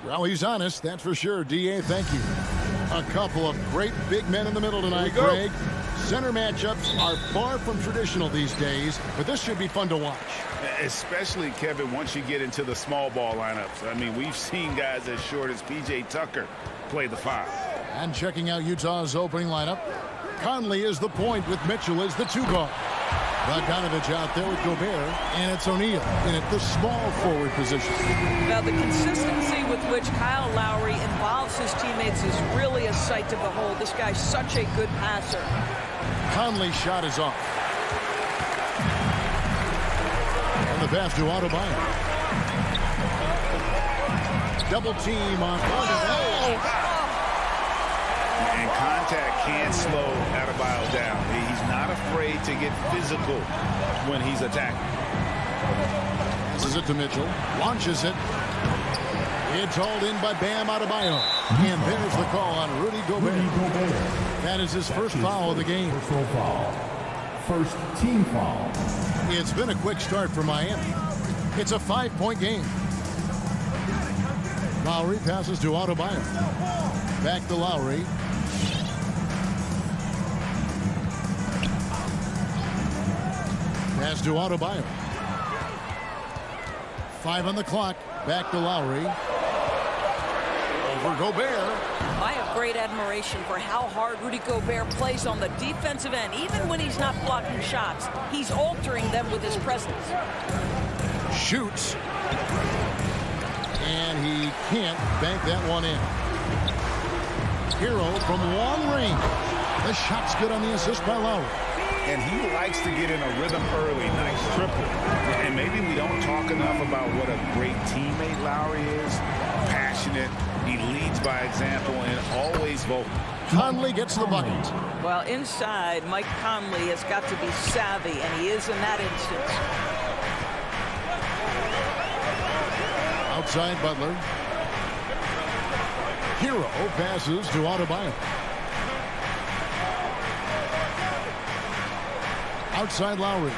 Well, he's honest, that's for sure. D.A., thank you. A couple of great big men in the middle tonight, Greg. Center matchups are far from traditional these days, but this should be fun to watch. Especially, Kevin, once you get into the small ball lineups. I mean, we've seen guys as short as P.J. Tucker play the 5. And checking out Utah's opening lineup, Conley is the point with Mitchell as the 2 guard. Bogdanovich out there with Gobert, and it's O'Neal in at the small forward position. Now, the consistency with which Kyle Lowry involves his teammates is really a sight to behold. This guy's such a good passer. Conley's shot is off. And the pass to Adebayo. Double team on Adebayo. And contact can't slow Adebayo down. He's not afraid to get physical when he's attacking. This is it to Mitchell. Launches it. It's hauled in by Bam Adebayo. And there's the call on Rudy Gobert. That is his first foul of the game. First team foul. It's been a quick start for Miami. It's a 5-point game. Lowry passes to Adebayo. Back to Lowry. Pass to Adebayo. 5 on the clock. Back to Lowry. Over Gobert. I have great admiration for how hard Rudy Gobert plays on the defensive end. Even when he's not blocking shots, he's altering them with his presence. Shoots. And he can't bank that one in. Hero from long range. The shot's good on the assist by Lowry. And he likes to get in a rhythm early. Nice triple. And maybe we don't talk enough about what a great teammate Lowry is. Passionate. He leads by example and always vocal. Conley gets the bucket. Well, inside, Mike Conley has got to be savvy, and he is in that instance. Outside Butler. Hero passes to Adebayo. Outside Lowry.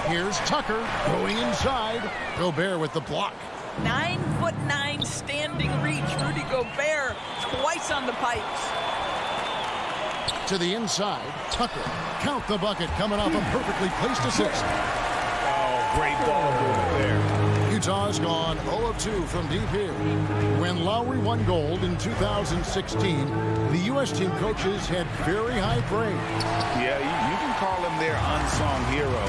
Here's Tucker going inside. Gobert with the block. 9'9" standing reach. Rudy Gobert twice on the pipes. To the inside. Tucker. Count the bucket coming off a perfectly placed assist. Oh, great ball movement there. Utah's gone 0 of 2 from deep here. When Lowry won gold in 2016, the U.S. team coaches had very high praise. Yeah, you can call him their unsung hero.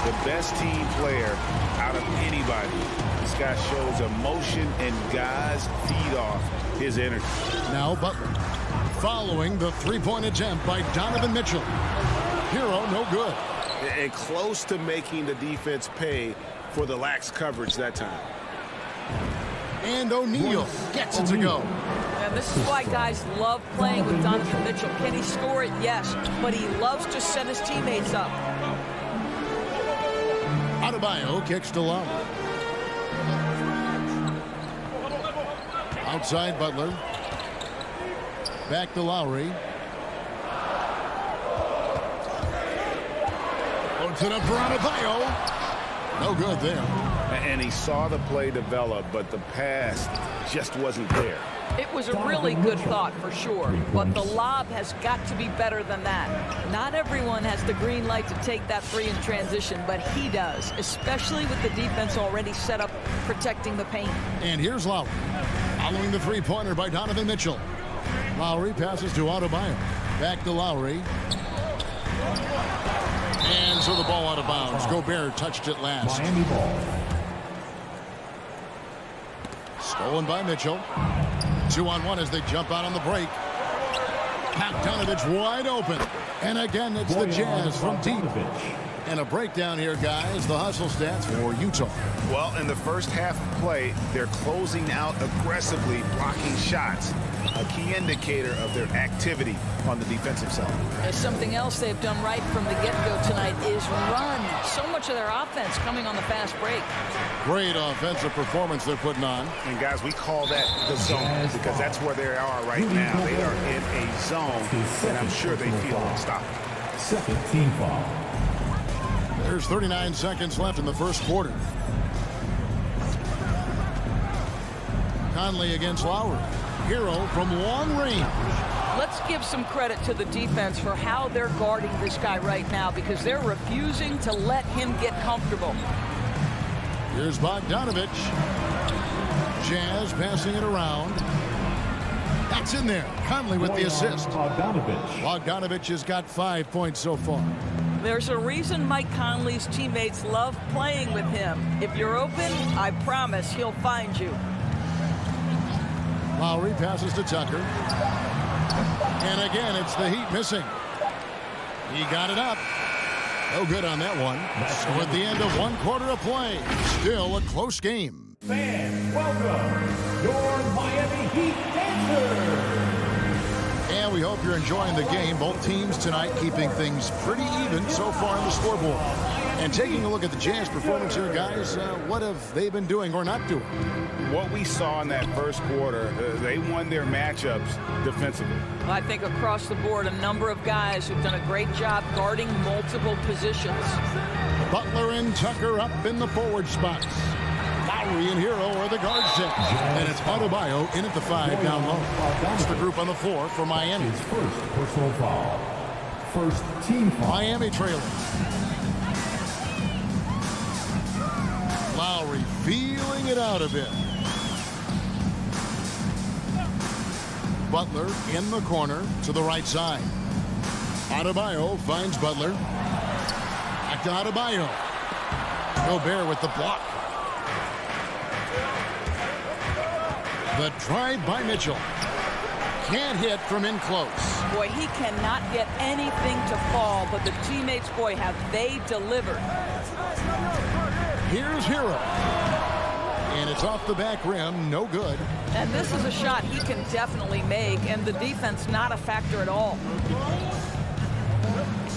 The best team player out of anybody. This guy shows emotion, and guys feed off his energy. Now Butler. Following the three-point attempt by Donovan Mitchell. Hero, no good. And close to making the defense pay for the lax coverage that time. And O'Neal gets it to go. And this is why guys love playing with Donovan Mitchell. Can he score it? Yes. But he loves to set his teammates up. Adebayo kicks to Lowry. Outside Butler. Back to Lowry. Opens it up for Adebayo. No good there. And he saw the play develop, but the pass just wasn't there. It was a really good thought for sure, but the lob has got to be better than that. Not everyone has the green light to take that three in transition, but he does, especially with the defense already set up protecting the paint. And here's Lowry. Following the three-pointer by Donovan Mitchell. Lowry passes to Adebayo. Back to Lowry. And so the ball out of bounds. Gobert touched it last. Miami ball. Stolen by Mitchell. 2-on-1 as they jump out on the break. Bogdanovich wide open. And again, it's the Jazz from deep. And a breakdown here, guys. The hustle stats for Utah. Well, in the first half of play, they're closing out aggressively, blocking shots. A key indicator of their activity on the defensive side. And something else they've done right from the get-go tonight is run. So much of their offense coming on the fast break. Great offensive performance they're putting on. And guys, we call that the zone because that's where they are right now. They are in a zone, and I'm sure they feel unstoppable. Second team foul. There's 39 seconds left in the first quarter. Conley against Lowry. Hero from long range. Let's give some credit to the defense for how they're guarding this guy right now, because they're refusing to let him get comfortable. Here's Bogdanovich. Jazz passing it around. That's in there. Conley with the assist. Bogdanovich has got 5 points so far. There's a reason Mike Conley's teammates love playing with him. If you're open, I promise he'll find you. Lowry passes to Tucker. And again, it's the Heat missing. He got it up. No good on that one. So at the end of 1 quarter of play, still a close game. Fans, welcome your Miami Heat dancers. And we hope you're enjoying the game. Both teams tonight keeping things pretty even so far on the scoreboard. And taking a look at the Jazz performance here, guys, what have they been doing or not doing? What we saw in that first quarter, they won their matchups defensively. I think across the board, a number of guys who've done a great job guarding multiple positions. Butler and Tucker up in the forward spots. Lowry and Hero are the guard set. And it's Adebayo in at the 5 down low. That's the group on the floor for Miami. His first personal foul. First team foul. Miami trailing. Lowry feeling it out a bit. Butler in the corner to the right side. Adebayo finds Butler. Back to Adebayo. Gobert with the block. The drive by Mitchell. Can't hit from in close. Boy, he cannot get anything to fall, but the teammates, boy, have they delivered. Here's Hero. And it's off the back rim, no good. And this is a shot he can definitely make, and the defense not a factor at all.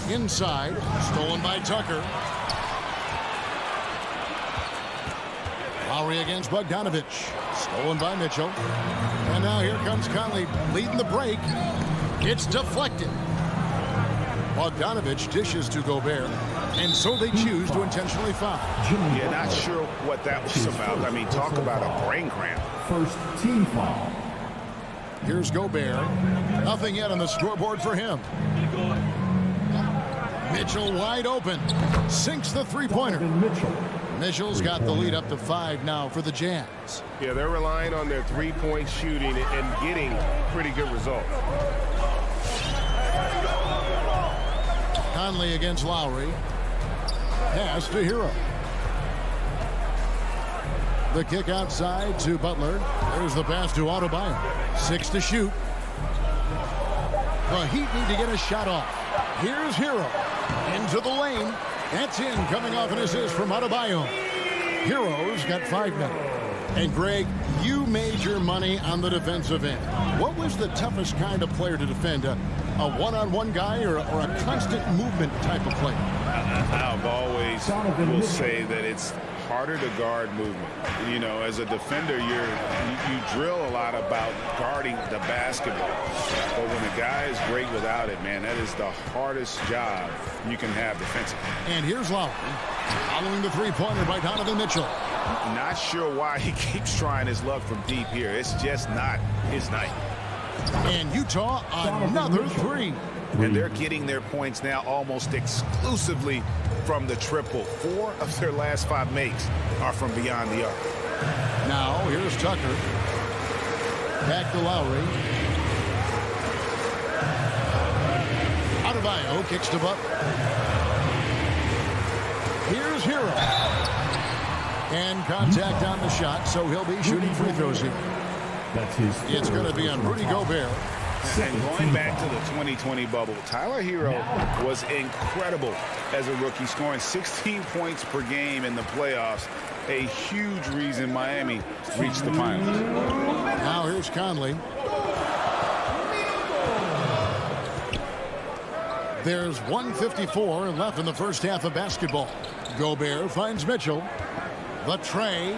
Inside, stolen by Tucker. Lowry against Bogdanovich. Stolen by Mitchell. And now here comes Conley leading the break. It's deflected. Bogdanovich dishes to Gobert. And so they choose to intentionally foul. Yeah, not sure what that was about. I mean, talk about a brain cramp. First team foul. Here's Gobert. Nothing yet on the scoreboard for him. Mitchell wide open. Sinks the three-pointer. Mitchell's got the lead up to 5 now for the Jazz. Yeah, they're relying on their three-point shooting and getting pretty good results. Conley against Lowry. Pass to Hero. The kick outside to Butler. There's the pass to Adebayo. 6 to shoot. The Heat need to get a shot off. Here's Hero. Into the lane. That's in, coming off an assist from Adebayo. Hero's got 5 now. And Greg, you made your money on the defensive end. What was the toughest kind of player to defend? A one-on-one guy or a constant movement type of player? I've always will say that it's harder to guard movement. You know, as a defender, you drill a lot about guarding the basketball. But when a guy is great without it, man, that is the hardest job you can have defensively. And here's Lowry, following the three-pointer by Donovan Mitchell. Not sure why he keeps trying his luck from deep here. It's just not his night. And Utah, another 3. And they're getting their points now almost exclusively from the triple. 4 of their last 5 makes are from beyond the arc. Now, here's Tucker. Back to Lowry. Adebayo kicks to Butler. Here's Hero. And contact on the shot, so he'll be shooting free throws here. That's his. It's going to be on Rudy Gobert. And going back to the 2020 bubble, Tyler Hero was incredible as a rookie, scoring 16 points per game in the playoffs. A huge reason Miami reached the finals. Now here's Conley. There's 1:54 left in the first half of basketball. Gobert finds Mitchell. The tray.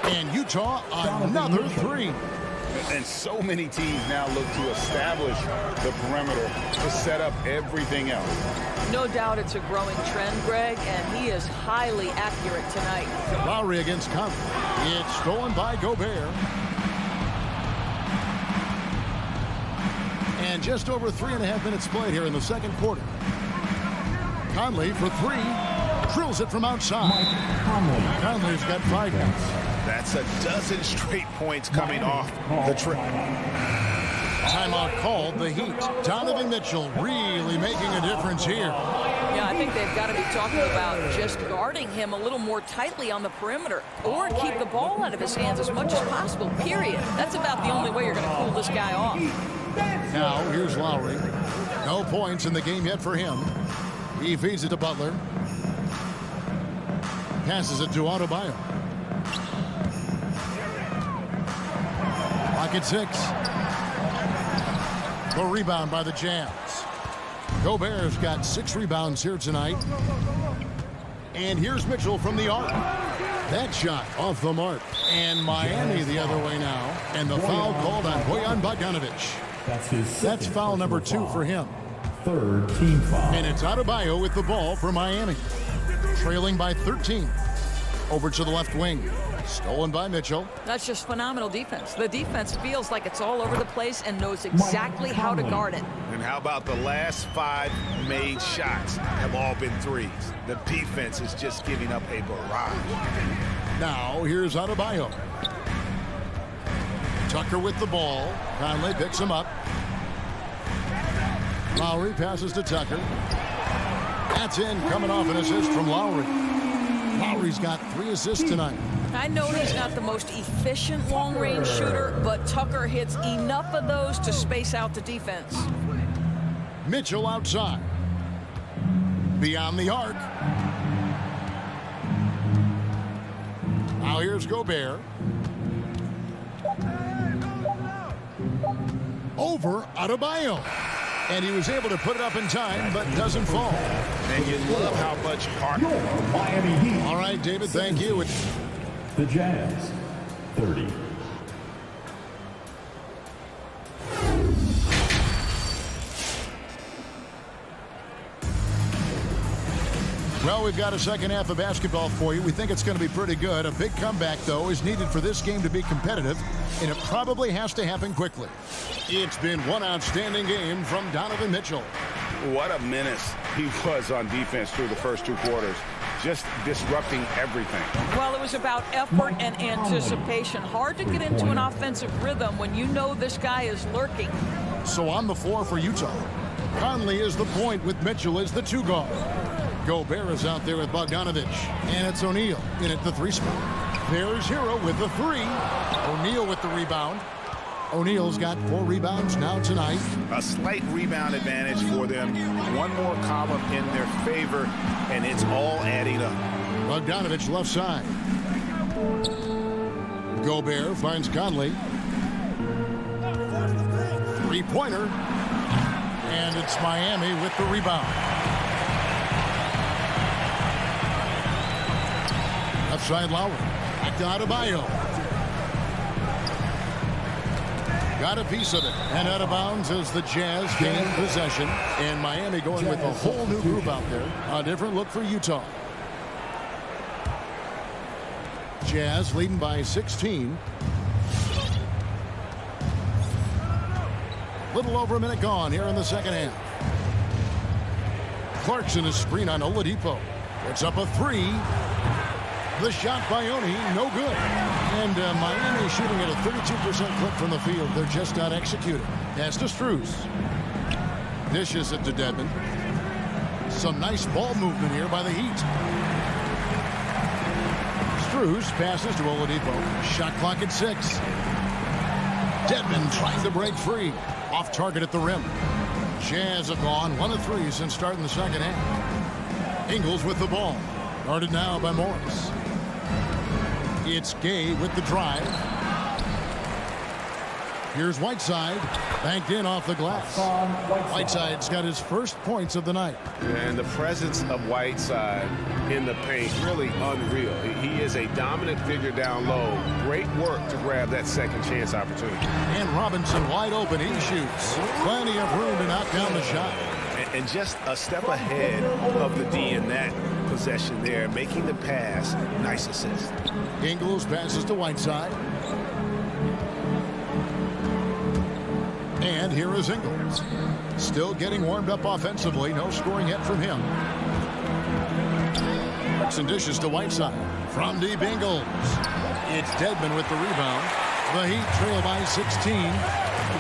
And Utah, another 3. And so many teams now look to establish the perimeter to set up everything else. No doubt it's a growing trend, Greg, and he is highly accurate tonight. Lowry against Conley. It's stolen by Gobert. And just over 3.5 minutes played here in the second quarter. Conley for three. Drills it from outside. Conley's got 5 points. That's a dozen straight points coming off the trip. Timeout called, the Heat. Donovan Mitchell really making a difference here. Yeah, I think they've got to be talking about just guarding him a little more tightly on the perimeter or keep the ball out of his hands as much as possible, period. That's about the only way you're going to cool this guy off. Now, here's Lowry. No points in the game yet for him. He feeds it to Butler. Passes it to Adebayo. Clock at 6. The rebound by the Jazz. Gobert's got 6 rebounds here tonight. And here's Mitchell from the arc. That shot off the mark. And Miami the other way now. And the foul called on Bojan Bogdanovic. That's foul number 2 for him. Third team foul. And it's Adebayo with the ball for Miami. Trailing by 13. Over to the left wing. Stolen by Mitchell. That's just phenomenal defense. The defense feels like it's all over the place and knows exactly how to guard it. And how about the last 5 made shots have all been threes? The defense is just giving up a barrage. Now here's Adebayo. Tucker with the ball. Conley picks him up. Lowry passes to Tucker. That's in, coming off an assist from Lowry. Lowry's got 3 assists tonight. I know he's not the most efficient long-range shooter, but Tucker hits enough of those to space out the defense. Mitchell outside. Beyond the arc. Now here's Gobert. Over Adebayo. And he was able to put it up in time, but doesn't fall. And you love how much heart. Miami Heat. All right, David, thank you. The Jazz, 30. Well, we've got a second half of basketball for you. We think it's going to be pretty good. A big comeback, though, is needed for this game to be competitive, and it probably has to happen quickly. It's been one outstanding game from Donovan Mitchell. What a menace he was on defense through the first 2 quarters. Just disrupting everything. Well, it was about effort and anticipation. Hard to get into an offensive rhythm when you know this guy is lurking. So on the floor for Utah, Conley is the point with Mitchell as the 2 guard. Gobert is out there with Bogdanovic, and it's O'Neal in at the 3 spot. There's Hero with the 3. O'Neal with the rebound. O'Neal's got 4 rebounds now tonight. A slight rebound advantage for them. One more column in their favor, and it's all adding up. Bogdanovic left side. Gobert finds Conley. 3-pointer. And it's Miami with the rebound. Left side Lowry. Back to Adebayo. Got a piece of it. And out of bounds as the Jazz gain possession. And Miami going with a whole new group out there. A different look for Utah. Jazz leading by 16. Little over a minute gone here in the second half. Clarkson is screen on Oladipo. It's up a 3. The shot by Oni, no good. And Miami shooting at a 32% clip from the field. They're just not executing. Pass to Strus. Dishes it to Dedmon. Some nice ball movement here by the Heat. Strus passes to Oladipo. Shot clock at 6. Dedmon trying to break free. Off target at the rim. Jazz have gone 1 of 3 since starting the second half. Ingles with the ball. Guarded now by Morris. It's Gay with the drive. Here's Whiteside. Banked in off the glass. Whiteside's got his first points of the night. And the presence of Whiteside in the paint, really unreal. He is a dominant figure down low. Great work to grab that second chance opportunity. And Robinson wide open. He shoots. Plenty of room to knock down the shot. And just a step ahead of the D in that possession there, making the pass. Nice assist. Ingles passes to Whiteside. And here is Ingles. Still getting warmed up offensively. No scoring yet from him. Clarkson dishes to Whiteside. From deep, Ingles. It's Dedmon with the rebound. The Heat trail by 16.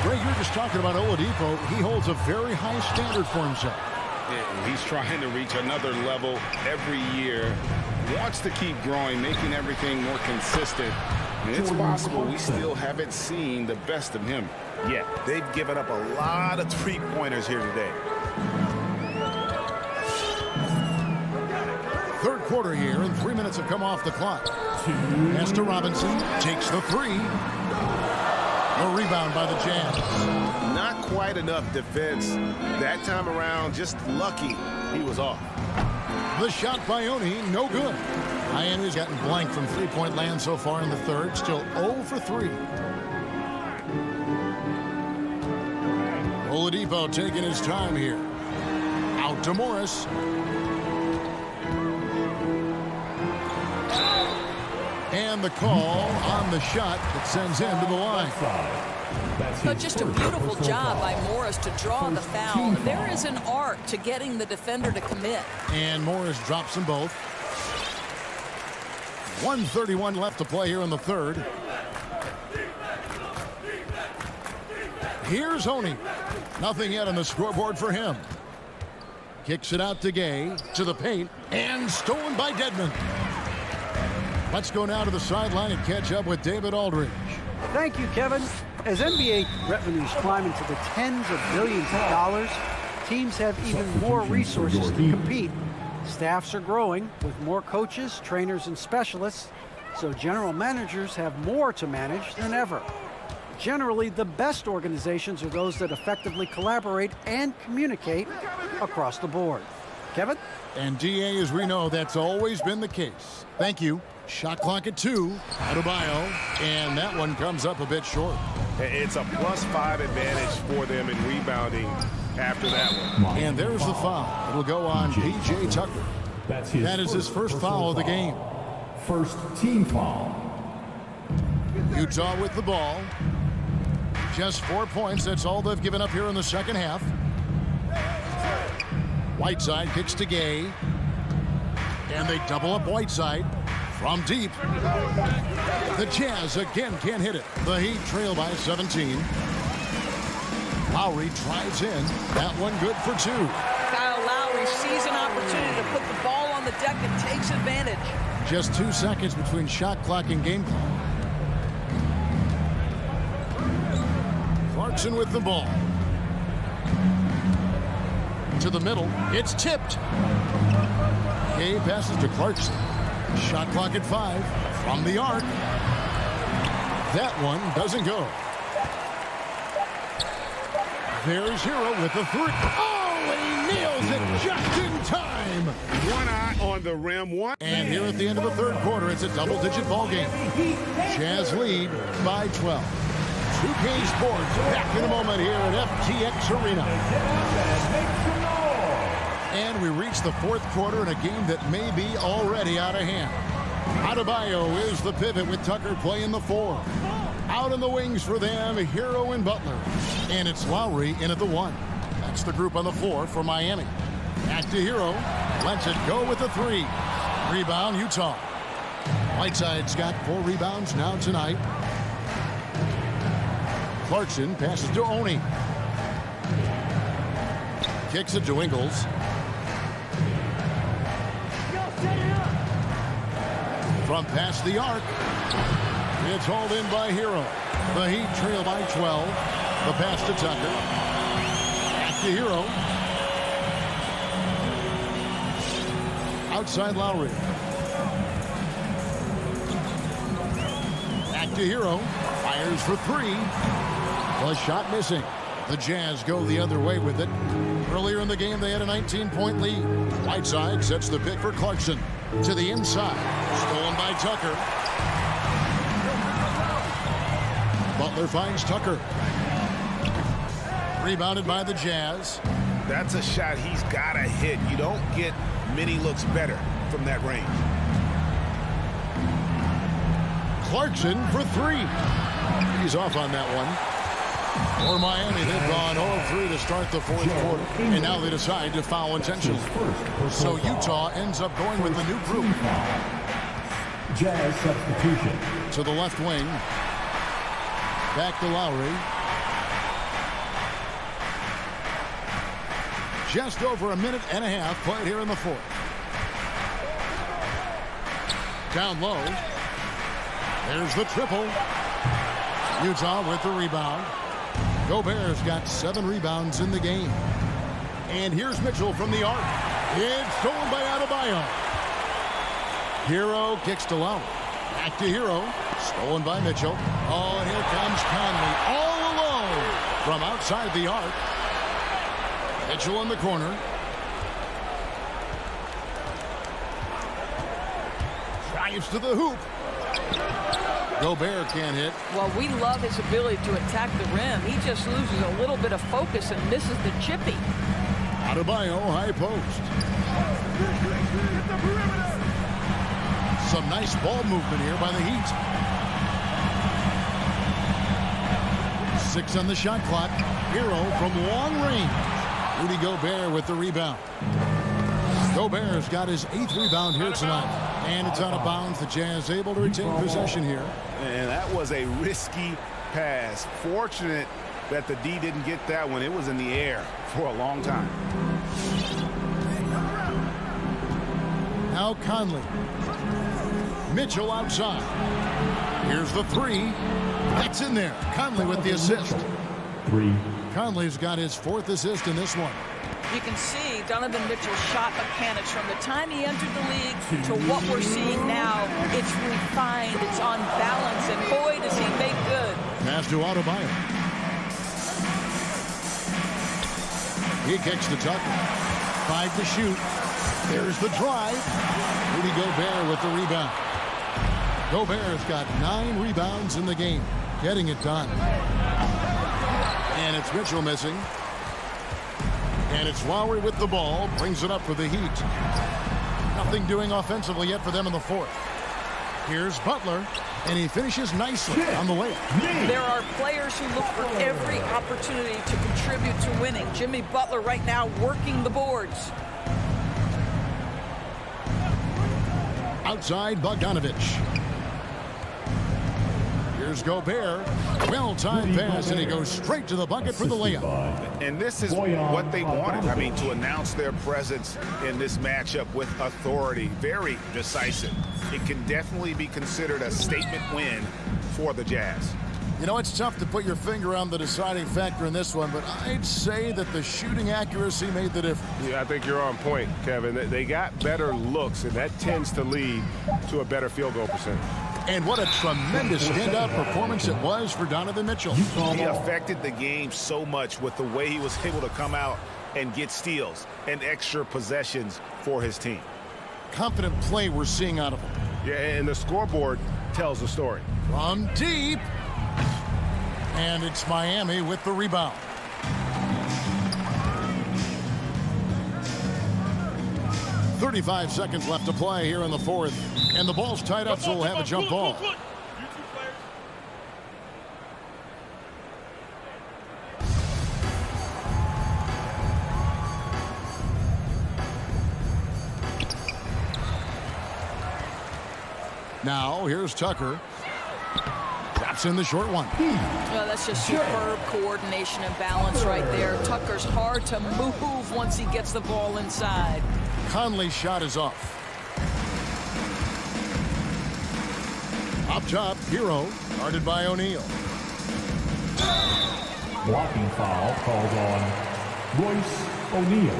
Greg, you're just talking about Oladipo. He holds a very high standard for himself. Yeah, he's trying to reach another level every year. Wants to keep growing, making everything more consistent. And it's possible we still haven't seen the best of him yet. They've given up a lot of three-pointers here today. Third quarter here, and 3 minutes have come off the clock. Pass to Robinson. Takes the three. The rebound by the Jazz. Not quite enough defense that time around. Just lucky he was off. The shot by Oni, no good. Miami's gotten blank from three-point land so far in the third. Still 0 for 3. Oladipo taking his time here. Out to Morris. And the call on the shot that sends him to the line. But just a beautiful job by Morris to draw the foul. There is an art to getting the defender to commit. And Morris drops them both. 1:31 left to play here in the third. Here's Honey. Nothing yet on the scoreboard for him. Kicks it out to Gay, to the paint, and stolen by Dedmon. Let's go now to the sideline and catch up with David Aldridge. Thank you, Kevin. As NBA revenues climb into the tens of billions of dollars, teams have even more resources to compete. Staffs are growing with more coaches, trainers, and specialists, so general managers have more to manage than ever. Generally, the best organizations are those that effectively collaborate and communicate across the board. Kevin? And DA, as we know, that's always been the case. Thank you. Shot clock at 2. Adebayo, and that one comes up a bit short. It's a +5 advantage for them in rebounding after that one. And there's the foul. It'll go on P.J. Tucker. That is his first foul of the game. First team foul. Utah with the ball. Just 4 points. That's all they've given up here in the second half. Whiteside kicks to Gay. And they double up Whiteside from deep. The Jazz again can't hit it. The Heat trail by 17. Lowry drives in. That one good for 2. Kyle Lowry sees an opportunity to put the ball on the deck and takes advantage. Just 2 seconds between shot clock and game clock. Clarkson with the ball. To the middle. It's tipped. Gay passes to Clarkson. Shot clock at 5. From the arc. That one doesn't go. There's Hero with the 3. Oh, he nails it just in time. One eye on the rim. One. And here at the end of the third quarter, it's a double-digit ball game. Jazz lead by 12. 2K Sports back in a moment here at FTX Arena. And we reach the fourth quarter in a game that may be already out of hand. Adebayo is the pivot with Tucker playing the 4. Out in the wings for them, Hero and Butler. And it's Lowry in at the 1. That's the group on the floor for Miami. Back to Hero. Lets it go with the 3. Rebound, Utah. Whiteside's got 4 rebounds now tonight. Clarkson passes to Oni. Kicks it to Ingles. From past the arc. It's hauled in by Hero. The Heat trail by 12. The pass to Tucker. Back to Hero. Outside Lowry. Back to Hero. Fires for 3. The shot missing. The Jazz go the other way with it. Earlier in the game, they had a 19-point lead. Whiteside sets the pick for Clarkson. To the inside. Stolen by Tucker. Butler finds Tucker. Rebounded by the Jazz. That's a shot he's got to hit. You don't get many looks better from that range. Clarkson for 3. He's off on that one. For Miami, they've gone 0-3 to start the fourth quarter, and now they decide to foul intentionally. So Utah ends up going with the new group. Jazz substitution. To the left wing. Back to Lowry. Just over a minute and a half played here in the fourth. Down low. There's the triple. Utah with the rebound. Gobert's got 7 rebounds in the game. And here's Mitchell from the arc. It's stolen by Adebayo. Hero kicks to Lowry. Back to Hero. Stolen by Mitchell. Oh, and here comes Conley all alone from outside the arc. Mitchell in the corner. Drives to the hoop. Gobert can't hit. Well, we love his ability to attack the rim. He just loses a little bit of focus and misses the chippy. Adebayo, high post. Some nice ball movement here by the Heat. 6 on the shot clock. Hero from long range. Rudy Gobert with the rebound. Gobert's got his 8th rebound here tonight. And it's out of bounds. The Jazz able to retain possession here. And that was a risky pass. Fortunate that the D didn't get that one. It was in the air for a long time. Now Conley. Mitchell outside. Here's the 3. That's in there. Conley with the assist. 3. Conley's got his 4th assist in this one. You can see Donovan Mitchell's shot mechanics from the time he entered the league to what we're seeing now. It's refined, it's on balance, and boy, does he make good. Pass to Adebayo. He kicks to Tucker. 5 to shoot. There's the drive. Rudy Gobert with the rebound. Gobert's got 9 rebounds in the game. Getting it done. And it's Mitchell missing. And it's Lowry with the ball. Brings it up for the Heat. Nothing doing offensively yet for them in the fourth. Here's Butler. And he finishes nicely on the layup. There are players who look for every opportunity to contribute to winning. Jimmy Butler right now working the boards. Outside Bogdanovich. Here's Gobert. Well-timed pass, and he goes straight to the bucket for the layup. And this is what they wanted. I mean, to announce their presence in this matchup with authority. Very decisive. It can definitely be considered a statement win for the Jazz. You know, it's tough to put your finger on the deciding factor in this one, but I'd say that the shooting accuracy made the difference. Yeah, I think you're on point, Kevin. They got better looks, and that tends to lead to a better field goal percentage. And what a tremendous standout performance it was for Donovan Mitchell. He affected the game so much with the way he was able to come out and get steals and extra possessions for his team. Confident play we're seeing out of him. Yeah, and the scoreboard tells the story. From deep. And it's Miami with the rebound. .35 seconds left to play here in the fourth. And the ball's tied up, so we'll have a jump ball. Now, here's Tucker. Drops in the short one. Well, that's just superb coordination and balance right there. Tucker's hard to move once he gets the ball inside. Conley's shot is off. Up top, Hero, guarded by O'Neal. Blocking foul called on Royce O'Neal.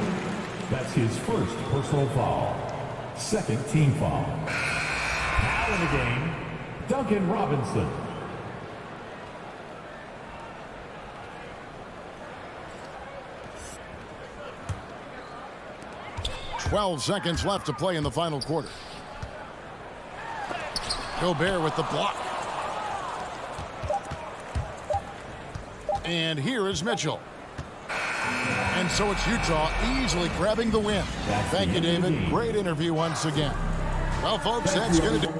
That's his first personal foul. Second team foul. Now in the game, Duncan Robinson. 12 seconds left to play in the final quarter. Gobert with the block. And here is Mitchell. And so it's Utah easily grabbing the win. Thank you, David. Great interview once again. Well, folks, that's going to do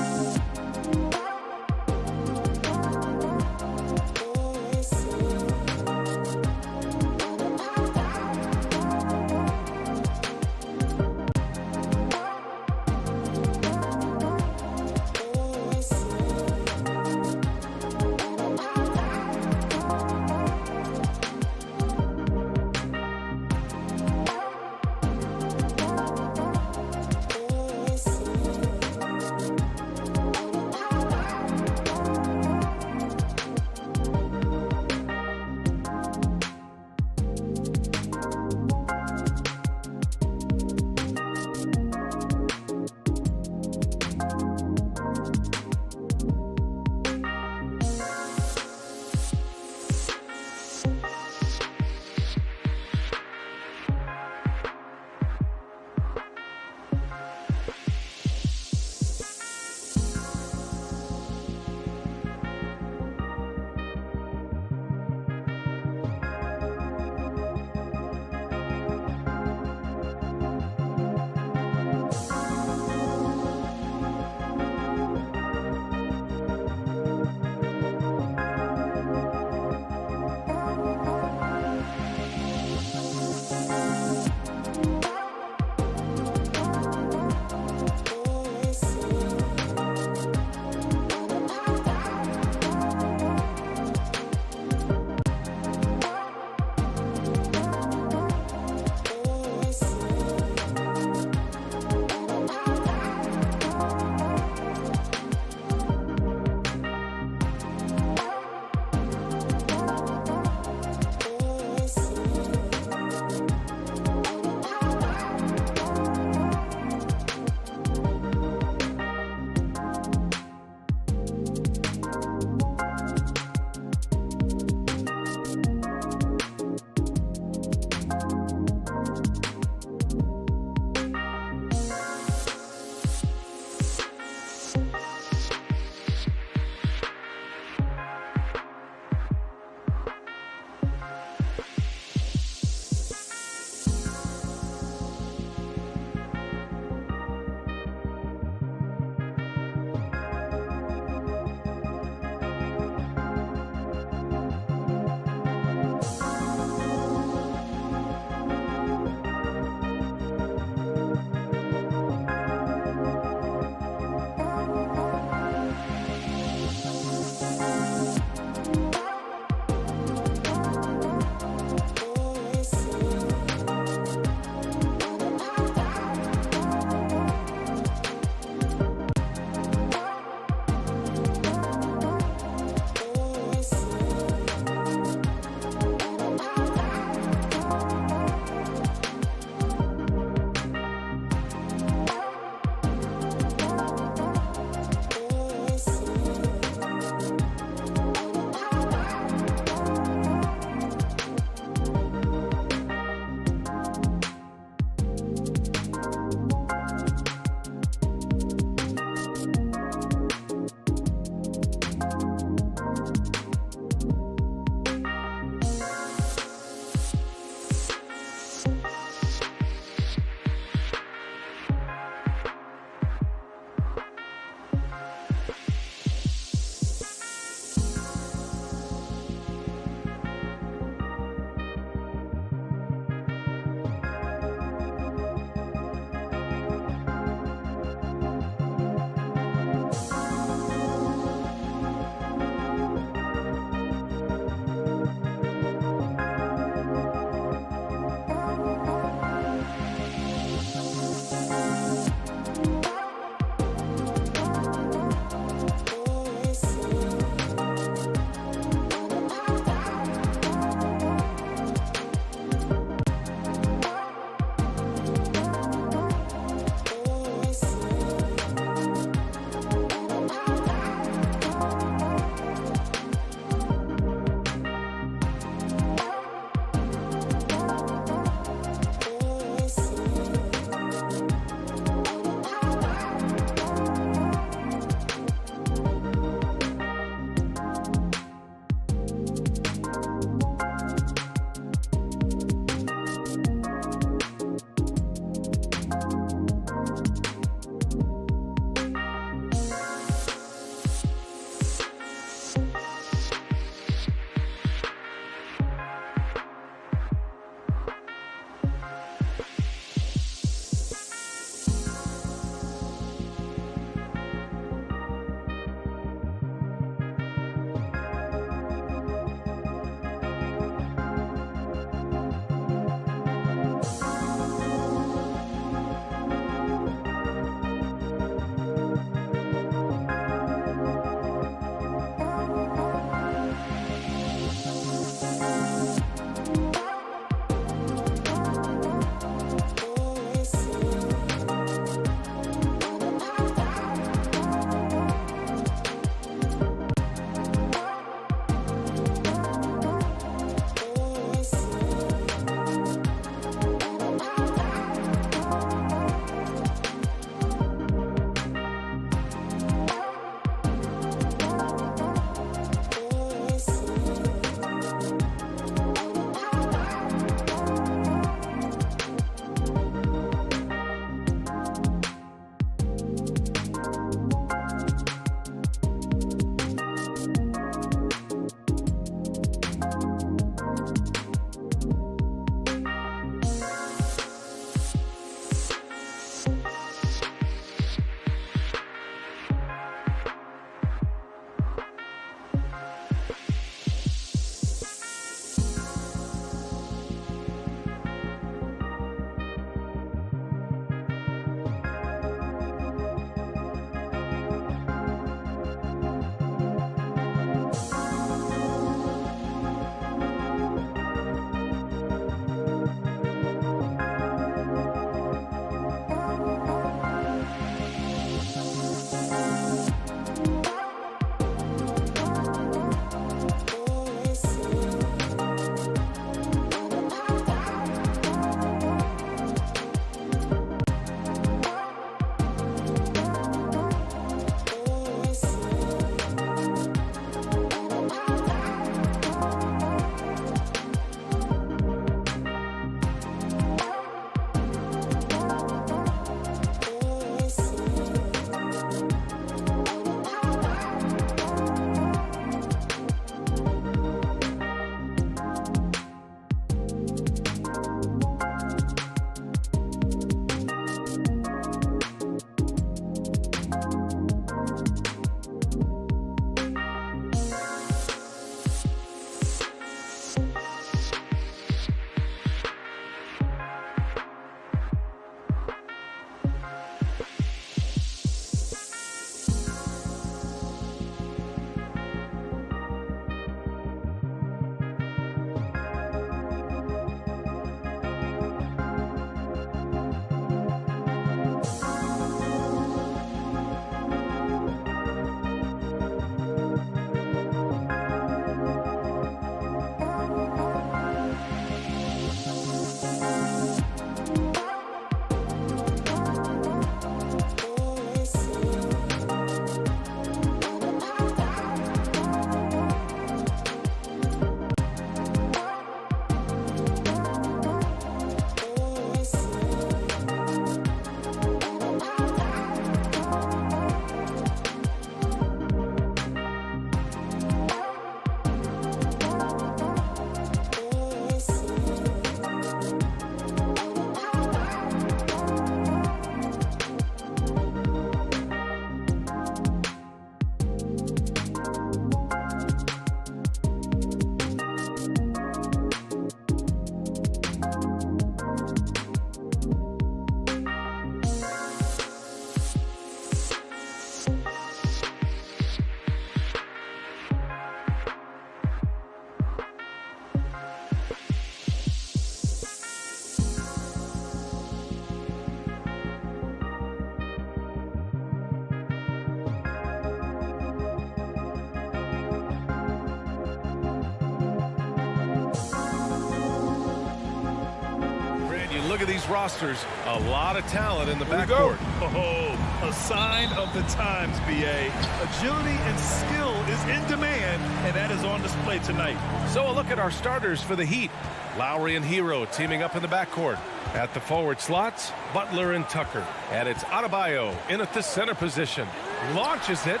look at these rosters. A lot of talent in the backcourt. Oh, a sign of the times, B.A. Agility and skill is in demand, and that is on display tonight. So a look at our starters for the Heat. Lowry and Hero teaming up in the backcourt. At the forward slots, Butler and Tucker. And it's Adebayo in at the center position. Launches it.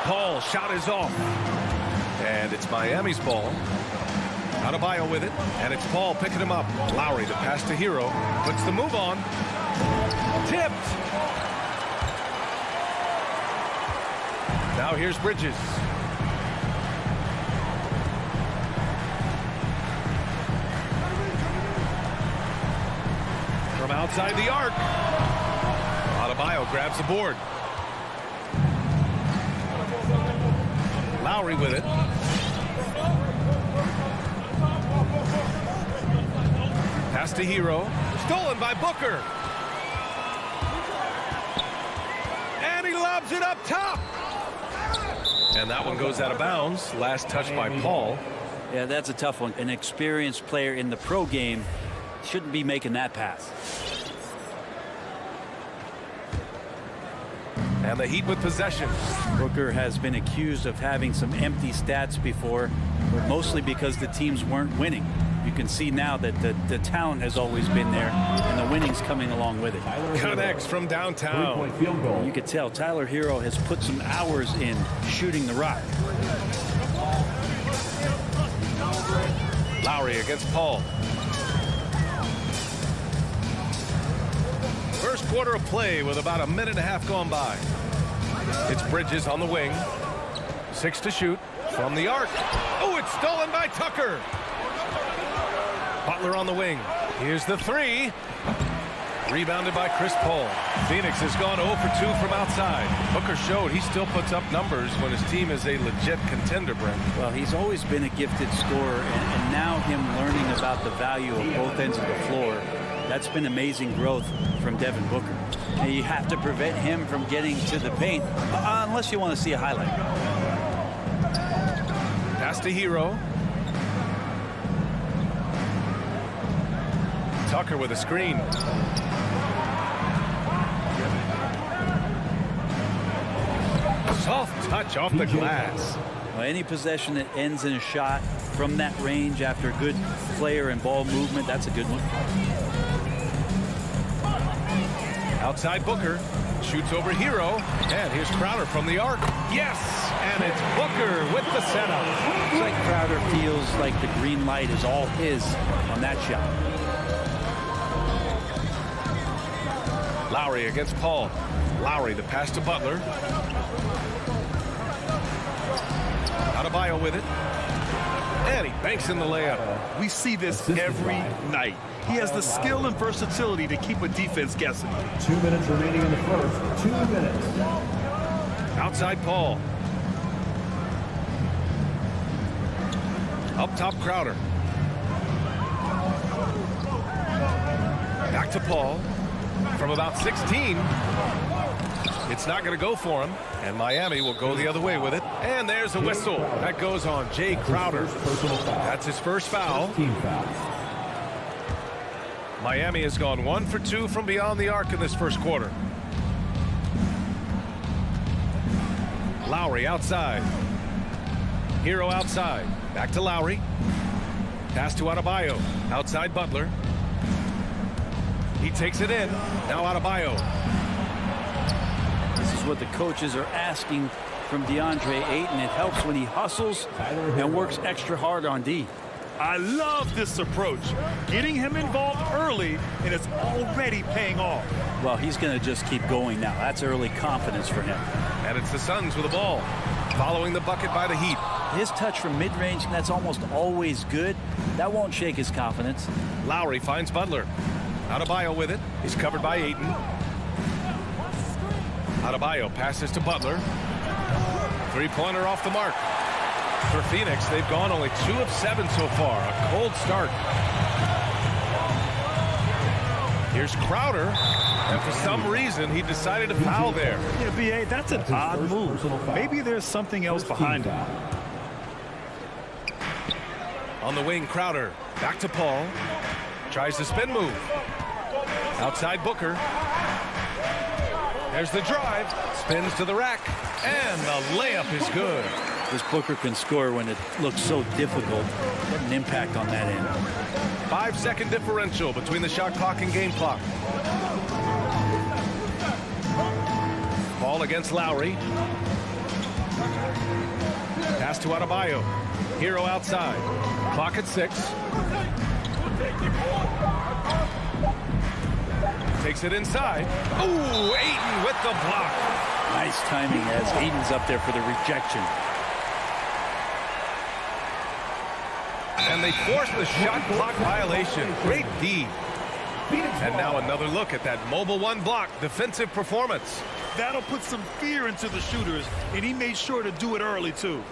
Paul shot is off. And it's Miami's ball. Adebayo with it. And it's Paul picking him up. Lowry to pass to Hero. Puts the move on. Tipped. Now here's Bridges. From outside the arc. Adebayo grabs the board. Lowry with it. Pass to Hero. Stolen by Booker. And he lobs it up top. And that one goes out of bounds. Last touch by Paul. Yeah, that's a tough one. An experienced player in the pro game shouldn't be making that pass. And the Heat with possession. Booker has been accused of having some empty stats before, but mostly because the teams weren't winning. You can see now that the talent has always been there, and the winning's coming along with it. Connects from downtown. 3-point field goal. You could tell Tyler Hero has put some hours in shooting the rock. Lowry against Paul. First quarter of play with about a minute and a half gone by. It's Bridges on the wing. 6 to shoot from the arc. Oh, it's stolen by Tucker. Butler on the wing. Here's the 3. Rebounded by Chris Paul. Phoenix has gone 0 for 2 from outside. Booker showed he still puts up numbers when his team is a legit contender, Brent. Well, he's always been a gifted scorer, and now him learning about the value of both ends of the floor. That's been amazing growth from Devin Booker. And you have to prevent him from getting to the paint, unless you want to see a highlight. Pass to Hero. Tucker with a screen. Soft touch off the glass. Well, any possession that ends in a shot from that range after a good player and ball movement, that's a good one. Outside Booker. Shoots over Hero. And here's Crowder from the arc. Yes! And it's Booker with the setup. It's like Crowder feels like the green light is all his on that shot. Lowry against Paul. Lowry the pass to Butler. Adebayo with it. And he banks in the layup. We see this every night. He has the skill and versatility to keep a defense guessing. 2 minutes remaining in the first. 2 minutes. Outside Paul. Up top Crowder. Back to Paul. From about 16. It's not going to go for him. And Miami will go the other way with it. And there's a whistle. That goes on Jay Crowder. That's his first foul. Team foul. Miami has gone 1 for 2 from beyond the arc in this first quarter. Lowry outside. Hero outside. Back to Lowry. Pass to Adebayo. Outside Butler. He takes it in. Now Adebayo. This is what the coaches are asking from DeAndre Ayton. It helps when he hustles and works extra hard on D. I love this approach. Getting him involved early, and it's already paying off. Well, he's going to just keep going now. That's early confidence for him. And it's the Suns with the ball. Following the bucket by the Heat. His touch from mid-range, that's almost always good. That won't shake his confidence. Lowry finds Butler. Adebayo with it. He's covered by Ayton. Adebayo passes to Butler. Three-pointer off the mark. For Phoenix, they've gone only 2 of 7 so far. A cold start. Here's Crowder. And for some reason, he decided to foul there. Yeah, B.A., that's an odd move. Maybe there's something else behind it. On the wing, Crowder. Back to Paul. Tries the spin move. Outside Booker. There's the drive. Spins to the rack. And the layup is good. This Booker can score when it looks so difficult. What an impact on that end. 5-second differential between the shot clock and game clock. Ball against Lowry. Pass to Adebayo. Hero outside. Clock at 6. Takes it inside. Ooh, Ayton with the block. Nice timing as Ayton's up there for the rejection. And they force the shot clock violation. Great D. And now another look at that mobile one block defensive performance. That'll put some fear into the shooters, and he made sure to do it early, too.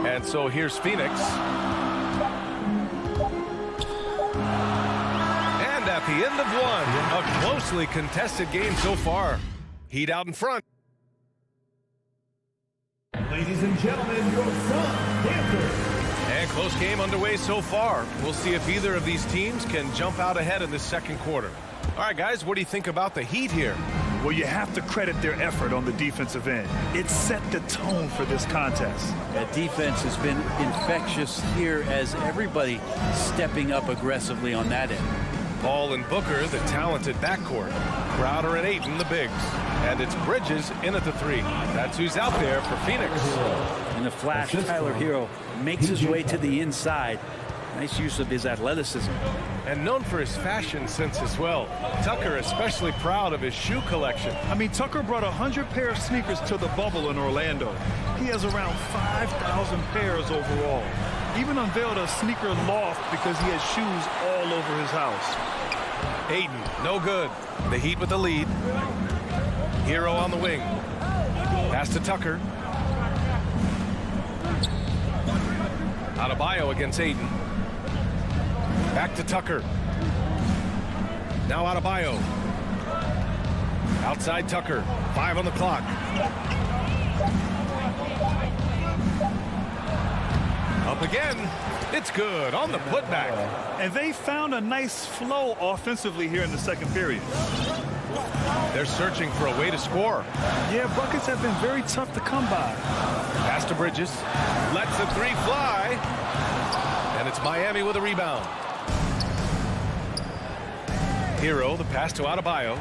And so here's Phoenix. And at the end of one, a closely contested game so far. Heat out in front. Ladies and gentlemen, your Sun Panthers. And close game underway so far. We'll see if either of these teams can jump out ahead in this second quarter. All right, guys, what do you think about the Heat here? Well, you have to credit their effort on the defensive end. It set the tone for this contest. That defense has been infectious here as everybody stepping up aggressively on that end. Paul and Booker, the talented backcourt. Crowder and Ayton, the bigs. And it's Bridges in at the 3. That's who's out there for Phoenix. In the flash, Tyler Hero makes his way to the inside. Nice use of his athleticism. And known for his fashion sense as well. Tucker especially proud of his shoe collection. I mean, Tucker brought 100 pair of sneakers to the bubble in Orlando. He has around 5,000 pairs overall. Even unveiled a sneaker loft because he has shoes all over his house. Ayton, no good. The Heat with the lead. Hero on the wing. Pass to Tucker. Adebayo against Ayton. Back to Tucker. Now Adebayo. Outside Tucker. 5 on the clock. Up again. It's good on the putback. And they found a nice flow offensively here in the second period. They're searching for a way to score. Yeah, buckets have been very tough to come by. Pass to Bridges. Lets the 3 fly. And it's Miami with a rebound. Hero, the pass to Adebayo.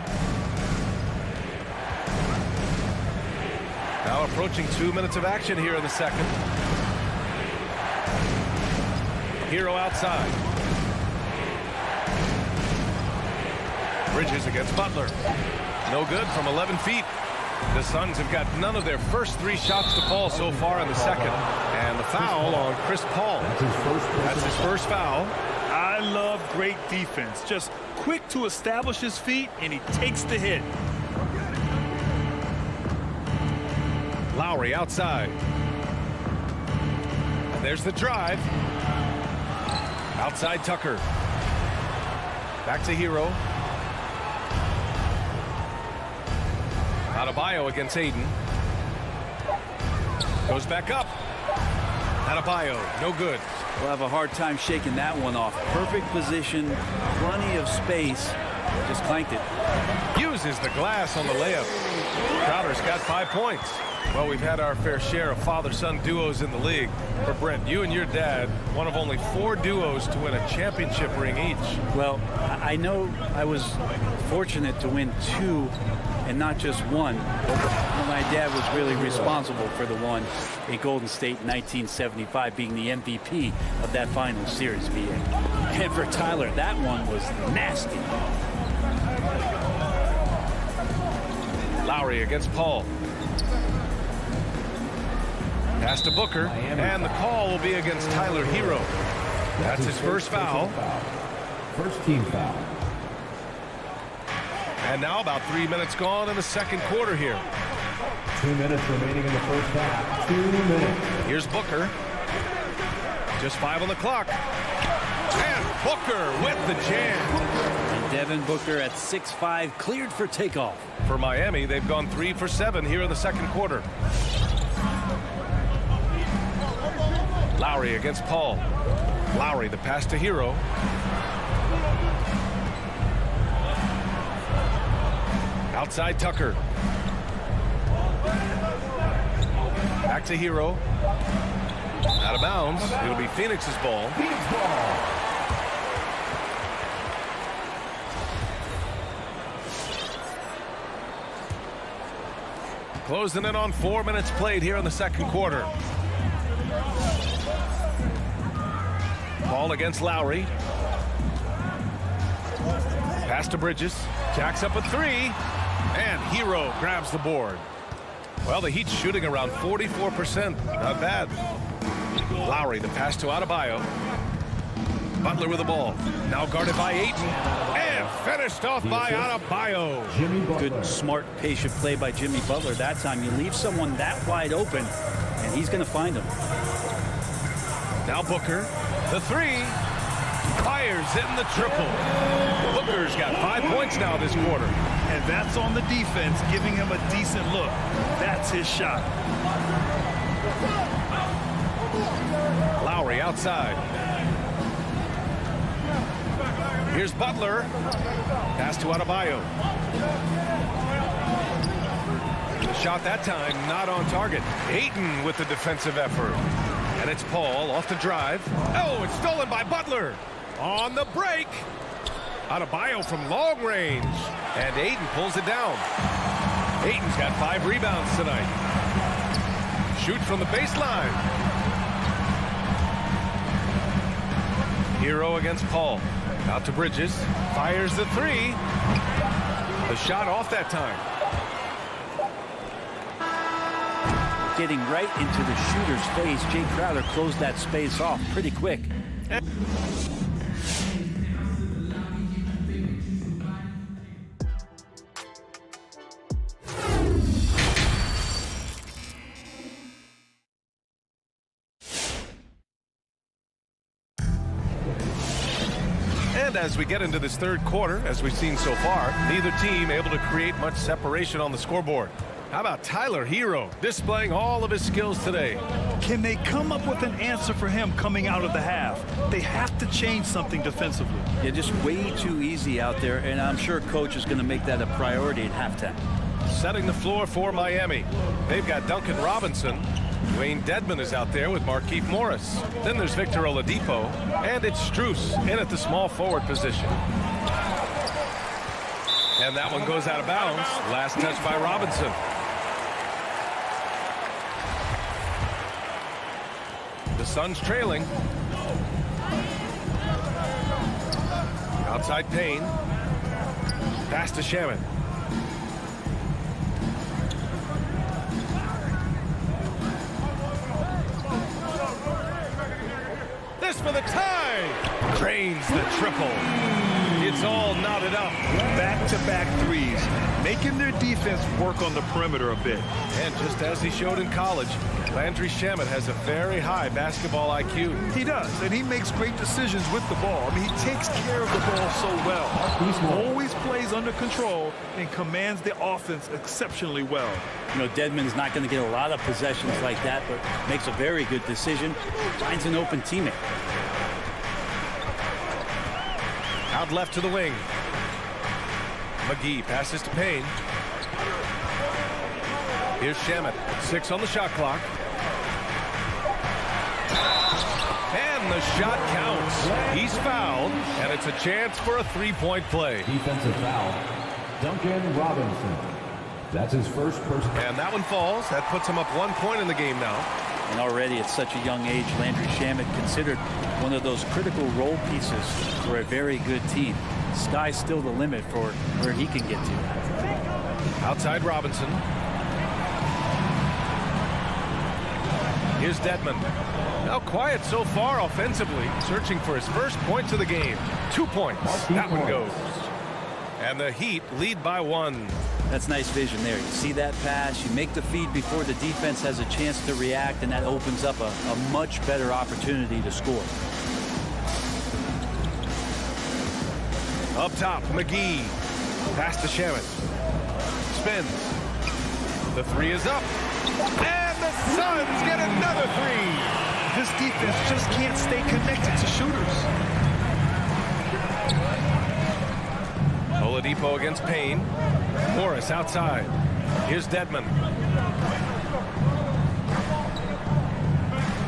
Now approaching 2 minutes of action here in the second. Hero outside. Bridges against Butler. No good from 11 feet. The Suns have got none of their first 3 shots to fall so far in the second. And the foul on Chris Paul. That's his first foul. I love great defense. Just quick to establish his feet, and he takes the hit. Lowry outside. And there's the drive. Outside Tucker. Back to Hero. Adebayo against Ayton. Goes back up. Adebayo, no good. We'll have a hard time shaking that one off. Perfect position, plenty of space. Just clanked it. Uses the glass on the layup. Crowder's got 5 points. Well, we've had our fair share of father-son duos in the league. For Brent, you and your dad, one of only 4 duos to win a championship ring each. Well, I know I was fortunate to win 2 and not just 1. My dad was really responsible for the one in Golden State in 1975, being the MVP of that final series, BA. And for Tyler, that one was nasty. Lowry against Paul. Pass to Booker, and the call will be against Tyler Hero. That's his first foul. First team foul. And now about 3 minutes gone in the second quarter here. 2 minutes remaining in the first half. 2 minutes. Here's Booker. Just 5 on the clock. And Booker with the jam. And Devin Booker at 6'5", cleared for takeoff. For Miami, they've gone 3 for 7 here in the second quarter. Lowry against Paul. Lowry, the pass to Hero. Outside Tucker. Back to Hero. Out of bounds. It'll be Phoenix's ball. Closing in on 4 minutes played here in the second quarter. Ball against Lowry. Pass to Bridges. Jacks up a three. And Hero grabs the board. Well, the Heat's shooting around 44%. Not bad. Lowry, the pass to Adebayo. Butler with the ball. Now guarded by Ayton. And finished off by Adebayo. Good, smart, patient play by Jimmy Butler that time. You leave someone that wide open, and he's going to find him. Now Booker. The three. Fires in the triple. Booker's got 5 points now this quarter. And that's on the defense, giving him a decent look. That's his shot. Lowry outside. Here's Butler. Pass to Adebayo. The shot that time not on target. Ayton with the defensive effort. And it's Paul off the drive. Oh, it's stolen by Butler. On the break. Adebayo from long range. And Ayton pulls it down. Ayton's got 5 rebounds tonight. Shoot from the baseline. Hero against Paul. Out to Bridges. Fires the three. The shot off that time. Getting right into the shooter's face. Jay Crowder closed that space off pretty quick. And as we get into this third quarter, as we've seen so far, neither team able to create much separation on the scoreboard. How about Tyler Hero displaying all of his skills today? Can they come up with an answer for him coming out of the half? They have to change something defensively. Yeah, just way too easy out there, and I'm sure coach is going to make that a priority at halftime. Setting the floor for Miami. They've got Duncan Robinson. Wayne Dedman is out there with Markieff Morris. Then there's Victor Oladipo. And it's Strus in at the small forward position. And that one goes out of bounds. Last touch by Robinson. The Suns trailing. Outside Payne. Pass to Shaman. This for the tie. Drains the triple. It's all knotted up. Back-to-back threes, making their defense work on the perimeter a bit. And just as he showed in college, Landry Shamet has a very high basketball IQ. He does, and he makes great decisions with the ball. I mean, he takes care of the ball so well. He always plays under control and commands the offense exceptionally well. You know, Dedman's not going to get a lot of possessions like that, but makes a very good decision. Finds an open teammate. Out left to the wing. McGee passes to Payne. Here's Shamet. 6 on the shot clock. And the shot counts. He's fouled, and it's a chance for a three-point play. Defensive foul. Duncan Robinson. That's his first personal. And that one falls. That puts him up 1 point in the game now. And already at such a young age, Landry Shamet considered one of those critical role pieces for a very good team. Sky's still the limit for where he can get to. Outside Robinson. Here's Dedman. Now quiet so far offensively, searching for his first points of the game. 2 points. That one goes. And the Heat lead by 1. That's nice vision there. You see that pass, you make the feed before the defense has a chance to react, and that opens up a much better opportunity to score. Up top, McGee. Pass to Shamet. Spins. The three is up. And the Suns get another three. This defense just can't stay connected to shooters. Oladipo against Payne. Morris outside. Here's Dedmon.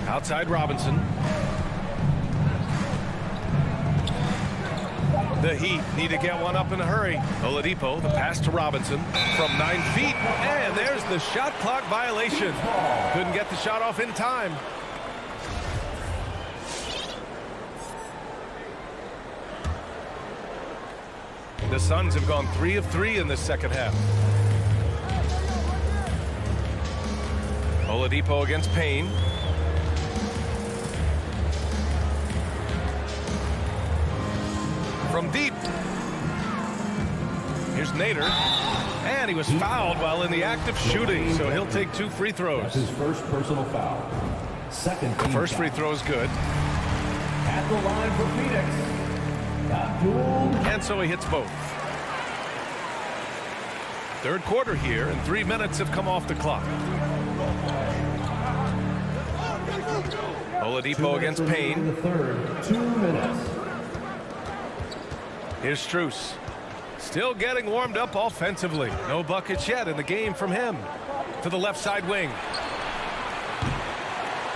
Outside Robinson. The Heat need to get one up in a hurry. Oladipo, the pass to Robinson from 9 feet. And there's the shot clock violation. Couldn't get the shot off in time. The Suns have gone 3 of 3 in the second half. Oladipo against Payne. From deep. Here's Nader. And he was fouled while in the act of shooting, so he'll take 2 free throws. That's his first personal foul. Second The first free throw is good. at the line for Phoenix. And so he hits both. Third quarter here, and 3 minutes have come off the clock. Oladipo against Payne. The third, 2 minutes. Here's Strus. Still getting warmed up offensively. No buckets yet in the game from him. To the left side wing.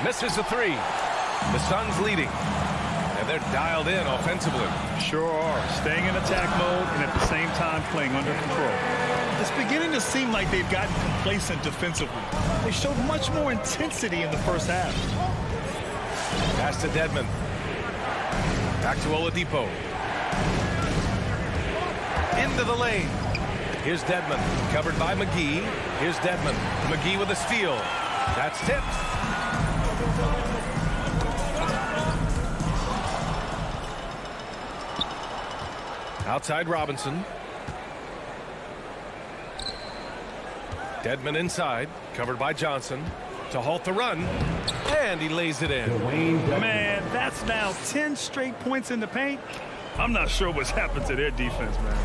Misses the 3. The Suns leading. And they're dialed in offensively. Sure are. Staying in attack mode and at the same time playing under control. It's beginning to seem like they've gotten complacent defensively. They showed much more intensity in the first half. Pass to Dedmon. Back to Oladipo. Into the lane. Here's Dedmon. Covered by McGee. Here's Dedmon. McGee with a steal. That's tipped. Outside Robinson. Dedmon inside. Covered by Johnson. To halt the run. And he lays it in. Man, that's now 10 straight points in the paint. I'm not sure what's happened to their defense, man.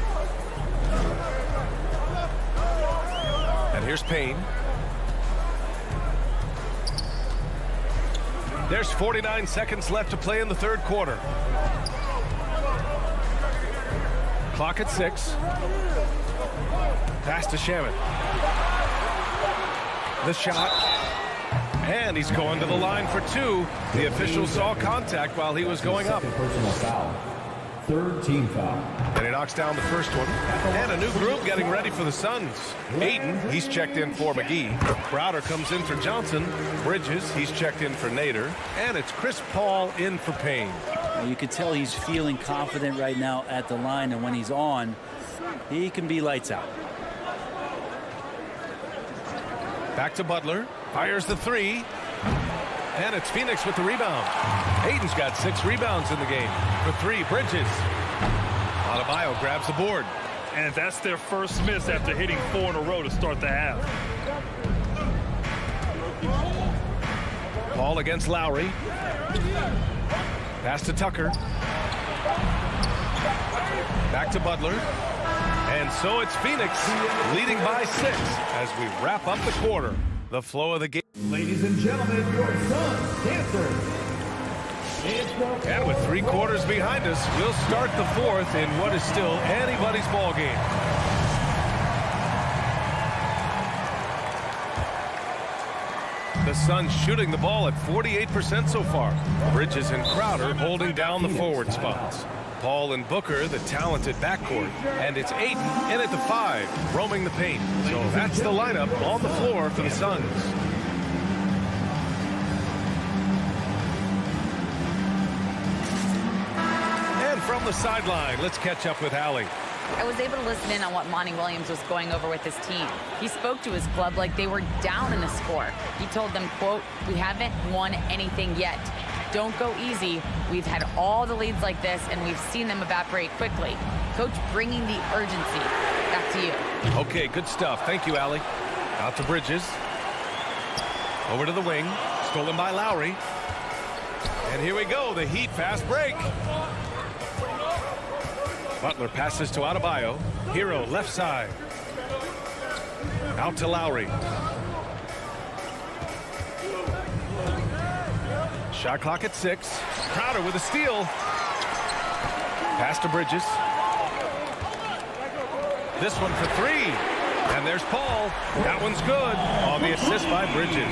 And here's Payne. There's 49 seconds left to play in the third quarter. Clock at 6. Pass to Shaman. The shot. And he's going to the line for 2. The official saw contact while he was going up. Personal foul. Third team foul. And he knocks down the first one. And a new group getting ready for the Suns. Aiden, he's checked in for McGee. Crowder comes in for Johnson. Bridges, he's checked in for Nader. And it's Chris Paul in for Payne. You can tell he's feeling confident right now at the line, and when he's on, he can be lights out. Back to Butler. Fires the 3. And it's Phoenix with the rebound. Aiden's got 6 rebounds in the game. For 3, Bridges. Adebayo grabs the board. And that's their first miss after hitting 4 in a row to start the half. Paul against Lowry. Pass to Tucker. Back to Butler. And so it's Phoenix leading by 6 as we wrap up the quarter. The flow of the game. Ladies and gentlemen, your Suns dancers. And with 3 quarters behind us, we'll start the 4th in what is still anybody's ball game. The Suns shooting the ball at 48% so far. Bridges and Crowder holding down the forward spots. Paul and Booker, the talented backcourt. And it's Ayton in at the 5, roaming the paint. So that's the lineup on the floor for the Suns. And from the sideline, let's catch up with Allie. I was able to listen in on what Monty Williams was going over with his team. He spoke to his club like they were down in the score. He told them, quote, "We haven't won anything yet. Don't go easy. We've had all the leads like this, and we've seen them evaporate quickly." Coach bringing the urgency. Back to you. Okay, good stuff. Thank you, Allie. Out to Bridges. Over to the wing. Stolen by Lowry. And here we go, the Heat fast break. Butler passes to Adebayo. Hero left side. Out to Lowry. Shot clock at 6. Crowder with a steal. Pass to Bridges. This one for 3. And there's Paul. That one's good on the assist by Bridges.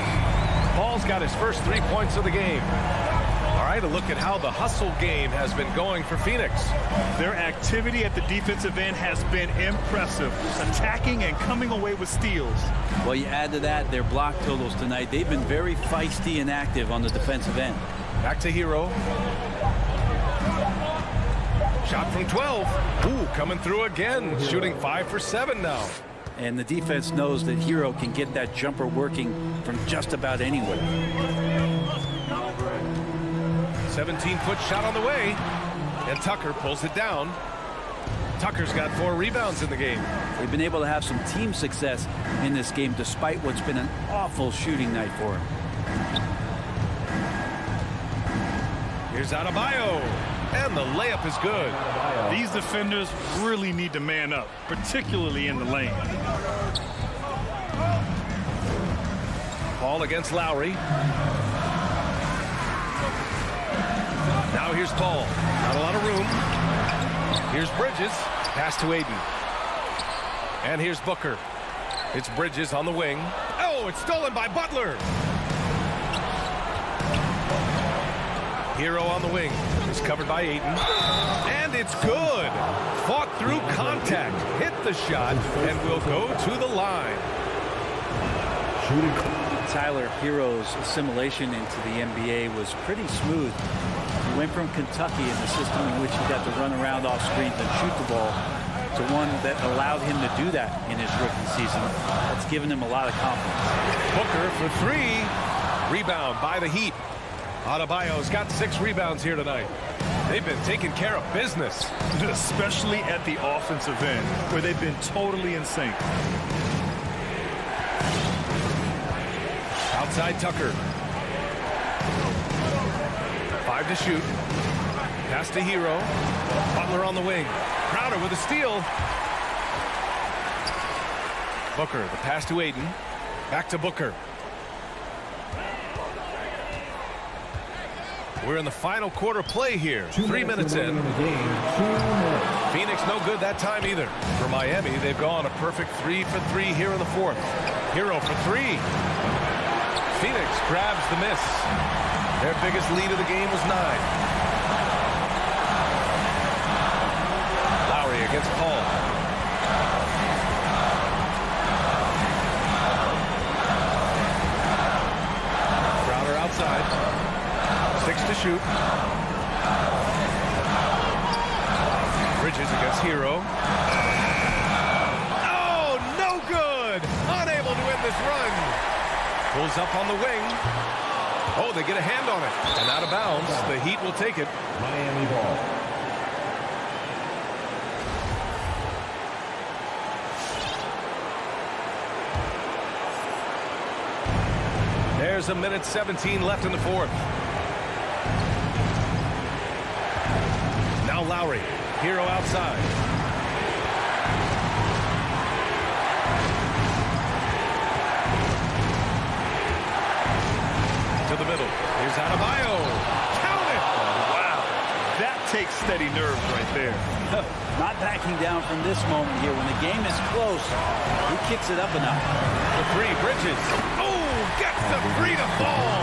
Paul's got his first 3 points of the game. All right, a look at how the hustle game has been going for Phoenix. Their activity at the defensive end has been impressive, attacking and coming away with steals. Well, you add to that their block totals tonight. They've been very feisty and active on the defensive end. Back to Hero. Shot from 12. Ooh, coming through again, shooting 5 for 7 now. And the defense knows that Hero can get that jumper working from just about anywhere. 17-foot shot on the way, and Tucker pulls it down. Tucker's got 4 rebounds in the game. They've been able to have some team success in this game despite what's been an awful shooting night for him. Here's Adebayo, and the layup is good. These defenders really need to man up, particularly in the lane. Paul against Lowry. Now here's Paul. Not a lot of room. Here's Bridges. Pass to Aiden. And here's Booker. It's Bridges on the wing. Oh, it's stolen by Butler. Hero on the wing. It's covered by Aiden. And it's good. Fought through contact. Hit the shot and will go to the line. Tyler Hero's assimilation into the NBA was pretty smooth. He went from Kentucky in the system in which he got to run around off screens and shoot the ball to one that allowed him to do that in his rookie season. That's given him a lot of confidence. Booker for 3. Rebound by the Heat. Adebayo's got 6 rebounds here tonight. They've been taking care of business. Especially at the offensive end, where they've been totally in sync. Outside Tucker. 5 to shoot. Pass to Hero. Butler on the wing. Crowder with a steal. Booker, the pass to Aiden. Back to Booker. We're in the final quarter play here. 3 minutes in. Phoenix no good that time either. For Miami, they've gone a perfect 3 for 3 here in the 4th. Hero for 3. Phoenix grabs the miss. Their biggest lead of the game was 9. Lowry against Paul. Crowder outside. 6 to shoot. Bridges against Hero. Oh, no good! Unable to win this run. Pulls up on the wing. Oh, they get a hand on it. And out of bounds. The Heat will take it. Miami ball. There's a minute 17 left in the 4th. Now Lowry. Hero outside. To the middle. Here's Adebayo. Count it! Wow. That takes steady nerves right there. Not backing down from this moment here. When the game is close, he kicks it up a notch. The 3, Bridges. Oh, gets the freedom ball.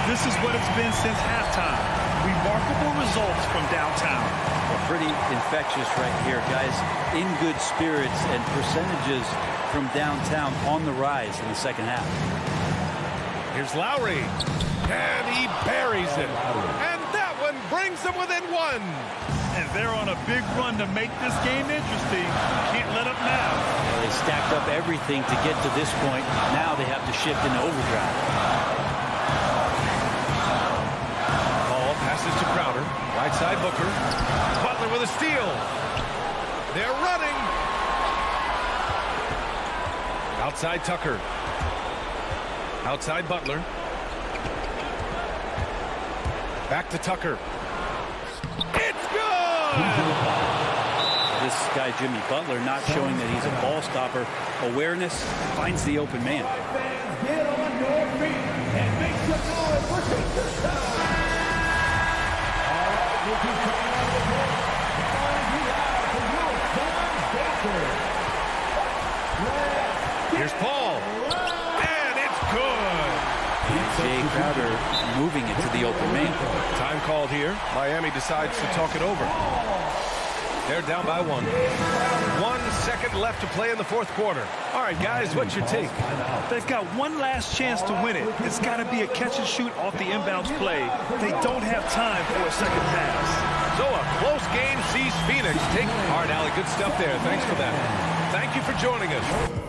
This is what it's been since halftime. Remarkable results from downtown. Well, pretty infectious right here, guys. In good spirits and percentages from downtown on the rise in the second half. Here's Lowry. And he buries it. And that one brings them within 1. And they're on a big run to make this game interesting. Can't let up now. Well, they stacked up everything to get to this point. Now they have to shift into overdrive. Ball passes to Crowder. Right side Booker. Butler with a steal. They're running. Outside Tucker. Outside Butler. Back to Tucker. It's good! This guy, Jimmy Butler, not showing that he's a ball stopper. Awareness, finds the open man. Get on your feet and make some noise for Mr. moving it to the open man. Time called here. Miami decides to talk it over. They're down by 1. 1 second left to play in the fourth quarter. All right, guys, what's your take? They've got one last chance to win it. It's got to be a catch and shoot off the inbounds play. They don't have time for a second pass. So a close game sees Phoenix take. All right, Allie, good stuff there. Thanks for that. Thank you for joining us.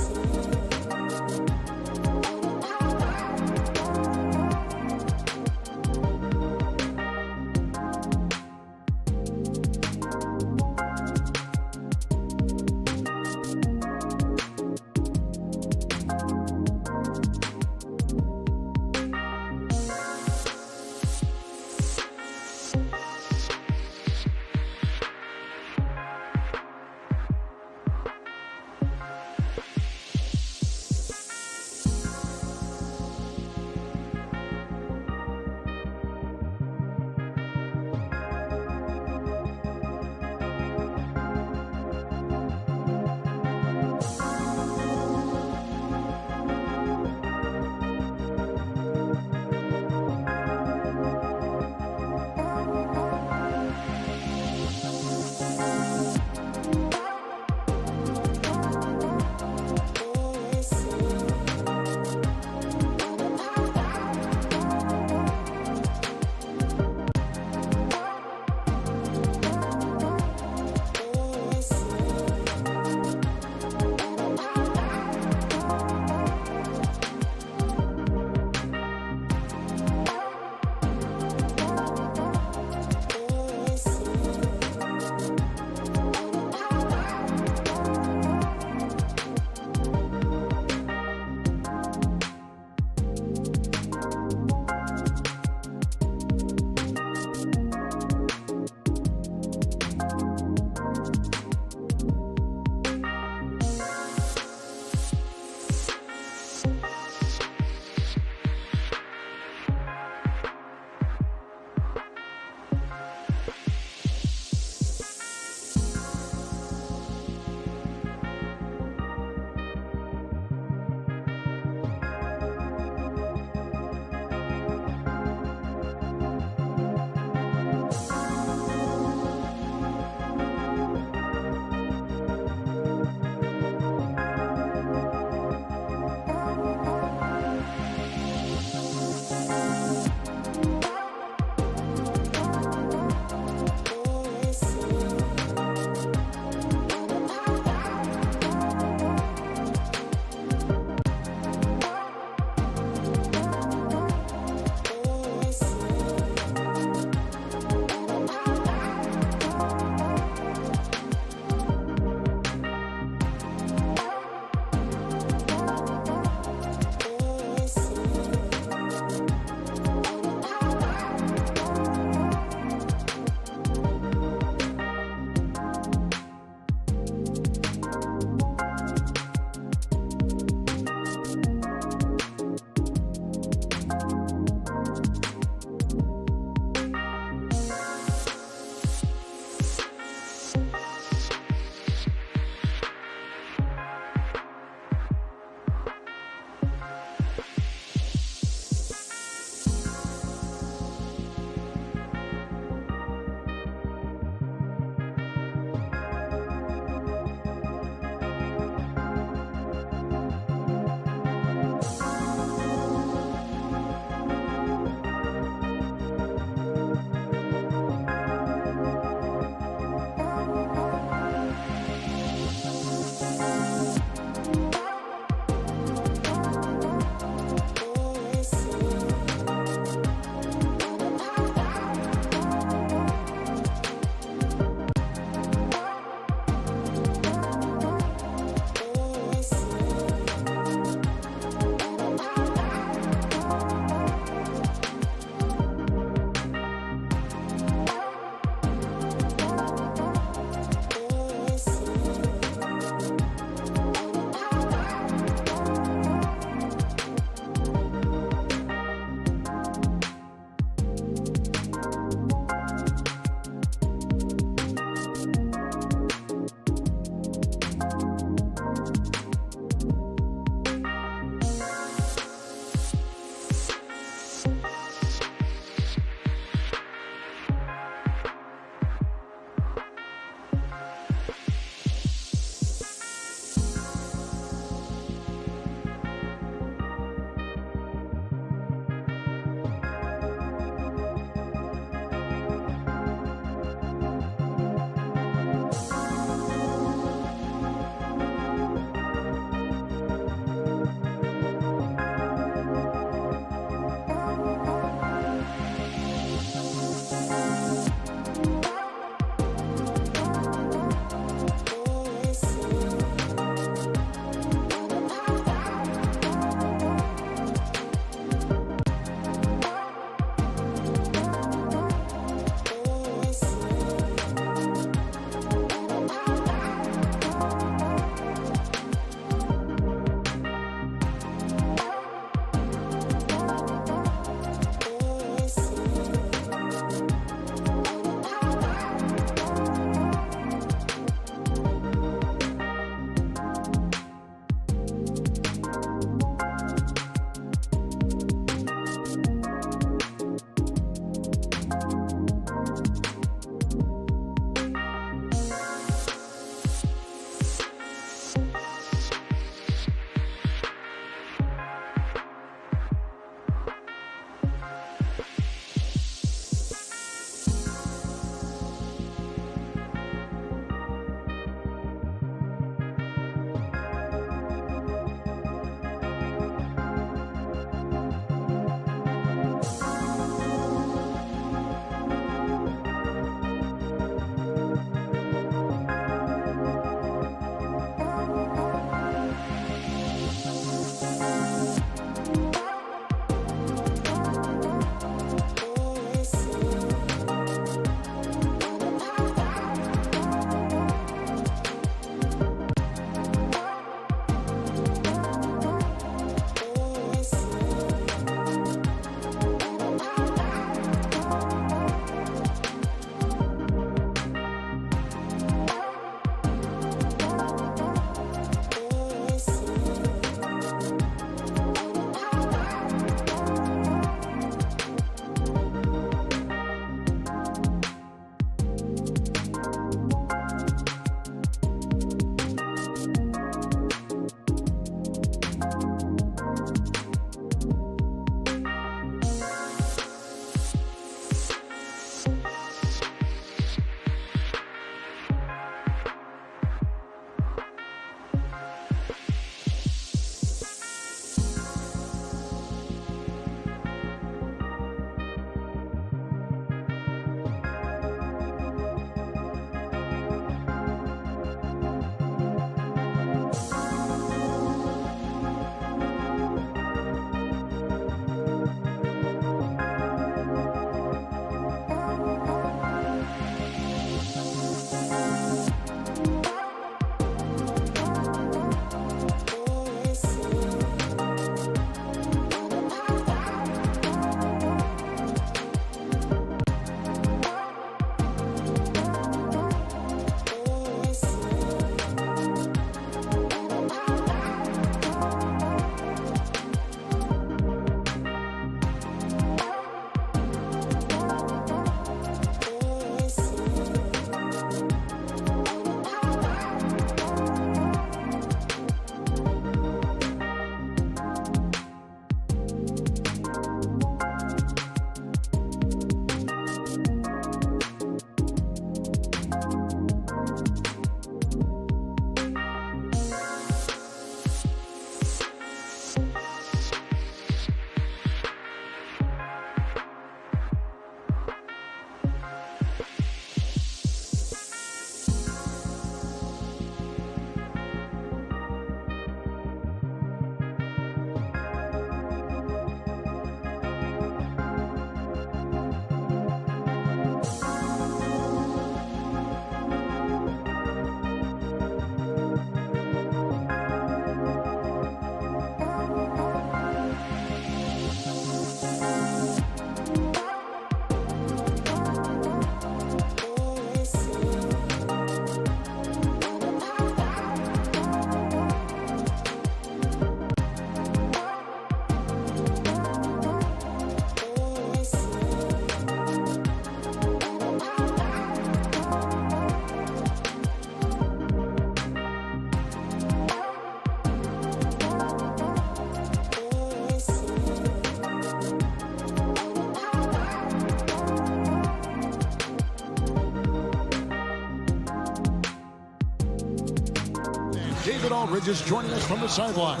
Mikal Bridges joining us from the sideline.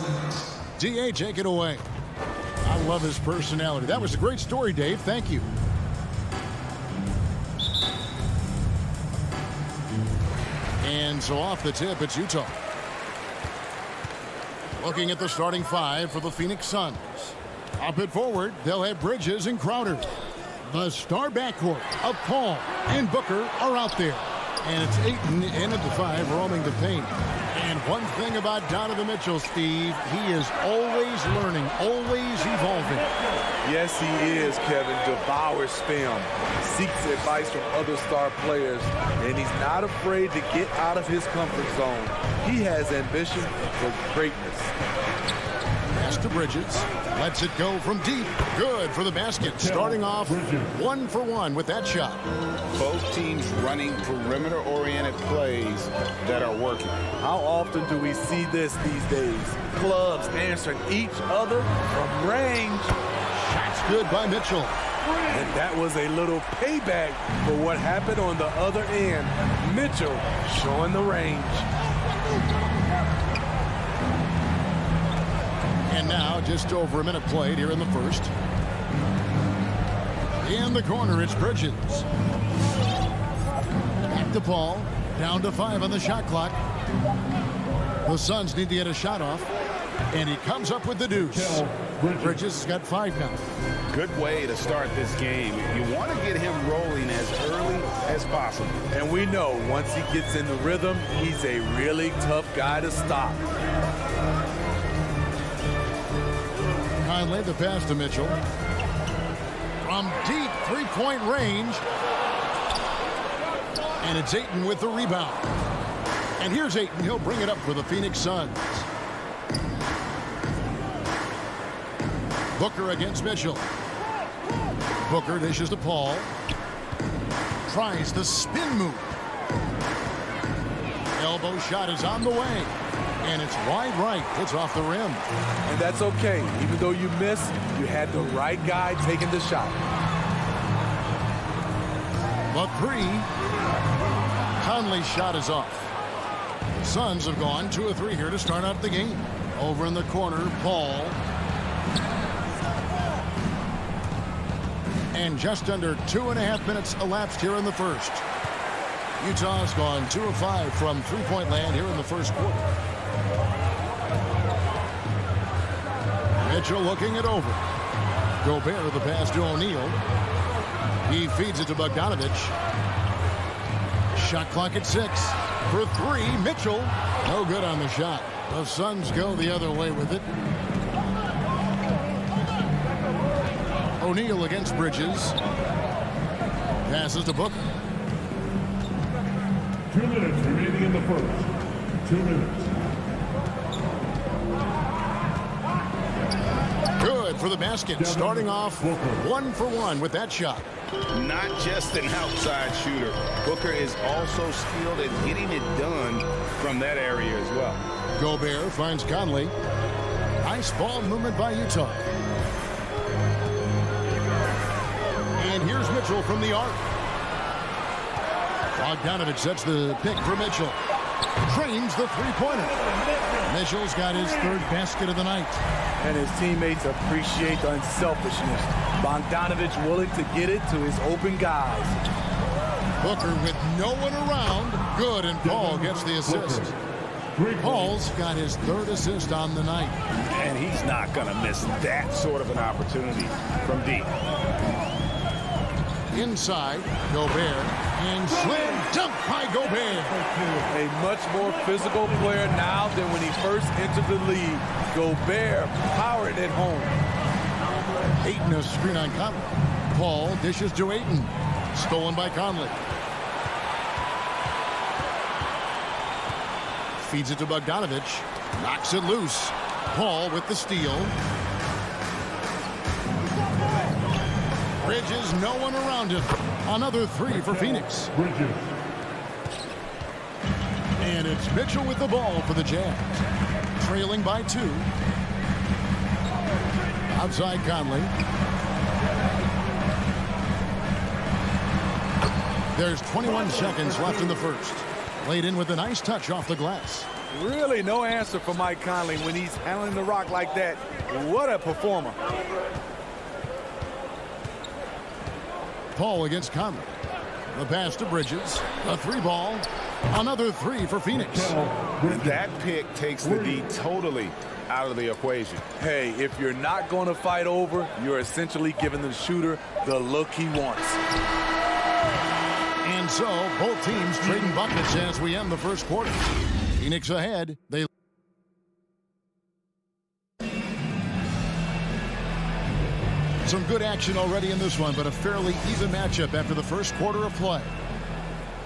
DA, take it away. I love his personality. That was a great story, Dave. Thank you. And so off the tip, it's Utah. Looking at the starting five for the Phoenix Suns. Up and forward, they'll have Bridges and Crowder. The star backcourt of Paul and Booker are out there. And it's Ayton in at the 5, roaming the paint. And one thing about Donovan Mitchell, Steve, he is always learning, always evolving. Yes, he is, Kevin. Devours film, seeks advice from other star players, and he's not afraid to get out of his comfort zone. He has ambition for greatness. Pass to Bridges. Lets it go from deep. Good for the basket. Starting off 1 for 1 with that shot. Both teams running perimeter-oriented plays that are working. How often do we see this these days? Clubs answering each other from range. Shots good by Mitchell. And that was a little payback for what happened on the other end. Mitchell showing the range. And now just over a minute played here in the first. In the corner, it's Bridges. Back to Paul. Down to 5 on the shot clock. The Suns need to get a shot off. And he comes up with the deuce. Bridges has got 5 now. Good way to start this game. You want to get him rolling as early as possible. And we know once he gets in the rhythm, he's a really tough guy to stop. Conley, the pass to Mitchell. From deep three-point range. And it's Ayton with the rebound. And here's Ayton. He'll bring it up for the Phoenix Suns. Booker against Mitchell. Booker dishes to Paul. Tries the spin move. Elbow shot is on the way. And it's wide right. It's off the rim. And that's okay. Even though you miss, you had the right guy taking the shot. The 3. Conley's shot is off. The Suns have gone 2 of 3 here to start out the game. Over in the corner, Paul. And just under 2.5 minutes elapsed here in the first. Utah's gone 2 of 5 from three-point land here in the first quarter. Mitchell looking it over. Gobert the pass to O'Neal. He feeds it to Bogdanovich. Shot clock at 6. For 3, Mitchell. No good on the shot. The Suns go the other way with it. O'Neal against Bridges. Passes to Booker. 2 minutes remaining in the first. 2 minutes. Good for the basket. Starting off 1 for 1 with that shot. Not just an outside shooter. Booker is also skilled at getting it done from that area as well. Gobert finds Conley. Nice ball movement by Utah. And here's Mitchell from the arc. Bogdanovich sets the pick for Mitchell. Trains the three-pointer. Mitchell's got his 3rd basket of the night. And his teammates appreciate the unselfishness. Bogdanovich willing to get it to his open guys. Booker with no one around. Good, and Paul gets the assist. Paul's got his 3rd assist on the night. And he's not going to miss that sort of an opportunity from deep. Inside, Gobert, and slam dunk by Gobert. A much more physical player now than when he first entered the league. Gobert powered it home. Ayton a screen on Conley. Paul dishes to Ayton. Stolen by Conley. Feeds it to Bogdanovich. Knocks it loose. Paul with the steal. Bridges, no one around him. Another 3 for Phoenix. Bridges. And it's Mitchell with the ball for the Jazz. Trailing by 2. Outside Conley. There's 21 seconds left in the first. Laid in with a nice touch off the glass. Really no answer for Mike Conley when he's handling the rock like that. What a performer. Paul against Conley. The pass to Bridges. A 3-ball. Another 3 for Phoenix. And that pick takes the D totally out of the equation. Hey, if you're not going to fight over, you're essentially giving the shooter the look he wants. And so, both teams trading buckets as we end the first quarter. Phoenix ahead. They some good action already in this one, but a fairly even matchup after the first quarter of play.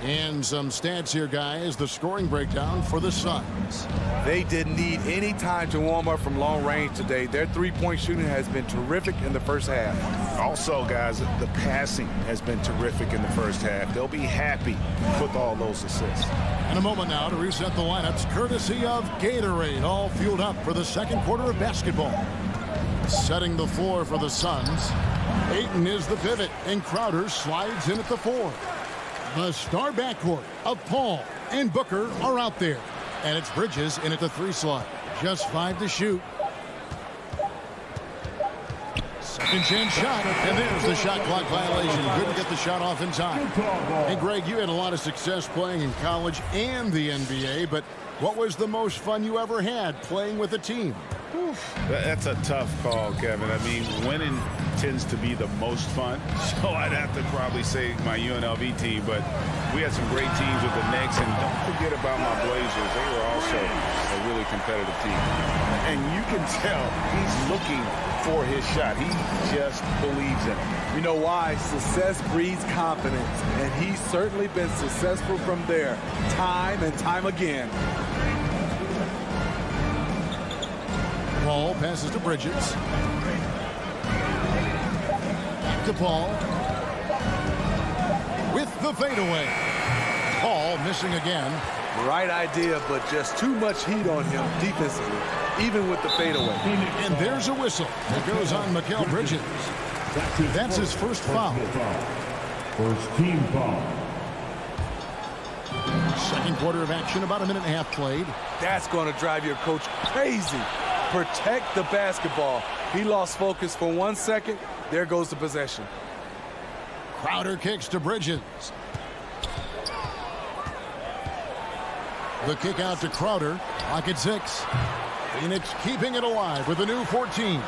And some stats here, guys. The scoring breakdown for the Suns. They didn't need any time to warm up from long range today. Their three-point shooting has been terrific in the first half. Also, guys, the passing has been terrific in the first half. They'll be happy with all those assists. In a moment now to reset the lineups, courtesy of Gatorade, all fueled up for the second quarter of basketball. Setting the floor for the Suns. Ayton is the pivot, and Crowder slides in at the 4. The star backcourt of Paul and Booker are out there. And it's Bridges in at the 3 slot. Just 5 to shoot. Second chance shot, and there's the shot clock violation. Couldn't get the shot off in time. Hey, Greg, you had a lot of success playing in college and the NBA, but what was the most fun you ever had playing with a team? That's a tough call, Kevin. I mean, winning tends to be the most fun, so I'd have to probably say my UNLV team, but we had some great teams with the Knicks, and don't forget about my Blazers. They were also a really competitive team. And you can tell he's looking for his shot. He just believes in it. You know why? Success breeds confidence, and he's certainly been successful from there, time and time again. Paul passes to Bridges. Back to Paul. With the fadeaway. Paul missing again. Right idea, but just too much heat on him defensively, even with the fadeaway. And there's a whistle that goes on Mikal Bridges. That's his first foul. First team foul. Second quarter of action, about a minute and a half played. That's going to drive your coach crazy. Protect the basketball. He lost focus for 1 second. There goes the possession. Crowder kicks to Bridges. The kick out to Crowder. Clock at 6. Phoenix keeping it alive with a new 14.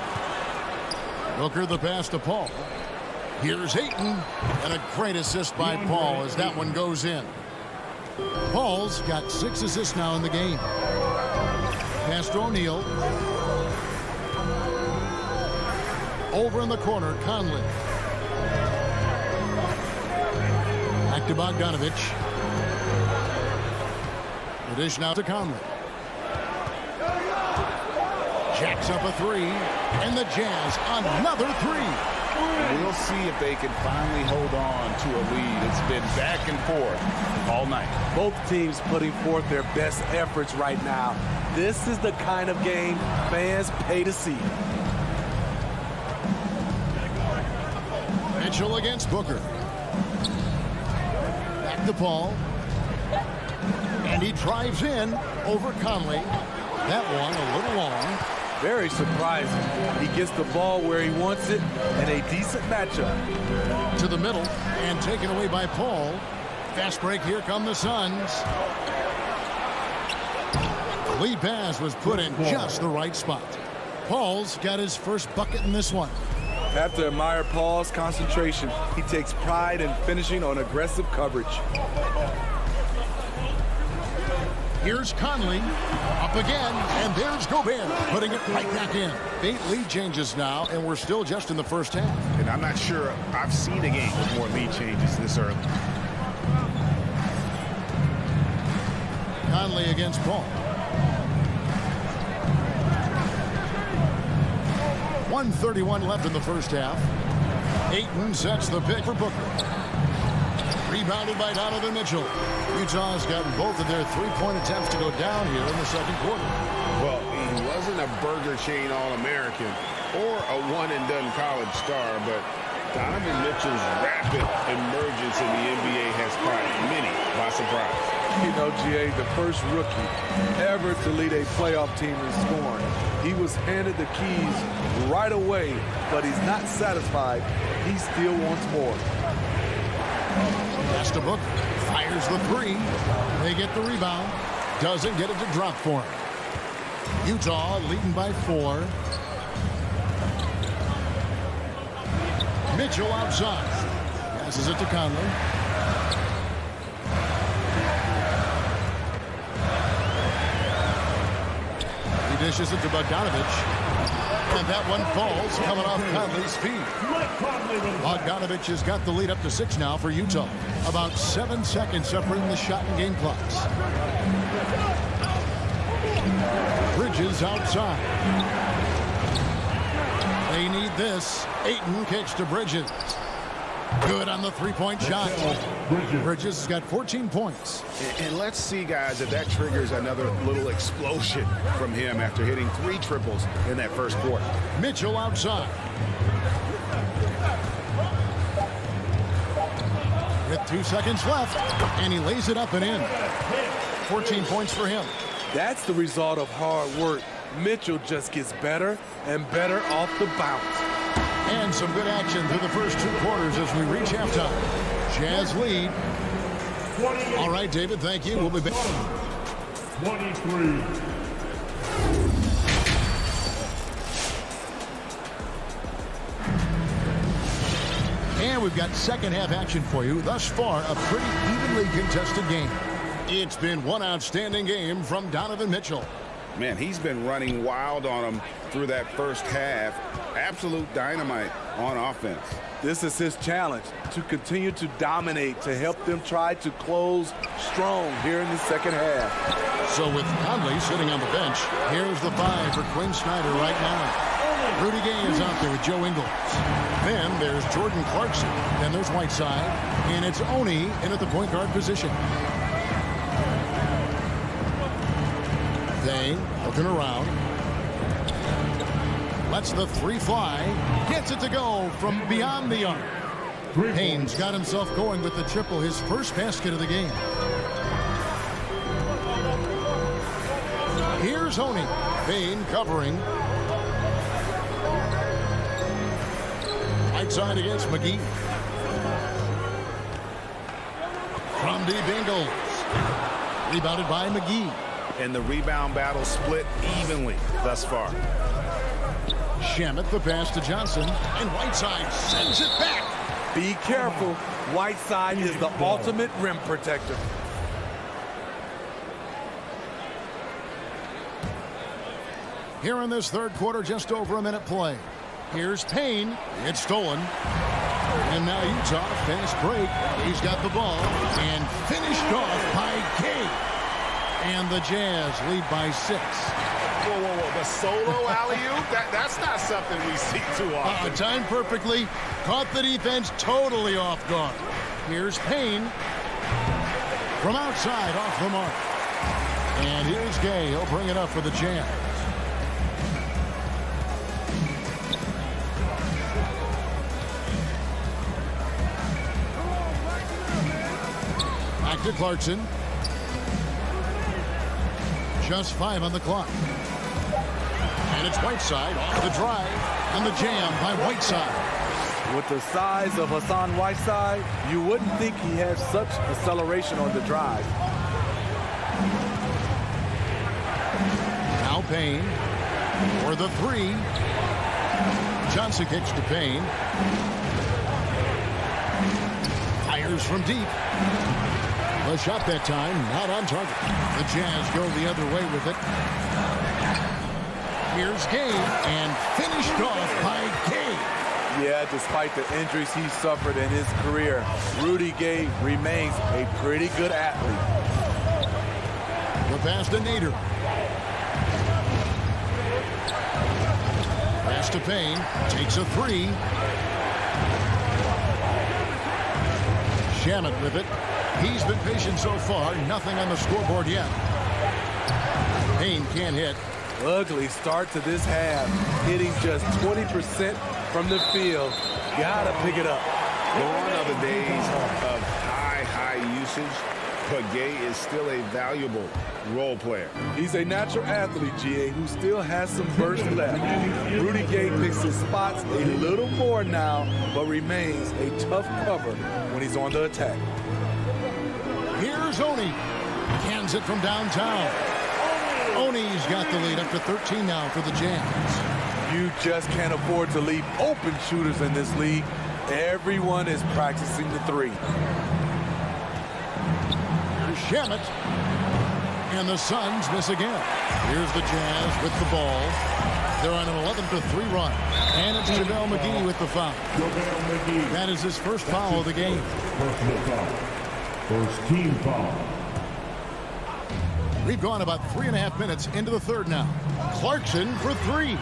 Booker the pass to Paul. Here's Ayton. And a great assist by Paul as that one goes in. Paul's got 6 assists now in the game. Pass to O'Neal. Over in the corner, Conley. Back to Bogdanovich. The dish now to Conley. Jacks up a 3. And the Jazz another 3. We'll see if they can finally hold on to a lead. It's been back and forth all night. Both teams putting forth their best efforts right now. This is the kind of game fans pay to see. Mitchell against Booker. Back to Paul. And he drives in over Conley. That one a little long. Very surprising. He gets the ball where he wants it in a decent matchup. To the middle and taken away by Paul. Fast break, here come the Suns. Lead pass was put in just the right spot. Paul's got his first bucket in this one. Have to admire Paul's concentration. He takes pride in finishing on aggressive coverage. Here's Conley, up again, and there's Gobert, putting it right back in. 8 lead changes now, and we're still just in the first half. And I'm not sure I've seen a game with more lead changes this early. Conley against Paul. 1:31 left in the first half. Ayton sets the pick for Booker. Rebounded by Donovan Mitchell. Utah's gotten both of their three-point attempts to go down here in the second quarter. Well, he wasn't a Burger Chain All-American or a one-and-done college star, but Donovan Mitchell's rapid emergence in the NBA has caught many by surprise. You know, GA, the first rookie ever to lead a playoff team in scoring. He was handed the keys right away, but he's not satisfied. He still wants more. Westbrook fires the three. They get the rebound. Doesn't get it to drop for him. Utah leading by 4. Mitchell outside. Passes it to Conley. He dishes it to Bogdanovich. And that one falls coming off Conley's feet. Bogdanovich has got the lead up to 6 now for Utah. About 7 seconds separating the shot and game clocks. Bridges outside. They need this. Ayton kicks to Bridges. Good on the three-point shot. Bridges has got 14 points. And let's see, guys, if that triggers another little explosion from him after hitting 3 triples in that first quarter. Mitchell outside. With 2 seconds left, and he lays it up and in. 14 points for him. That's the result of hard work. Mitchell just gets better and better off the bounce. And some good action through the first 2 quarters as we reach halftime. Jazz lead. All right, David, thank you. We'll be back. 23. And we've got second half action for you. Thus far, a pretty evenly contested game. It's been one outstanding game from Donovan Mitchell. Man, he's been running wild on him through that first half. Absolute dynamite on offense. This is his challenge, to continue to dominate, to help them try to close strong here in the second half. So with Conley sitting on the bench, here's the 5 for Quinn Snyder right now. Rudy Gay is out there with Joe Ingles. Then there's Jordan Clarkson. Then there's Whiteside. And it's Oni in at the point guard position. Dane looking around. Lets the 3 fly. Gets it to go from beyond the arc. Payne's got himself going with the triple, his first basket of the game. Here's Oni. Payne covering. Whiteside against McGee. From deep Ingles. Rebounded by McGee. And the rebound battle split evenly thus far. Shamet the pass to Johnson. And Whiteside sends it back. Be careful. Whiteside is the ultimate rim protector. Here in this third quarter, just over a minute play. Here's Payne. It's stolen. And now Utah, fast break. He's got the ball. And finished off by Gay. And the Jazz lead by 6. Whoa, whoa, whoa. The solo alley-oop? That's not something we see too often. Timed perfectly. Caught the defense totally off guard. Here's Payne. From outside, off the mark. And here's Gay. He'll bring it up for the Jazz. Back to Clarkson. Just 5 on the clock. And it's Whiteside off the drive. And the jam by Whiteside. With the size of Hassan Whiteside, you wouldn't think he has such acceleration on the drive. Now Payne for the 3. Johnson kicks to Payne. Fires from deep. The shot that time, not on target. The Jazz go the other way with it. Here's Gay, and finished off by Gay. Yeah, despite the injuries he suffered in his career, Rudy Gay remains a pretty good athlete. The pass to Nader. Pass to Payne, takes a 3. Shamet with it. He's been patient so far. Nothing on the scoreboard yet. Payne can't hit. Ugly start to this half. Hitting just 20% from the field. Gotta pick it up. Gone are the days of high usage. but Gay is still a valuable role player. He's a natural athlete, GA, who still has some burst left. Rudy Gay picks his spots a little more now, but remains a tough cover when he's on the attack. Here's Oni. Cans it from downtown. Oni's got the lead up to 13 now for the Jazz. You just can't afford to leave open shooters in this league. Everyone is practicing the three. Here's Shamet. And the Suns miss again. Here's the Jazz with the ball. They're on an 11-3 run. And it's JaVale McGee with the foul. That is his first foul of the game. First team foul. We've gone about 3.5 minutes into the third now. Clarkson for three.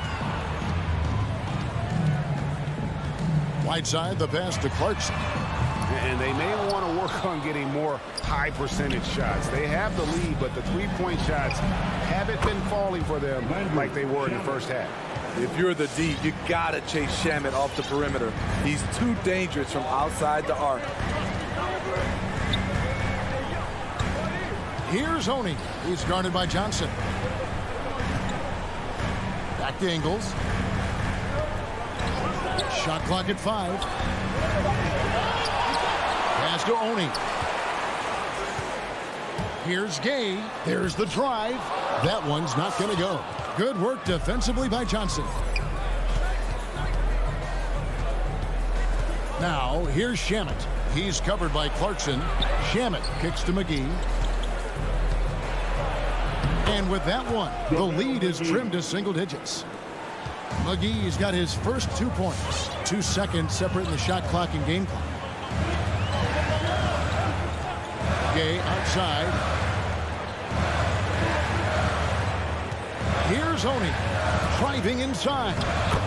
Whiteside, the pass to Clarkson. And they may want to work on getting more high percentage shots. They have the lead, but the three-point shots haven't been falling for them like they were in the first half. If you're the D, you gotta chase Shamet off the perimeter. He's too dangerous from outside the arc. Here's Oni. He's guarded by Johnson. Back to Ingles. Shot clock at 5. Pass to Oni. Here's Gay. There's the drive. That one's not going to go. Good work defensively by Johnson. Now, here's Shamet. He's covered by Clarkson. Shamet kicks to McGee. And with that one, the lead is trimmed to single digits. McGee's got his first 2 points. 2 seconds separating the shot clock and game clock. Gay outside. Here's Oni driving inside.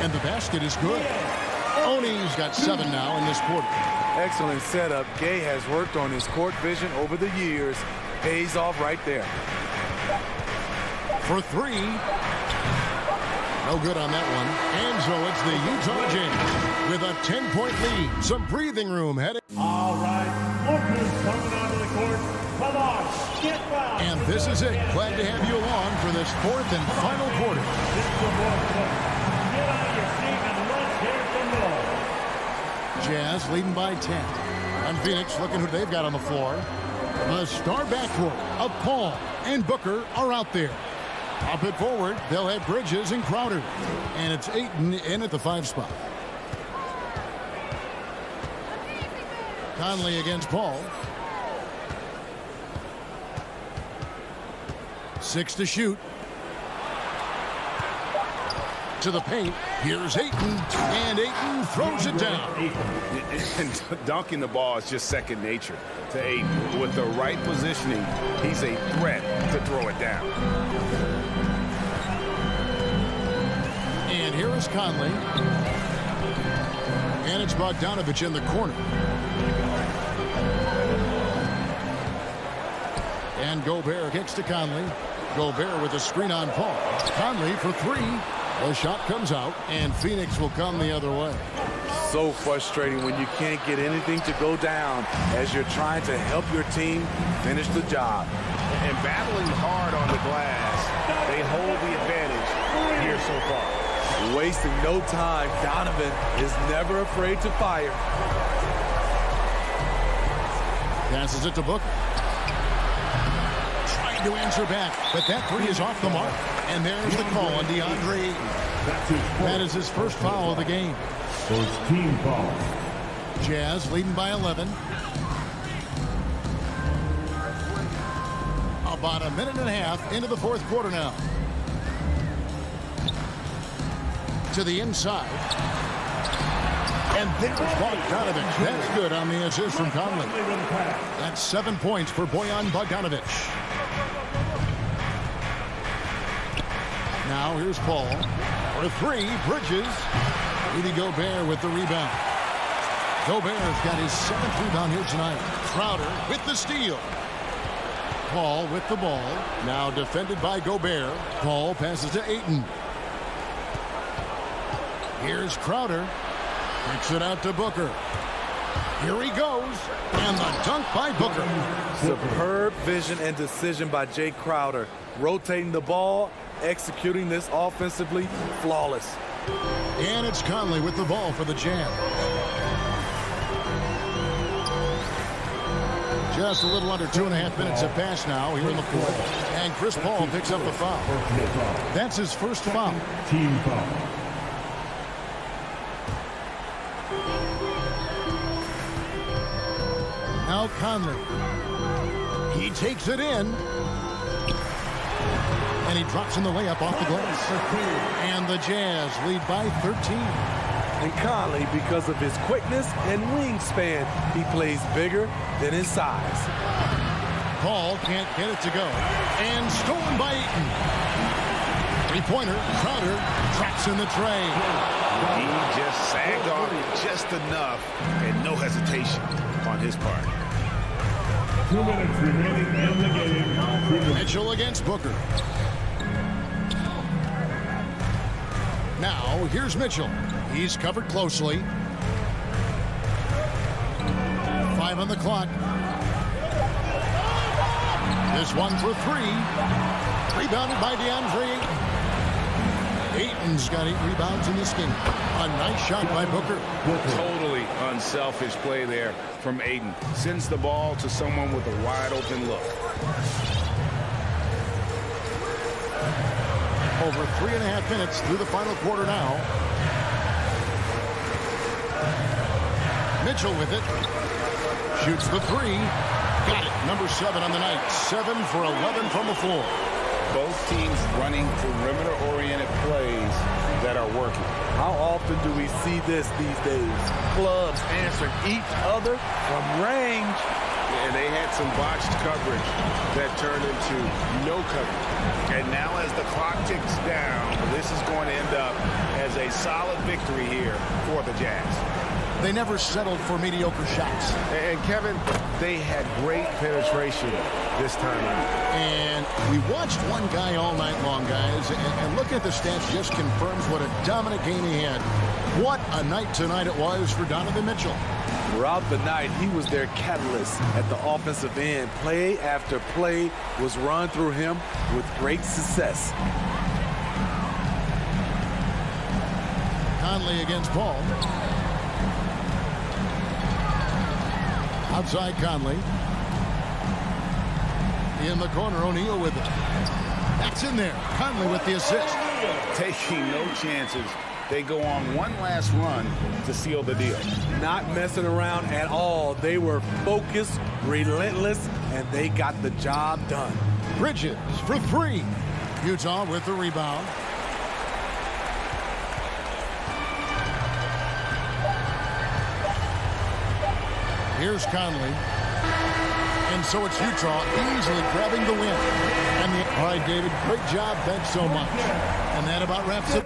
And the basket is good. Oni's got 7 now in this quarter. Excellent setup. Gay has worked on his court vision over the years. Pays off right there. For three. No good on that one. And so it's the Utah Jazz with a 10-point lead. Some breathing room heading. All right, Booker's coming onto the court. Come on, get fouled. And this is it. Glad to have you along for this fourth and final quarter. This is the fourth quarter. Get on your feet and let's hear some more. Jazz leading by 10. And Phoenix looking who they've got on the floor. The star backcourt of Paul and Booker are out there. Up it forward, they'll have Bridges and Crowder. And it's Ayton in at the 5 spot. Conley against Paul. 6 to shoot. To the paint. Here's Ayton. And Ayton throws it down. And dunking the ball is just second nature to Ayton. With the right positioning, he's a threat to throw it down. And here is Conley. And it's Bogdanovich in the corner. And Gobert kicks to Conley. Gobert with a screen on Paul. Conley for 3. The shot comes out, and Phoenix will come the other way. So frustrating when you can't get anything to go down as you're trying to help your team finish the job. And battling hard on the glass, they hold the advantage here so far. Wasting no time, Donovan is never afraid to fire. Passes it to Booker. Trying to answer back, but that 3 is off the mark. And there's the call on DeAndre Ayton. That is his first foul of the game. First team foul. Jazz leading by 11. About a minute and a half into the fourth quarter now. To the inside. And there's Bogdanovich. That's good on the assist from Conley. That's 7 points for Bojan Bogdanovich. Now here's Paul. For 3, Bridges. Rudy Gobert with the rebound. Gobert's got his 7th rebound here tonight. Crowder with the steal. Paul with the ball. Now defended by Gobert. Paul passes to Ayton. Here's Crowder. Kicks it out to Booker. Here he goes. And the dunk by Booker. Superb vision and decision by Jay Crowder. Rotating the ball, executing this offensively, flawless. And it's Conley with the ball for the Jazz. Just a little under 2.5 minutes have passed now here in the fourth. And Chris Paul picks up the foul. That's his first foul. Team foul. Now Conley. He takes it in. And he drops in the layup off the glass. And the Jazz lead by 13. And Conley, because of his quickness and wingspan, he plays bigger than his size. Paul can't get it to go. And stolen by Eaton. Three-pointer. Crowder traps in the tray. He just sagged off just enough and no hesitation on his part. 2 minutes remaining in the game. Mitchell against Booker. Now, here's Mitchell. He's covered closely. 5 on the clock. This one for 3. Rebounded by DeAndre Ayton. Ayton's got 8 rebounds in this game. A nice shot by Booker. Totally unselfish play there from Ayton. Sends the ball to someone with a wide open look. Over 3.5 minutes through the final quarter now. Mitchell with it. Shoots the 3. Got it. Number 7 on the night. 7 for 11 from the floor. Both teams running perimeter-oriented plays that are working. How often do we see this these days? Clubs answering each other from range. And they had some botched coverage that turned into no coverage. And now as the clock ticks down, this is going to end up as a solid victory here for the Jazz. They never settled for mediocre shots. And Kevin, they had great penetration this time out. And we watched one guy all night long, guys. And looking at the stats just confirms what a dominant game he had. What a night tonight it was for Donovan Mitchell. Throughout the night, he was their catalyst at the offensive end. Play after play was run through him with great success. Conley against Paul. Outside Conley. In the corner, O'Neal with it. That's in there. Conley with the assist. Taking no chances. They go on one last run to seal the deal. Not messing around at all. They were focused, relentless, and they got the job done. Bridges for 3. Utah with the rebound. Here's Conley. And so it's Utah easily grabbing the win. All right, David, great job. Thanks so much. And that about wraps it.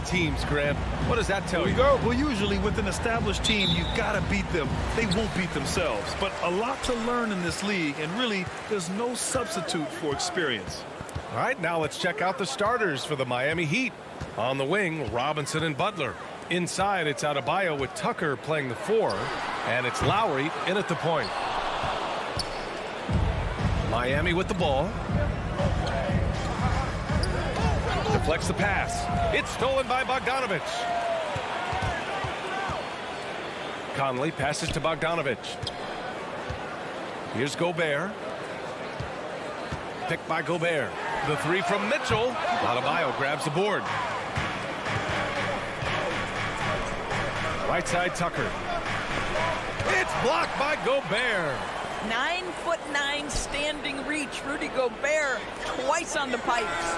teams, Grant. What does that tell you? Well, usually with an established team, you've got to beat them. They won't beat themselves. But a lot to learn in this league, and really, there's no substitute for experience. All right, now let's check out the starters for the Miami Heat. On the wing, Robinson and Butler. Inside, it's Adebayo with Tucker playing the 4, and it's Lowry in at the point. Miami with the ball. Deflects the pass. It's stolen by Bogdanovic. Conley passes to Bogdanovic. Here's Gobert. Picked by Gobert. The 3 from Mitchell. Adebayo grabs the board. Right side, Tucker. It's blocked by Gobert. 9'9" standing reach. Rudy Gobert twice on the pipes.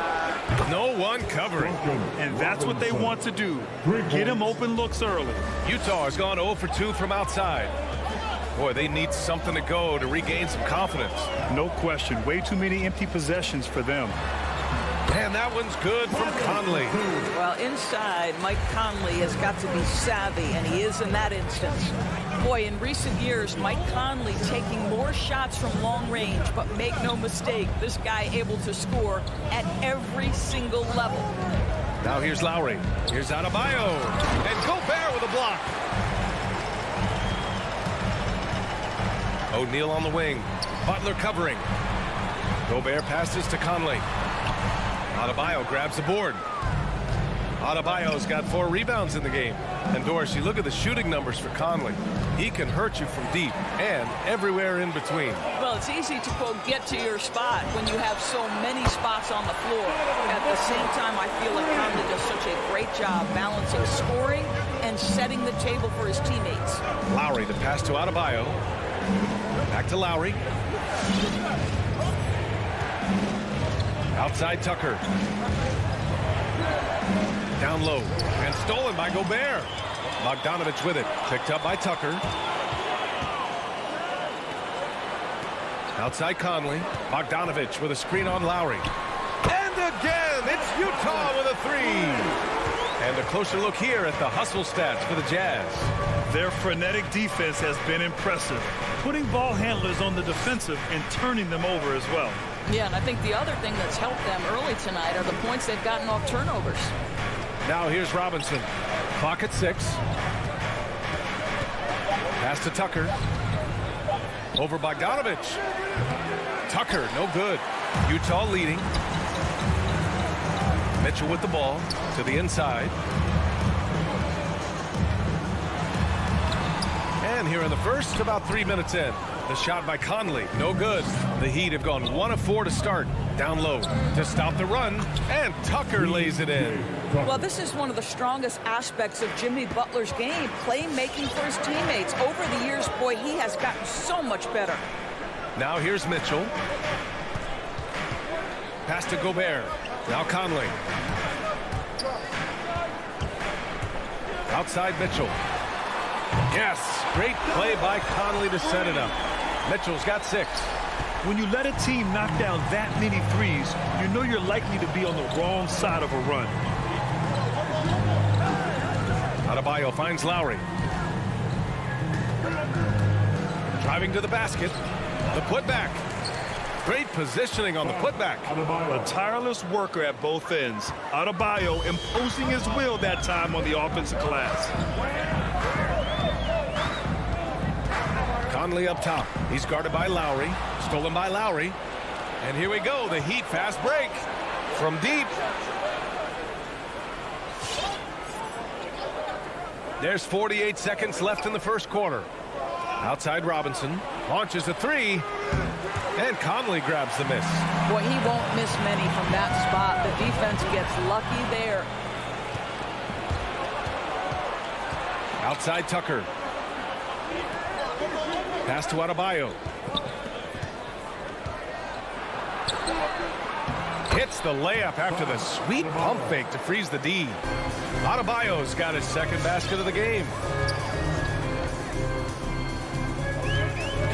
No one covering. And that's what they want to do. Get him open looks early. Utah has gone 0 for 2 from outside. Boy, they need something to go to regain some confidence. No question. Way too many empty possessions for them. And that one's good from Conley. Well, inside, Mike Conley has got to be savvy, and he is in that instance. Boy, in recent years, Mike Conley taking more shots from long range, but make no mistake, this guy able to score at every single level. Now here's Lowry. Here's Adebayo. And Gobert with a block. O'Neal on the wing. Butler covering. Gobert passes to Conley. Adebayo grabs the board. Adebayo's got 4 rebounds in the game. And Doris, you look at the shooting numbers for Conley. He can hurt you from deep and everywhere in between. Well, it's easy to, quote, get to your spot when you have so many spots on the floor. At the same time, I feel like Conley does such a great job balancing scoring and setting the table for his teammates. Lowry, the pass to Adebayo. Back to Lowry. Outside Tucker. Down low. And stolen by Gobert. Bogdanovic with it. Picked up by Tucker. Outside Conley. Bogdanovic with a screen on Lowry. And again, it's Utah with a 3. And a closer look here at the hustle stats for the Jazz. Their frenetic defense has been impressive, putting ball handlers on the defensive and turning them over as well. Yeah, and I think the other thing that's helped them early tonight are the points they've gotten off turnovers. Now here's Robinson. Clock at 6. Pass to Tucker. Over Bogdanovic. Tucker, no good. Utah leading. Mitchell with the ball to the inside. And here in the first, about 3 minutes in. The shot by Conley, no good. The Heat have gone 1 of 4 to start. Down low to stop the run, and Tucker lays it in. Well, this is one of the strongest aspects of Jimmy Butler's game, playmaking for his teammates. Over the years, boy, he has gotten so much better. Now here's Mitchell. Pass to Gobert. Now Conley. Outside Mitchell. Yes, great play by Conley to set it up. Mitchell's got 6. When you let a team knock down that many threes, you know you're likely to be on the wrong side of a run. Adebayo finds Lowry. Driving to the basket. The putback. Great positioning on the putback. A tireless worker at both ends. Adebayo imposing his will that time on the offensive glass. Conley up top. He's guarded by Lowry. Stolen by Lowry. And here we go. The Heat fast break from deep. There's 48 seconds left in the first quarter. Outside Robinson. Launches a 3. And Conley grabs the miss. Boy, he won't miss many from that spot. The defense gets lucky there. Outside Tucker. Pass to Adebayo. Hits the layup after the sweet pump fake to freeze the D. Adebayo's got his second basket of the game.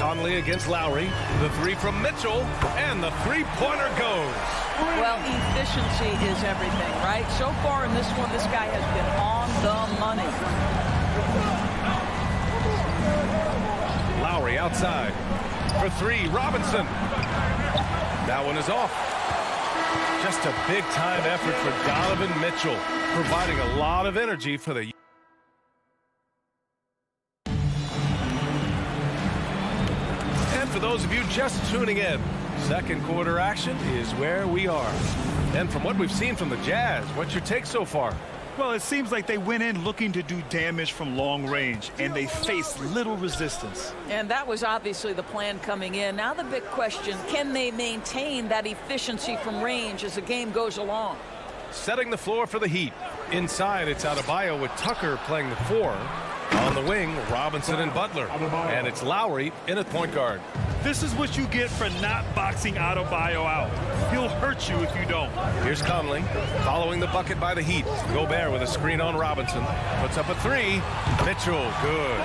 Conley against Lowry. The three from Mitchell, and the three-pointer goes. Well, efficiency is everything, right? So far in this one, this guy has been on the money. Lowry outside. For three, Robinson. That one is off. Just a big-time effort for Donovan Mitchell, providing a lot of energy for the... And for those of you just tuning in, second quarter action is where we are. And from what we've seen from the Jazz, what's your take so far? Well, it seems like they went in looking to do damage from long range, and they faced little resistance. And that was obviously the plan coming in. Now the big question, can they maintain that efficiency from range as the game goes along? Setting the floor for the Heat. Inside, it's Adebayo with Tucker playing the four. On the wing, Robinson and Butler. And it's Lowry in at point guard. This is what you get for not boxing Adebayo out. He'll hurt you if you don't. Here's Conley, following the bucket by the Heat. Gobert with a screen on Robinson. Puts up a three. Mitchell, good.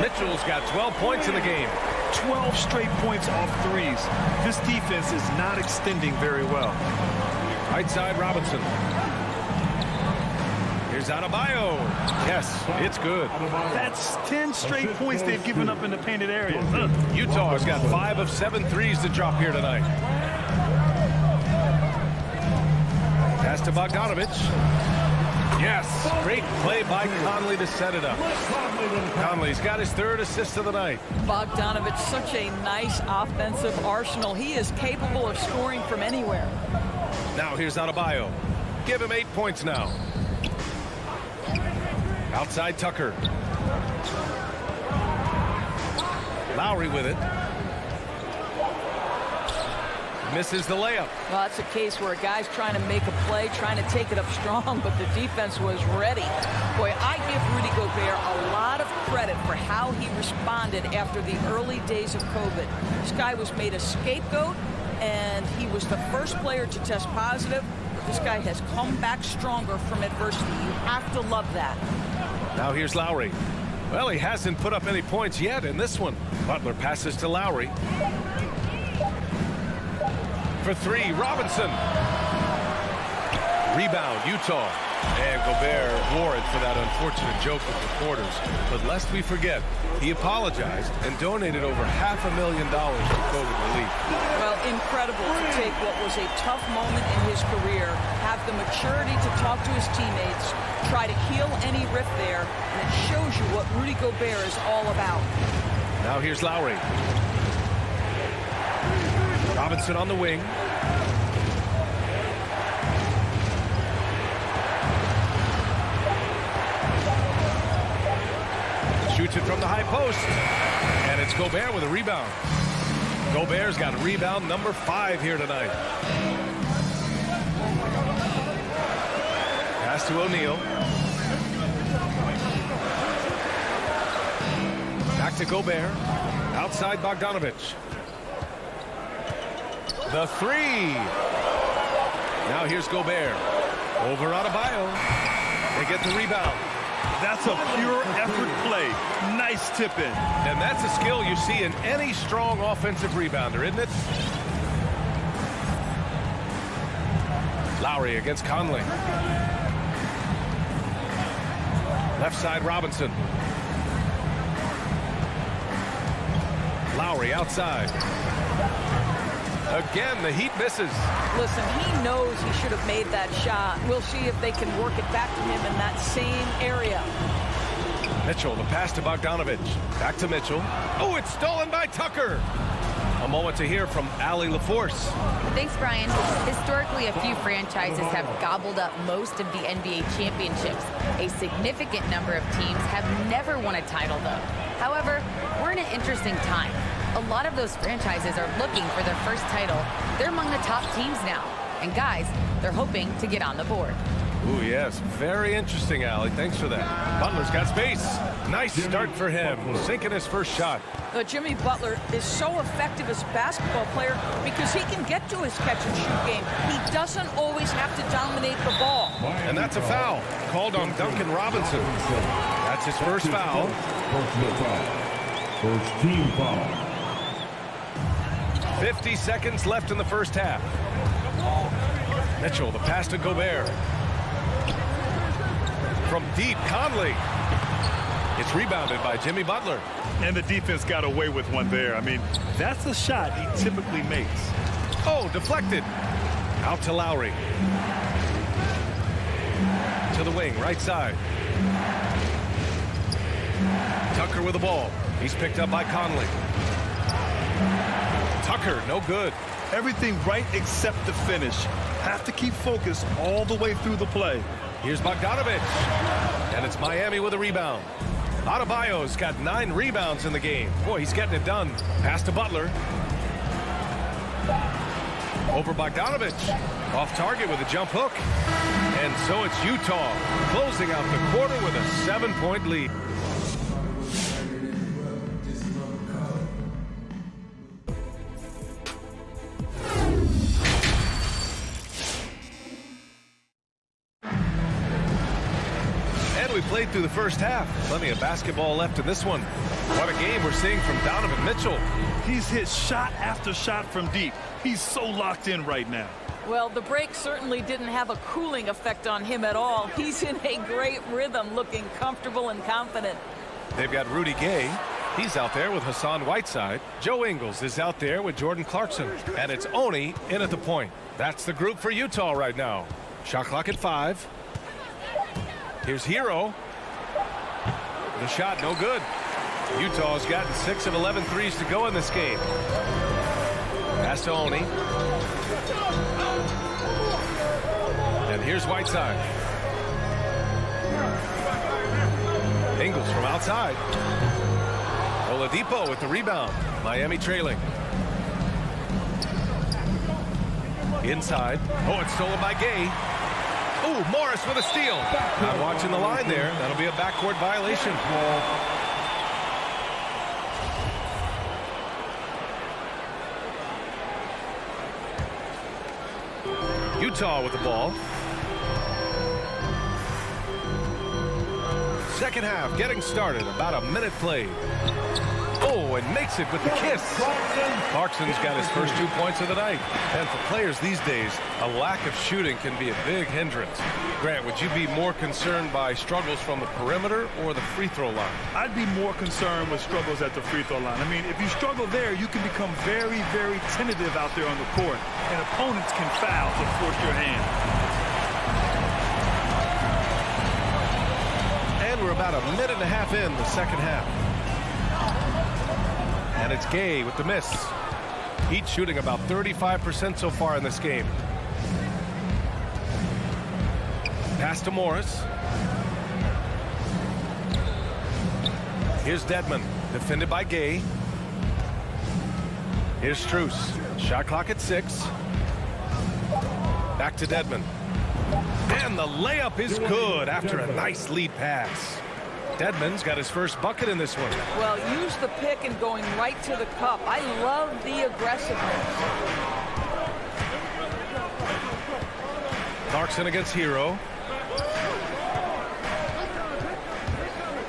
Mitchell's got 12 points in the game. 12 straight points off threes. This defense is not extending very well. Right side, Robinson. Here's Adebayo. Yes, it's good. That's 10 straight points they've given up in the painted area. Utah has got 5 of 7 threes to drop here tonight. Pass to Bogdanovich. Yes, great play by Conley to set it up. Conley's got his third assist of the night. Bogdanovich, such a nice offensive arsenal. He is capable of scoring from anywhere. Now here's Adebayo. Give him 8 points now. Outside Tucker. Lowry with it. Misses the layup. Well, that's a case where a guy's trying to make a play, trying to take it up strong, but the defense was ready. Boy, I give Rudy Gobert a lot of credit for how he responded after the early days of COVID. This guy was made a scapegoat, and he was the first player to test positive. But this guy has come back stronger from adversity. You have to love that. Now here's Lowry. Well, he hasn't put up any points yet in this one. Butler passes to Lowry. For three, Robinson. Rebound, Utah. And Gobert wore it for that unfortunate joke with reporters. But lest we forget, he apologized and donated over $500,000 to COVID relief. Well, incredible to take what was a tough moment in his career, have the maturity to talk to his teammates, try to heal any rift there, and it shows you what Rudy Gobert is all about. Now here's Lowry. Robinson on the wing. Shoots it from the high post. And it's Gobert with a rebound. Gobert's got rebound number 5 here tonight. Pass to O'Neal. Back to Gobert. Outside Bogdanovich. The three. Now here's Gobert. Over Adebayo. They get the rebound. That's a pure effort play. Nice tip in. And that's a skill you see in any strong offensive rebounder, isn't it? Lowry against Conley. Left side, Robinson. Lowry outside. Again, the Heat misses. Listen, he knows he should have made that shot. We'll see if they can work it back to him in that same area. Mitchell, the pass to Bogdanovich. Back to Mitchell. Oh, it's stolen by Tucker. A moment to hear from Allie LaForce. Thanks, Brian. Historically, a few franchises have gobbled up most of the NBA championships. A significant number of teams have never won a title, though. However, we're in an interesting time. A lot of those franchises are looking for their first title. They're among the top teams now. And guys, they're hoping to get on the board. Ooh, yes. Very interesting, Allie. Thanks for that. Butler's got space. Nice start for him. Sinking his first shot. Jimmy Butler is so effective as a basketball player because he can get to his catch-and-shoot game. He doesn't always have to dominate the ball. And that's a foul called on Duncan Robinson. That's his first foul. First team foul. 50 seconds left in the first half. Mitchell, the pass to Gobert. From deep, Conley. It's rebounded by Jimmy Butler. And the defense got away with one there. I mean, that's a shot he typically makes. Oh, deflected. Out to Lowry. To the wing, right side. Tucker with the ball. He's picked up by Conley. Tucker, no good. Everything right except the finish. Have to keep focused all the way through the play. Here's Bogdanovich. And it's Miami with a rebound. Adebayo's got 9 rebounds in the game. Boy, he's getting it done. Pass to Butler. Over Bogdanovich. Off target with a jump hook. And so it's Utah closing out the quarter with a 7-point lead. We played through the first half. Plenty of basketball left in this one. What a game we're seeing from Donovan Mitchell. He's hit shot after shot from deep. He's so locked in right now. Well, the break certainly didn't have a cooling effect on him at all. He's in a great rhythm, looking comfortable and confident. They've got Rudy Gay. He's out there with Hassan Whiteside. Joe Ingles is out there with Jordan Clarkson. And it's Oni in at the point. That's the group for Utah right now. Shot clock at 5. Here's Hero. The shot, no good. Utah's gotten 6 of 11 threes to go in this game. Pass to Oni. And here's Whiteside. Ingles from outside. Oladipo with the rebound. Miami trailing. Inside. Oh, it's stolen by Gay. Ooh, Morris with a steal. Not watching the line there. That'll be a backcourt violation. Utah with the ball. Second half getting started. About a minute played. Oh, and makes it with the kiss. Clarkson's got his first 2 points of the night. And for players these days, a lack of shooting can be a big hindrance. Grant, would you be more concerned by struggles from the perimeter or the free throw line? I'd be more concerned with struggles at the free throw line. I mean, if you struggle there, you can become very, very tentative out there on the court. And opponents can foul to force your hand. And we're about a minute and a half in the second half. And it's Gay with the miss. Heat shooting about 35% so far in this game. Pass to Morris. Here's Dedmon, defended by Gay. Here's Strus. Shot clock at 6. Back to Dedmon. And the layup is good after a nice lead pass. Dedmon's got his first bucket in this one. Well, use the pick and going right to the cup. I love the aggressiveness. Clarkson against Hero.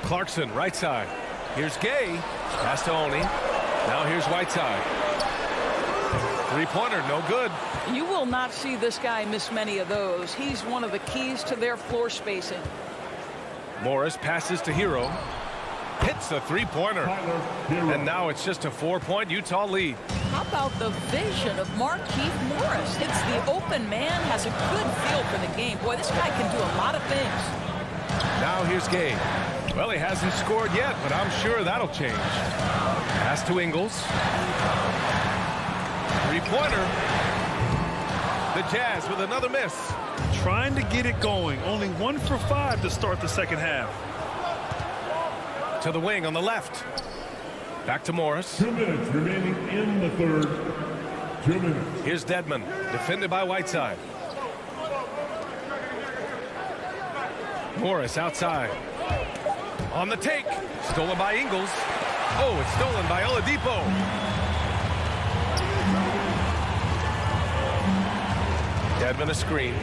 Clarkson, right side. Here's Gay. Pass to Oni. Now here's Whiteside. Three-pointer, no good. You will not see this guy miss many of those. He's one of the keys to their floor spacing. Morris passes to Hero. Hits a three-pointer. And now it's just a 4-point Utah lead. How about the vision of Markieff Morris? Hits the open man, has a good feel for the game. Boy, this guy can do a lot of things. Now here's Gay. Well, he hasn't scored yet, but I'm sure that'll change. Pass to Ingles. Three-pointer. The Jazz with another miss. Trying to get it going. Only 1 for 5 to start the second half. To the wing on the left. Back to Morris. 2 minutes remaining in the third. 2 minutes. Here's Dedmon, defended by Whiteside. Morris outside. On the take. Stolen by Ingles. Oh, it's stolen by Oladipo. Dedmon a screen.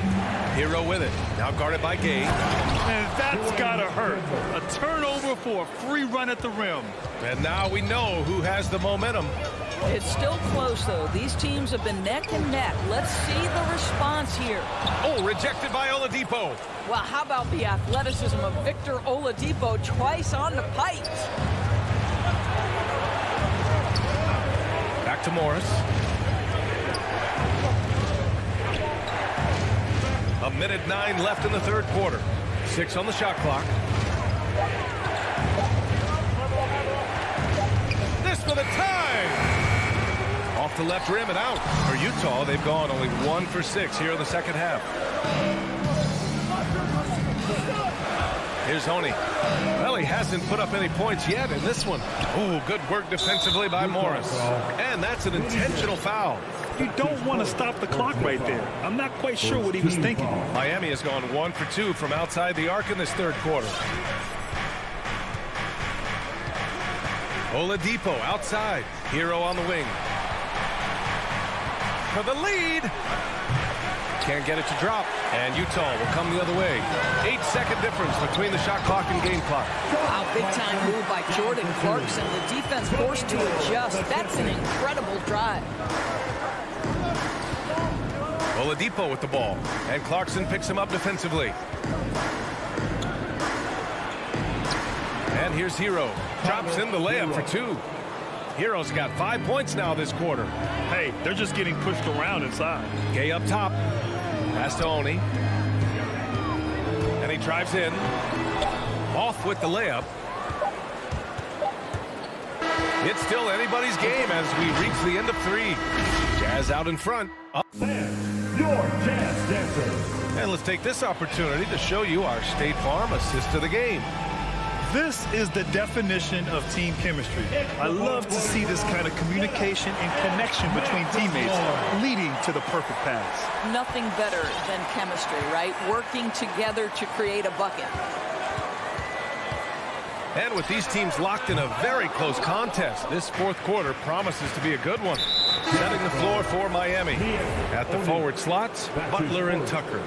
Hero with it. Now guarded by Gay. And that's gotta hurt. A turnover for a free run at the rim. And now we know who has the momentum. It's still close, though. These teams have been neck and neck. Let's see the response here. Oh, rejected by Oladipo. Well, how about the athleticism of Victor Oladipo twice on the pipes? Back to Morris. A minute 9 left in the third quarter. 6 on the shot clock. This for the tie! Off the left rim and out. For Utah, they've gone only 1 for 6 here in the second half. Here's Honey. Well, he hasn't put up any points yet in this one. Oh, good work defensively by Morris. And that's an intentional foul. You don't want to stop the clock right there. I'm not quite sure what he was thinking. Miami has gone 1 for 2 from outside the arc in this third quarter. Oladipo outside. Hero on the wing. For the lead. Can't get it to drop. And Utah will come the other way. 8-second difference between the shot clock and game clock. Wow, big-time move by Jordan Clarkson. The defense forced to adjust. That's an incredible drive. Oladipo with the ball. And Clarkson picks him up defensively. And here's Hero. Drops in the layup for 2. Hero's got 5 points now this quarter. Hey, they're just getting pushed around inside. Gay up top. Pass to Oni. And he drives in. Off with the layup. It's still anybody's game as we reach the end of 3. Jazz out in front. Up. Your Jazz Dancer. And let's take this opportunity to show you our State Farm assist to the game. This is the definition of team chemistry. I love to see this kind of communication and connection between teammates leading to the perfect pass. Nothing better than chemistry, right? Working together to create a bucket. And with these teams locked in a very close contest, this fourth quarter promises to be a good one. Setting the floor for Miami. At the forward slots, Butler and Tucker.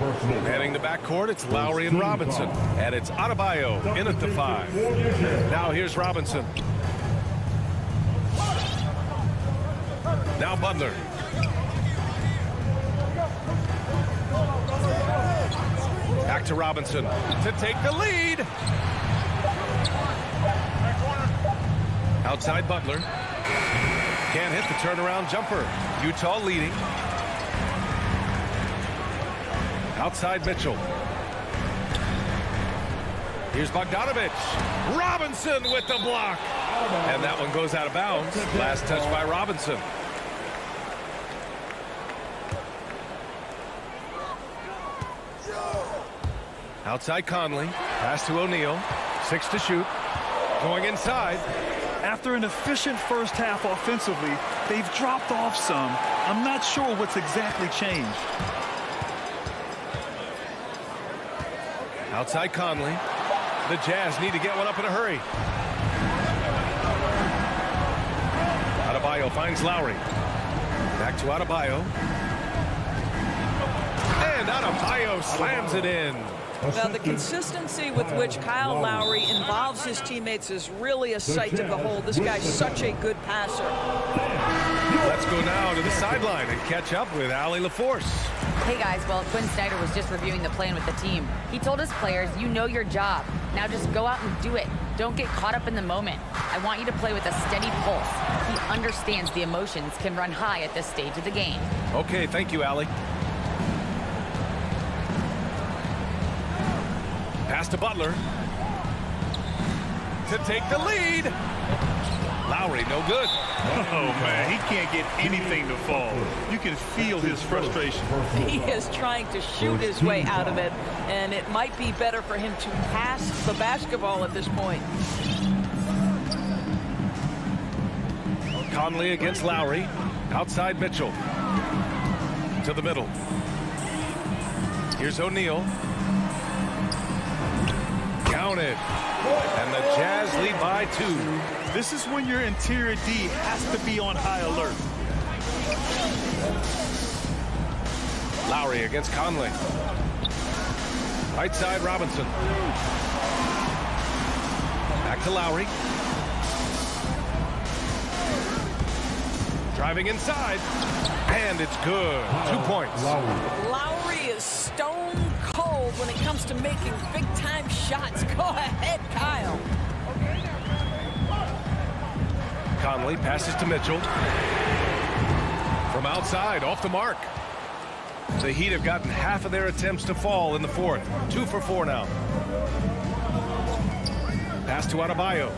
Heading the backcourt, it's Lowry and Robinson. And it's Adebayo in at the 5. Now here's Robinson. Now Butler. Back to Robinson to take the lead. Outside Butler. Can't hit the turnaround jumper. Utah leading. Outside Mitchell. Here's Bogdanovich. Robinson with the block. And that one goes out of bounds. Last touch by Robinson. Outside Conley. Pass to O'Neal. 6 to shoot. Going inside. After an efficient first half offensively, they've dropped off some. I'm not sure what's exactly changed. Outside Conley. The Jazz need to get one up in a hurry. Adebayo finds Lowry. Back to Adebayo. And Adebayo slams it in. Now, the consistency with which Kyle Lowry involves his teammates is really a sight to behold. This guy's such a good passer. Let's go now to the sideline and catch up with Allie LaForce. Hey guys, well, Quinn Snyder was just reviewing the plan with the team. He told his players, you know your job. Now just go out and do it. Don't get caught up in the moment. I want you to play with a steady pulse. He understands the emotions can run high at this stage of the game. Okay, thank you, Allie. Pass to Butler. To take the lead. Lowry, no good. Oh, man, he can't get anything to fall. You can feel his frustration. He is trying to shoot his way out of it, and it might be better for him to pass the basketball at this point. Conley against Lowry. Outside Mitchell. To the middle. Here's O'Neal. Counted. And the Jazz lead by 2. This is when your interior D has to be on high alert. Lowry against Conley. Right side Robinson. Back to Lowry. Driving inside. And it's good. 2 points. Lowry is stone cold when it comes to making big-time shots. Go ahead, Kyle. Conley passes to Mitchell. From outside, off the mark. The Heat have gotten half of their attempts to fall in the fourth. 2 for 4 now. Pass to Adebayo.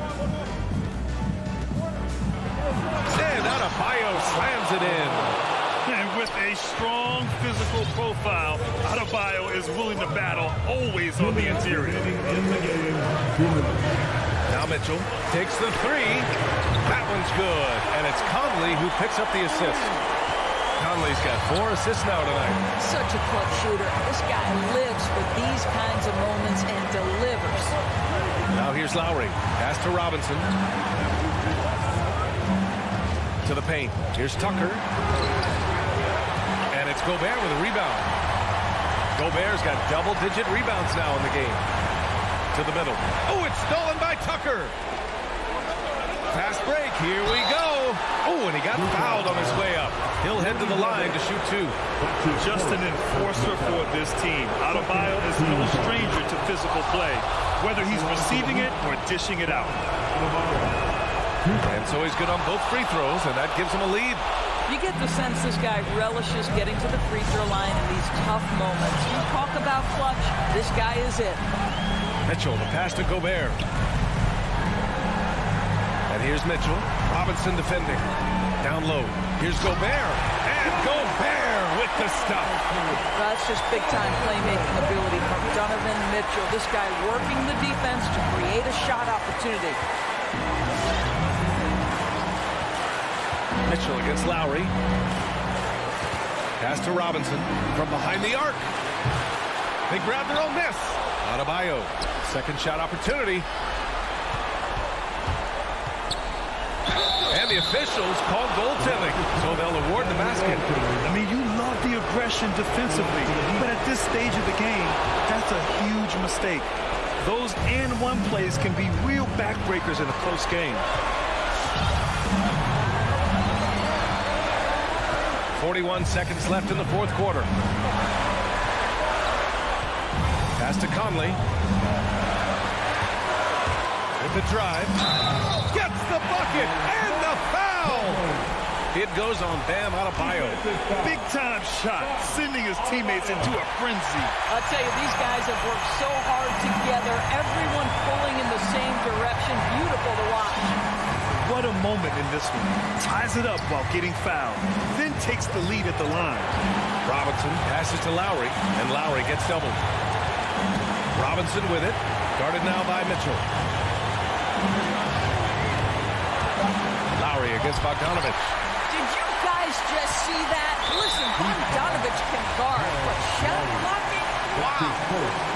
And Adebayo slams it in. And with a strong physical profile, Adebayo is willing to battle, always on the interior. Now Mitchell takes the three. That one's good. And it's Conley who picks up the assist. Conley's got 4 assists now tonight. Such a clutch shooter. This guy lives for these kinds of moments and delivers. Now here's Lowry. Pass to Robinson. To the paint. Here's Tucker. And it's Gobert with a rebound. Gobert's got double-digit rebounds now in the game. To the middle. Oh, it's stolen by Tucker. Fast break. Here we go. Oh, and he got fouled on his way up. He'll head to the line to shoot 2. Just an enforcer for this team. Adebayo is no stranger to physical play, whether he's receiving it or dishing it out. And so he's good on both free throws, and that gives him a lead. You get the sense this guy relishes getting to the free throw line in these tough moments. You talk about clutch, this guy is it. Mitchell, the pass to Gobert. And here's Mitchell. Robinson defending. Down low. Here's Gobert. And Gobert with the stuff. That's just big-time playmaking ability from Donovan Mitchell. This guy working the defense to create a shot opportunity. Mitchell against Lowry. Pass to Robinson from behind the arc. They grab their own miss. Adebayo, second shot opportunity. And the officials call goaltending, so they'll award the basket. I mean, you love the aggression defensively, but at this stage of the game, that's a huge mistake. Those and-one plays can be real backbreakers in a close game. 41 seconds left in the fourth quarter. Pass to Conley. With the drive. Gets the bucket and the foul. It goes on Bam Adebayo. Big-time shot, sending his teammates into a frenzy. I'll tell you, these guys have worked so hard together. Everyone pulling in the same direction. Beautiful to watch. What a moment in this one. Ties it up while getting fouled. Then takes the lead at the line. Robinson passes to Lowry, and Lowry gets doubled. Robinson with it. Guarded now by Mitchell. Lowry against Bogdanovich. Did you guys just see that? Listen, Bogdanovich can guard, but shot blocking? Wow.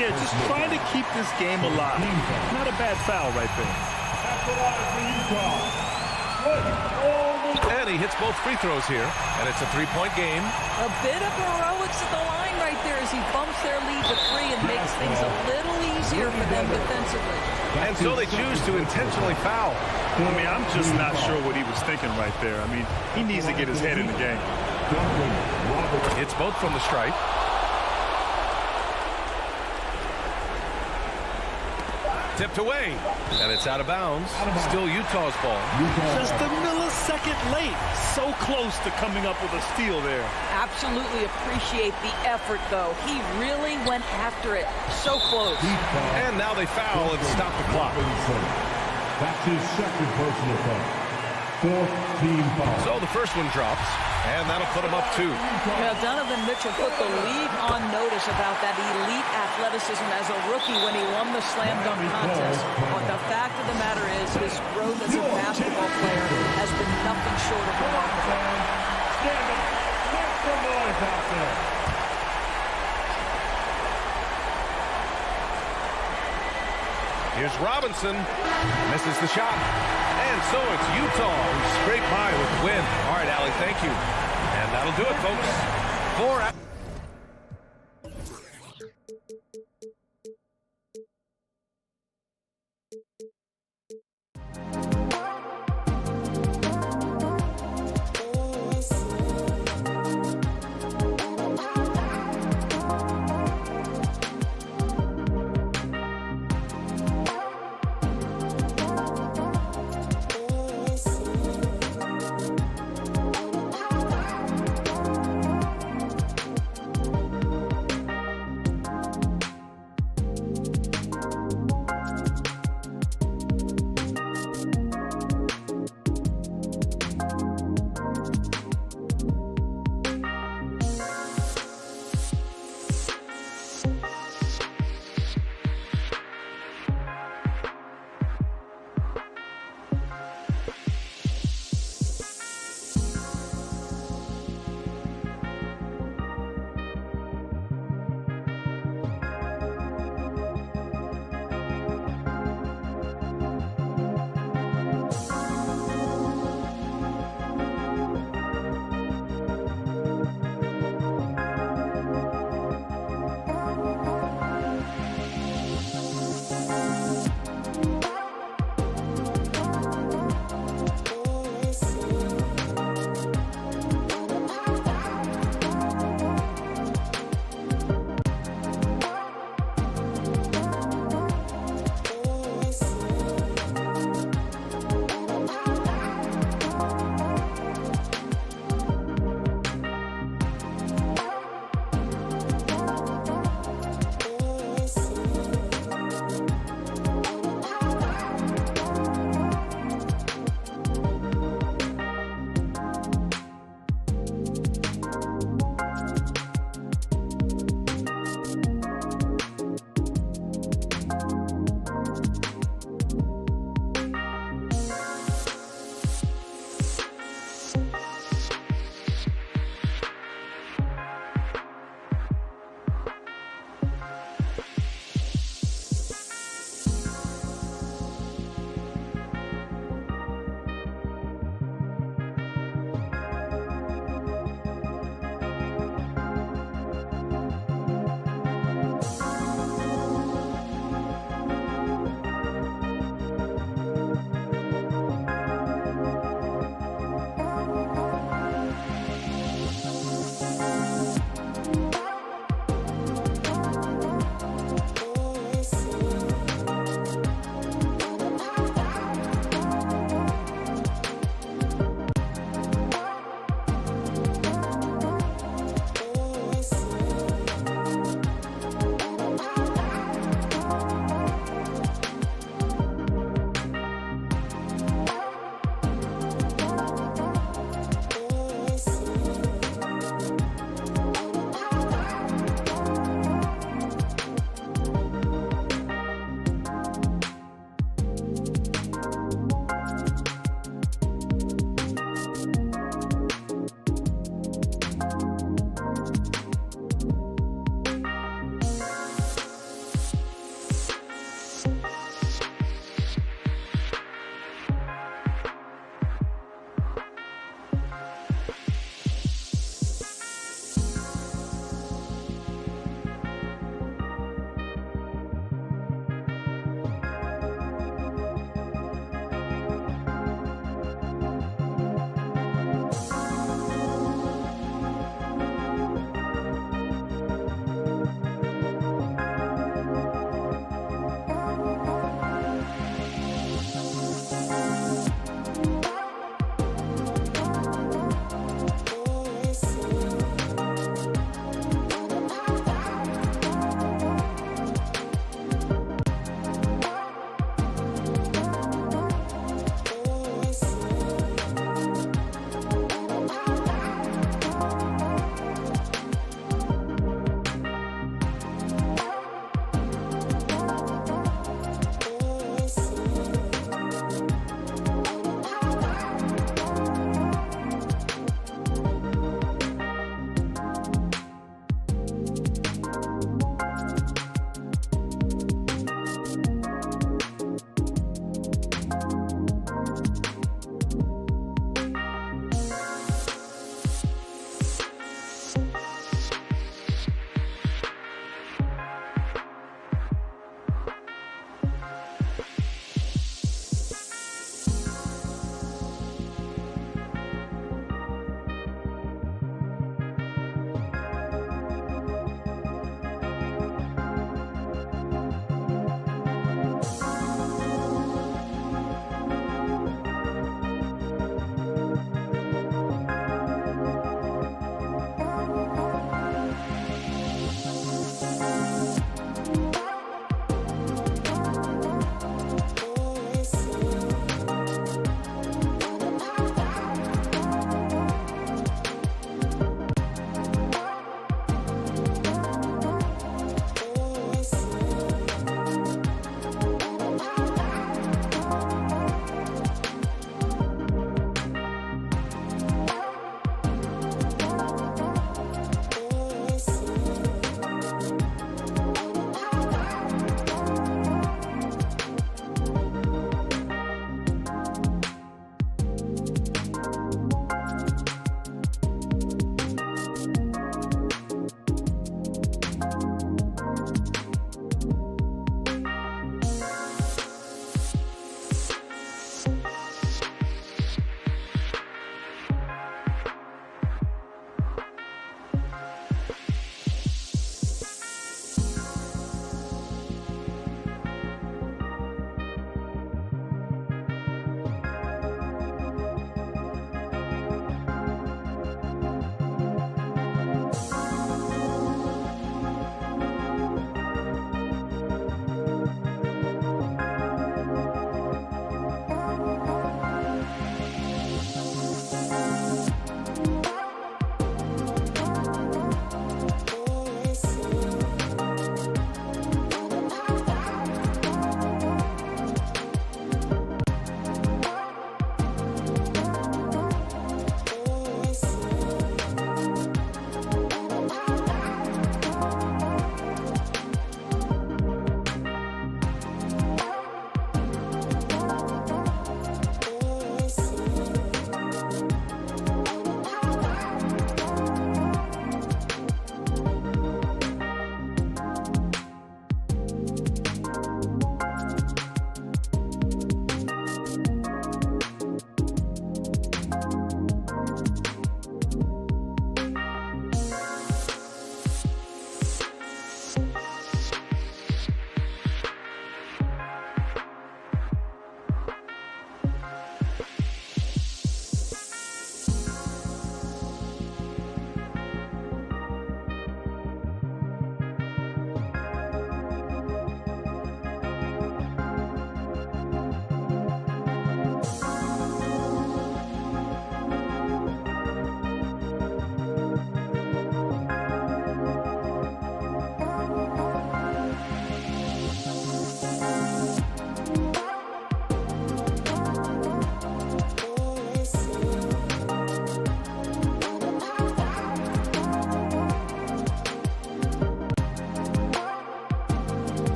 Yeah, just trying to keep this game alive. Not a bad foul right there. And he hits both free throws here, and it's a 3-point game. A bit of heroics at the line right there as he bumps their lead to 3 and makes things a little easier for them defensively. And so they choose to intentionally foul. I mean, I'm just not sure what he was thinking right there. I mean, he needs to get his head in the game. It's both from the stripe. Tipped away, and it's out of bounds. Still Utah's ball. Just a millisecond late. So close to coming up with a steal there. Absolutely appreciate the effort, though. He really went after it. So close. And now they foul and stop the clock. That's his second personal foul. 4th team foul. So the first one drops, and that'll put him up 2. Now, Donovan Mitchell put the league on notice about that elite athleticism as a rookie when he won the slam dunk contest. But the fact of the matter is his growth as a basketball player has been nothing short of remarkable. Make some noise out there. Here's Robinson. Misses the shot. And so it's Utah who scrape by with the win. All right, Allie, thank you. And that'll do it, folks. 4 out.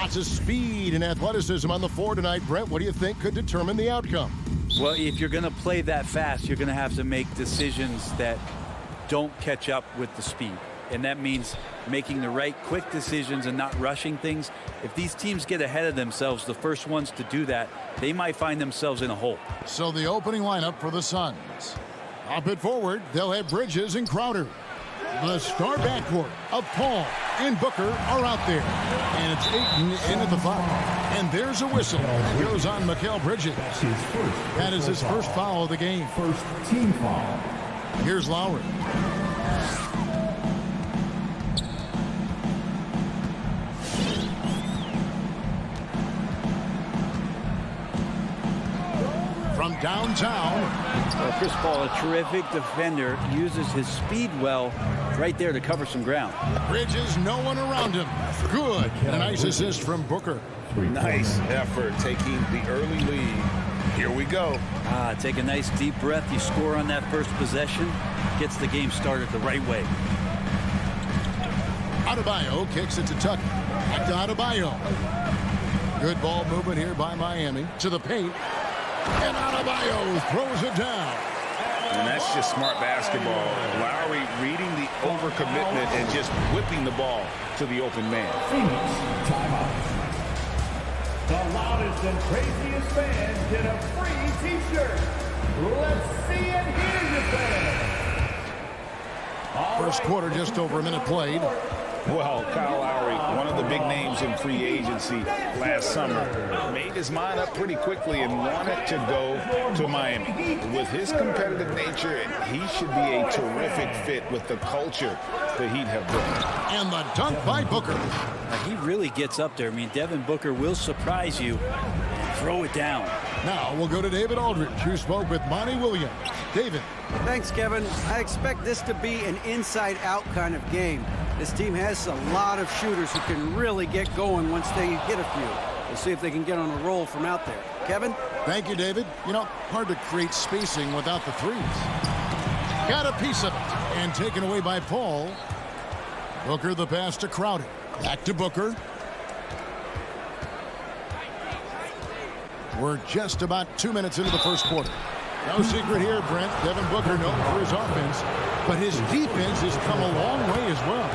Lots of speed and athleticism on the floor tonight. Brent, what do you think could determine the outcome? Well, if you're going to play that fast, you're going to have to make decisions that don't catch up with the speed. And that means making the right quick decisions and not rushing things. If these teams get ahead of themselves, the first ones to do that, they might find themselves in a hole. So the opening lineup for the Suns. Up it forward, they'll have Bridges and Crowder. The star backcourt of Paul and Booker are out there. And it's Ayton in at the foul. And there's a whistle. It goes on Mikal Bridges. That is his first foul of the game. First team foul. Here's Lowry. From downtown. Well, Chris Paul, a terrific defender, uses his speed well right there to cover some ground. Bridges, no one around him. Good. And a nice assist from Booker. Nice effort taking the early lead. Here we go. Take a nice deep breath. You score on that first possession. Gets the game started the right way. Adebayo kicks it to Tucker. Back to Adebayo. Good ball movement here by Miami. To the paint. And Adebayo throws it down. And that's just smart basketball. Lowry reading the overcommitment and just whipping the ball to the open man. Phoenix timeout. The loudest and craziest fans get a free T-shirt. Let's see and hear you fans. First quarter, just over a minute played. Well, Kyle Lowry, one of the big names in free agency last summer, made his mind up pretty quickly and wanted to go to Miami. With his competitive nature, he should be a terrific fit with the culture the Heat have built. And the dunk by Booker. He really gets up there. I mean, Devin Booker will surprise you and throw it down. Now we'll go to David Aldridge, who spoke with Monty Williams. David. Thanks, Kevin. I expect this to be an inside-out kind of game. This team has a lot of shooters who can really get going once they hit a few. We'll see if they can get on a roll from out there. Kevin? Thank you, David. You know, hard to create spacing without the threes. Got a piece of it. And taken away by Paul. Booker the pass to Crowder. Back to Booker. We're just about 2 minutes into the first quarter. No secret here, Brent. Devin Booker known for his offense, but his defense has come a long way as well.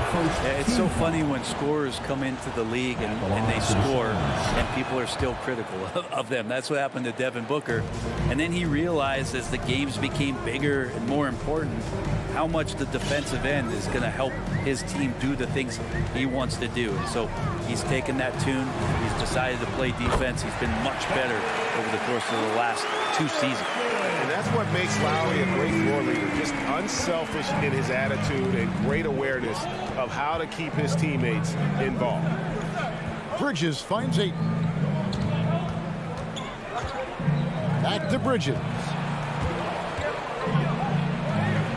Yeah, it's so funny when scorers come into the league and they score, and people are still critical of them. That's what happened to Devin Booker. And then he realized as the games became bigger and more important, how much the defensive end is going to help his team do the things he wants to do. And so he's taken that tune. He's decided to play defense. He's been much better over the course of the last 2 seasons. And that's what makes Lowry a great floor leader. Just unselfish in his attitude and great awareness of how to keep his teammates involved. Bridges finds Ayton. Back to Bridges.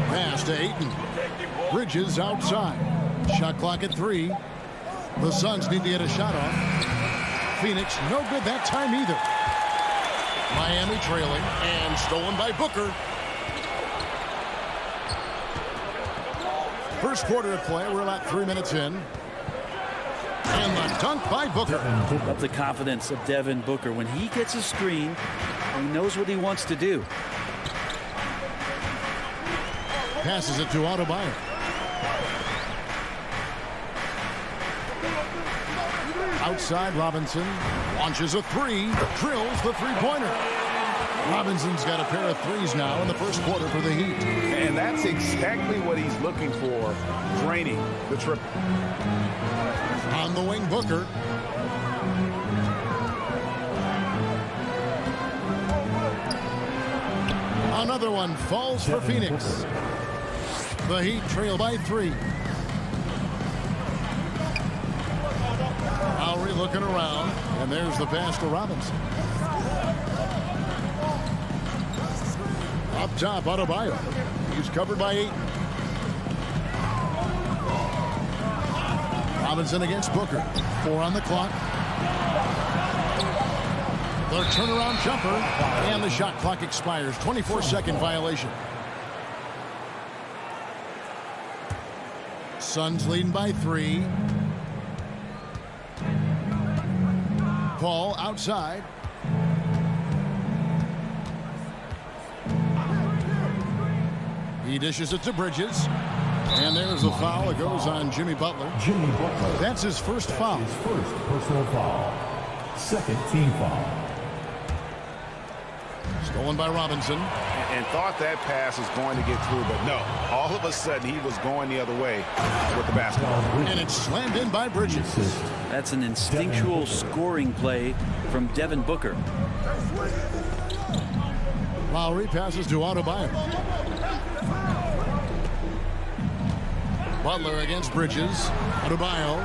Pass to Ayton. Bridges outside. Shot clock at 3. The Suns need to get a shot off. Phoenix no good that time either. Miami trailing and stolen by Booker. First quarter of play. We're about 3 minutes in. And the dunk by Booker. Love the confidence of Devin Booker. When he gets a screen, he knows what he wants to do. Passes it to Adebayo. Outside, Robinson launches a 3, drills the three-pointer. Robinson's got a pair of threes now in the first quarter for the Heat. And that's exactly what he's looking for, draining the triple. On the wing, Booker. Another one falls for Phoenix. The Heat trail by 3. Lowry looking around, and there's the pass to Robinson. Up top, Adebayo. He's covered by 8. Robinson against Booker. 4 on the clock. The turnaround jumper, and the shot clock expires. 24-second violation. Suns leading by 3. Paul outside. He dishes it to Bridges. And there's the foul. It goes on Jimmy Butler. That's his first foul. His first personal foul. Second team foul. Stolen by Robinson. And thought that pass was going to get through, but no. All of a sudden, he was going the other way with the basketball. And it's slammed in by Bridges. That's an instinctual scoring play from Devin Booker. Lowry passes to Adebayo. Butler against Bridges. Adebayo.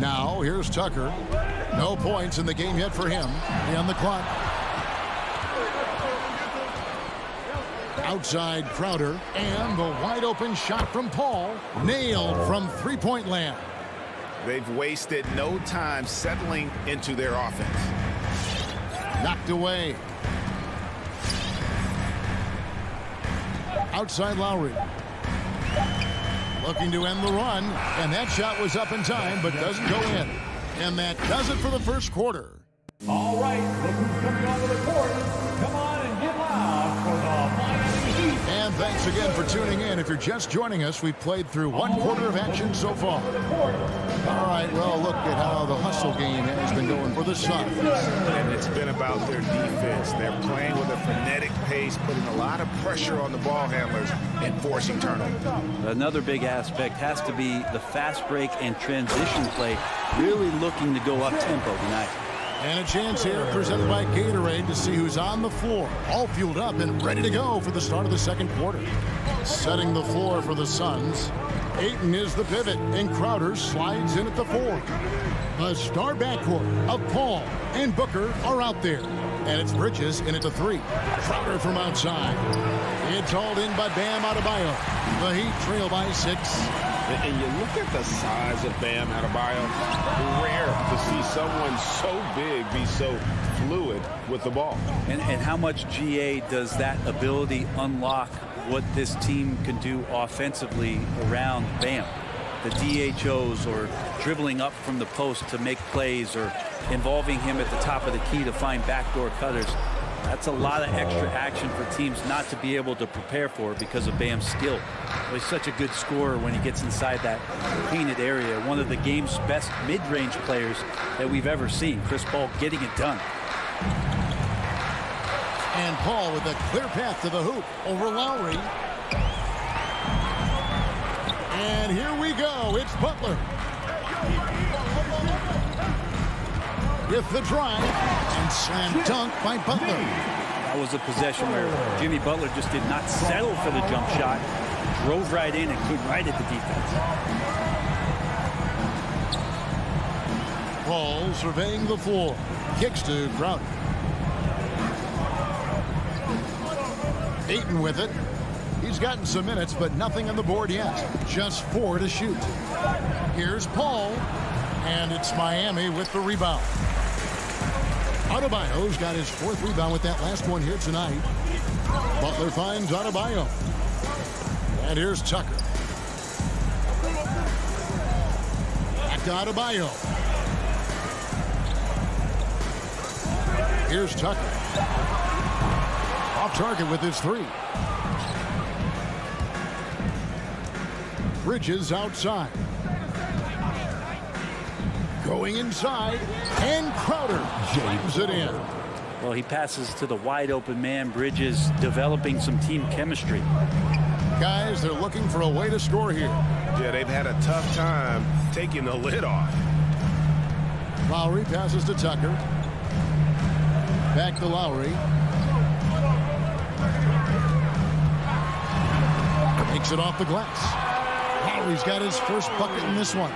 Now, here's Tucker. No points in the game yet for him. On the clock. Outside Crowder. And the wide open shot from Paul. Nailed from three-point land. They've wasted no time settling into their offense. Knocked away. Outside Lowry. Looking to end the run. And that shot was up in time, but doesn't go in. And that does it for the first quarter. All right, look who's coming onto the court. Come on and get loud for the Miami Heat. And thanks again for tuning in. If you're just joining us, we've played through one quarter of action so far. All right, well, look at how the hustle game has been going for the Suns. And it's been about their defense. They're playing with a frenetic pace, putting a lot of pressure on the ball handlers and forcing turnovers. Another big aspect has to be the fast break and transition play, really looking to go up tempo tonight. And a chance here presented by Gatorade to see who's on the floor. All fueled up and ready to go for the start of the second quarter. Setting the floor for the Suns. Ayton is the pivot, and Crowder slides in at the 4. The star backcourt of Paul and Booker are out there. And it's Bridges in at the 3. Crowder from outside. It's hauled in by Bam Adebayo. The Heat trail by 6. And you look at the size of Bam Adebayo. Rare to see someone so big be so fluid with the ball. And how much GA does that ability unlock what this team can do offensively around Bam? The DHOs or dribbling up from the post to make plays or involving him at the top of the key to find backdoor cutters. That's a lot of extra action for teams not to be able to prepare for because of Bam's skill. He's such a good scorer when he gets inside that painted area. One of the game's best mid-range players that we've ever seen. Chris Paul getting it done. And Paul with a clear path to the hoop over Lowry. And here we go. It's Butler. With the drive and slam dunk by Butler. That was a possession where Jimmy Butler just did not settle for the jump shot. Drove right in and came right at the defense. Paul surveying the floor. Kicks to Crowder. Ayton with it. He's gotten some minutes, but nothing on the board yet. Just 4 to shoot. Here's Paul. And it's Miami with the rebound. Adebayo's got his 4th rebound with that last one here tonight. Butler finds Adebayo. And here's Tucker. Back to Adebayo. Here's Tucker. Off target with his 3. Bridges outside. Going inside, and Crowder jams it in. Well, he passes to the wide open man. Bridges developing some team chemistry. Guys, they're looking for a way to score here. Yeah, they've had a tough time taking the lid off. Lowry passes to Tucker. Back to Lowry. Takes it off the glass. Lowry's got his first bucket in this one.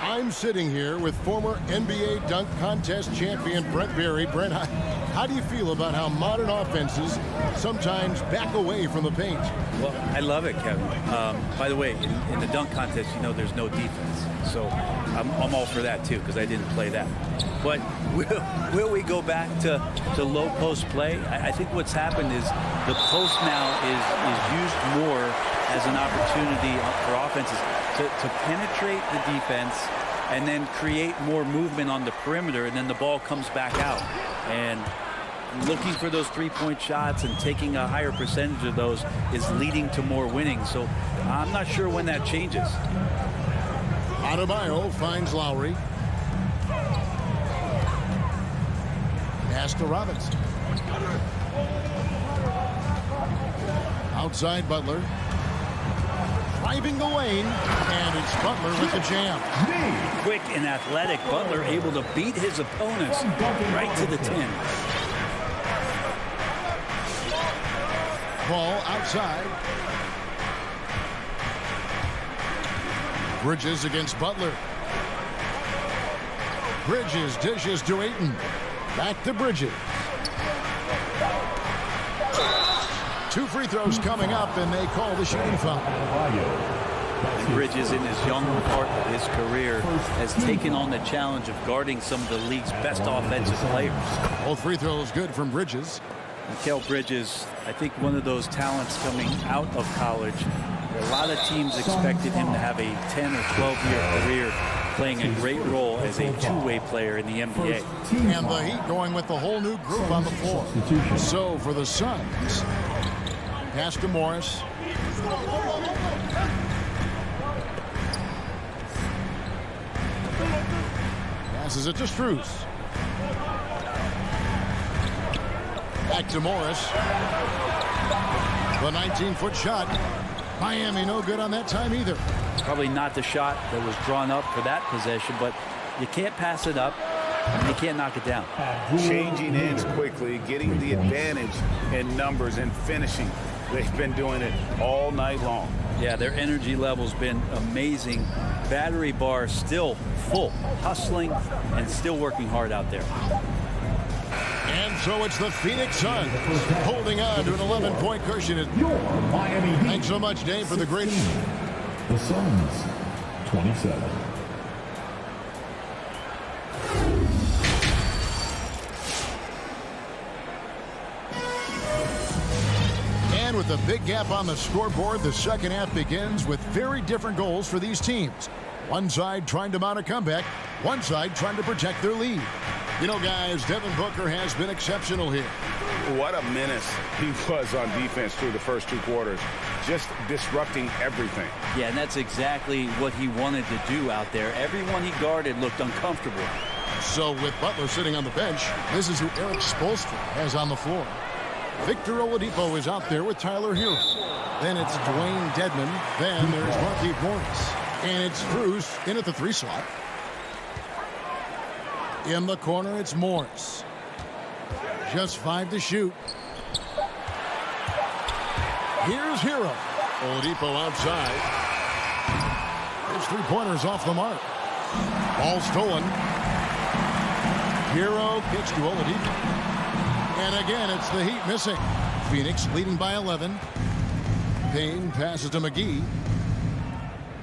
I'm sitting here with former NBA dunk contest champion Brent Berry. Brent, how do you feel about how modern offenses sometimes back away from the paint? Well, I love it, Kevin. By the way, in the dunk contest, you know there's no defense. So I'm all for that, too, because I didn't play that. But will we go back to low post play? I think what's happened is the post now is used more as an opportunity for offenses to penetrate the defense and then create more movement on the perimeter, and then the ball comes back out. And looking for those three-point shots and taking a higher percentage of those is leading to more winning. So I'm not sure when that changes. Adebayo finds Lowry. Pass to Robinson. Outside Butler. Driving the lane, and it's Butler with the jam. Quick and athletic, Butler able to beat his opponents right to the 10. Ball outside. Bridges against Butler. Bridges dishes to Ayton. Back to Bridges. 2 free throws coming up, and they call the shooting foul. And Bridges, in his young part of his career, has taken on the challenge of guarding some of the league's best offensive players. Both free throws good from Bridges. Mikal Bridges, I think one of those talents coming out of college. A lot of teams expected him to have a 10 or 12-year career playing a great role as a two-way player in the NBA. And the Heat going with the whole new group on the floor. So for the Suns, pass to Morris. Passes it to Strus. Back to Morris. The 19-foot shot. Miami no good on that time either. Probably not the shot that was drawn up for that possession, but you can't pass it up and you can't knock it down. Changing ends quickly, getting the advantage in numbers and finishing. They've been doing it all night long. Yeah, their energy level's been amazing. Battery bar still full, hustling and still working hard out there. And so it's the Phoenix Suns holding on to an 11-point cushion. Thanks so much, Dave, for the great. The Suns, 27. And with a big gap on the scoreboard, the second half begins with very different goals for these teams. One side trying to mount a comeback, one side trying to protect their lead. You know, guys, Devin Booker has been exceptional here. What a menace he was on defense through the first 2 quarters. Just disrupting everything. Yeah, and that's exactly what he wanted to do out there. Everyone he guarded looked uncomfortable. So with Butler sitting on the bench, this is who Eric Spoelstra has on the floor. Victor Oladipo is out there with Tyler Hero. Then it's Dwayne Dedmon. Then there's Markieff Morris. And it's Strus in at the 3 slot. In the corner, it's Morris. Just 5 to shoot. Here's Hero. Oladipo outside. His 3-pointers off the mark. Ball stolen. Hero kicks to Oladipo. And again, it's the Heat missing. Phoenix leading by 11. Payne passes to McGee.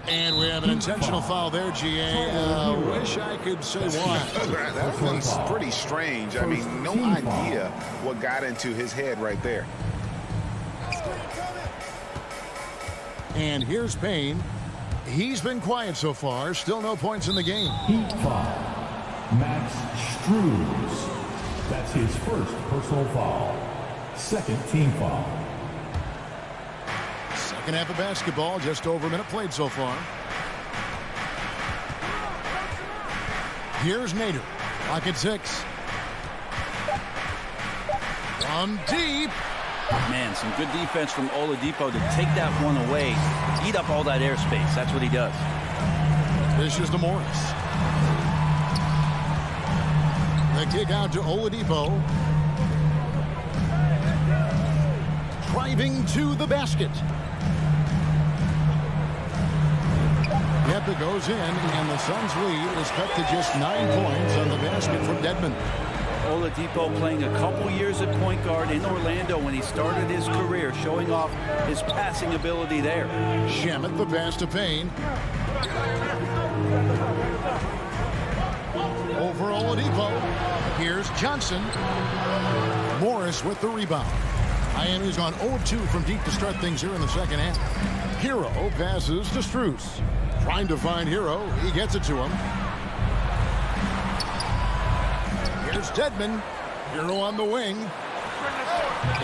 And we have an intentional foul there, GA. Wish I could say why. That was pretty strange. I mean, no idea what got into his head right there. And here's Payne. He's been quiet so far. Still no points in the game. Heat foul. Max Strus. That's his first personal foul. Second team foul. Second half of basketball, just over a minute played so far. Here's Nader. Clock at 6. From deep. Man, some good defense from Oladipo to take that one away, eat up all that airspace. That's what he does. This is to Morris. The kick out to Oladipo. Driving to the basket. Yep, it goes in, and the Suns' lead is cut to just 9 points on the basket from Dedmon. Oladipo playing a couple years at point guard in Orlando when he started his career, showing off his passing ability there. Shamet the pass to Payne. Over Oladipo. Here's Johnson. Morris with the rebound. Miami's gone 0-2 from deep to start things here in the second half. Hero passes to Strus. Trying to find Hero. He gets it to him. Here's Dedmon. Hero on the wing.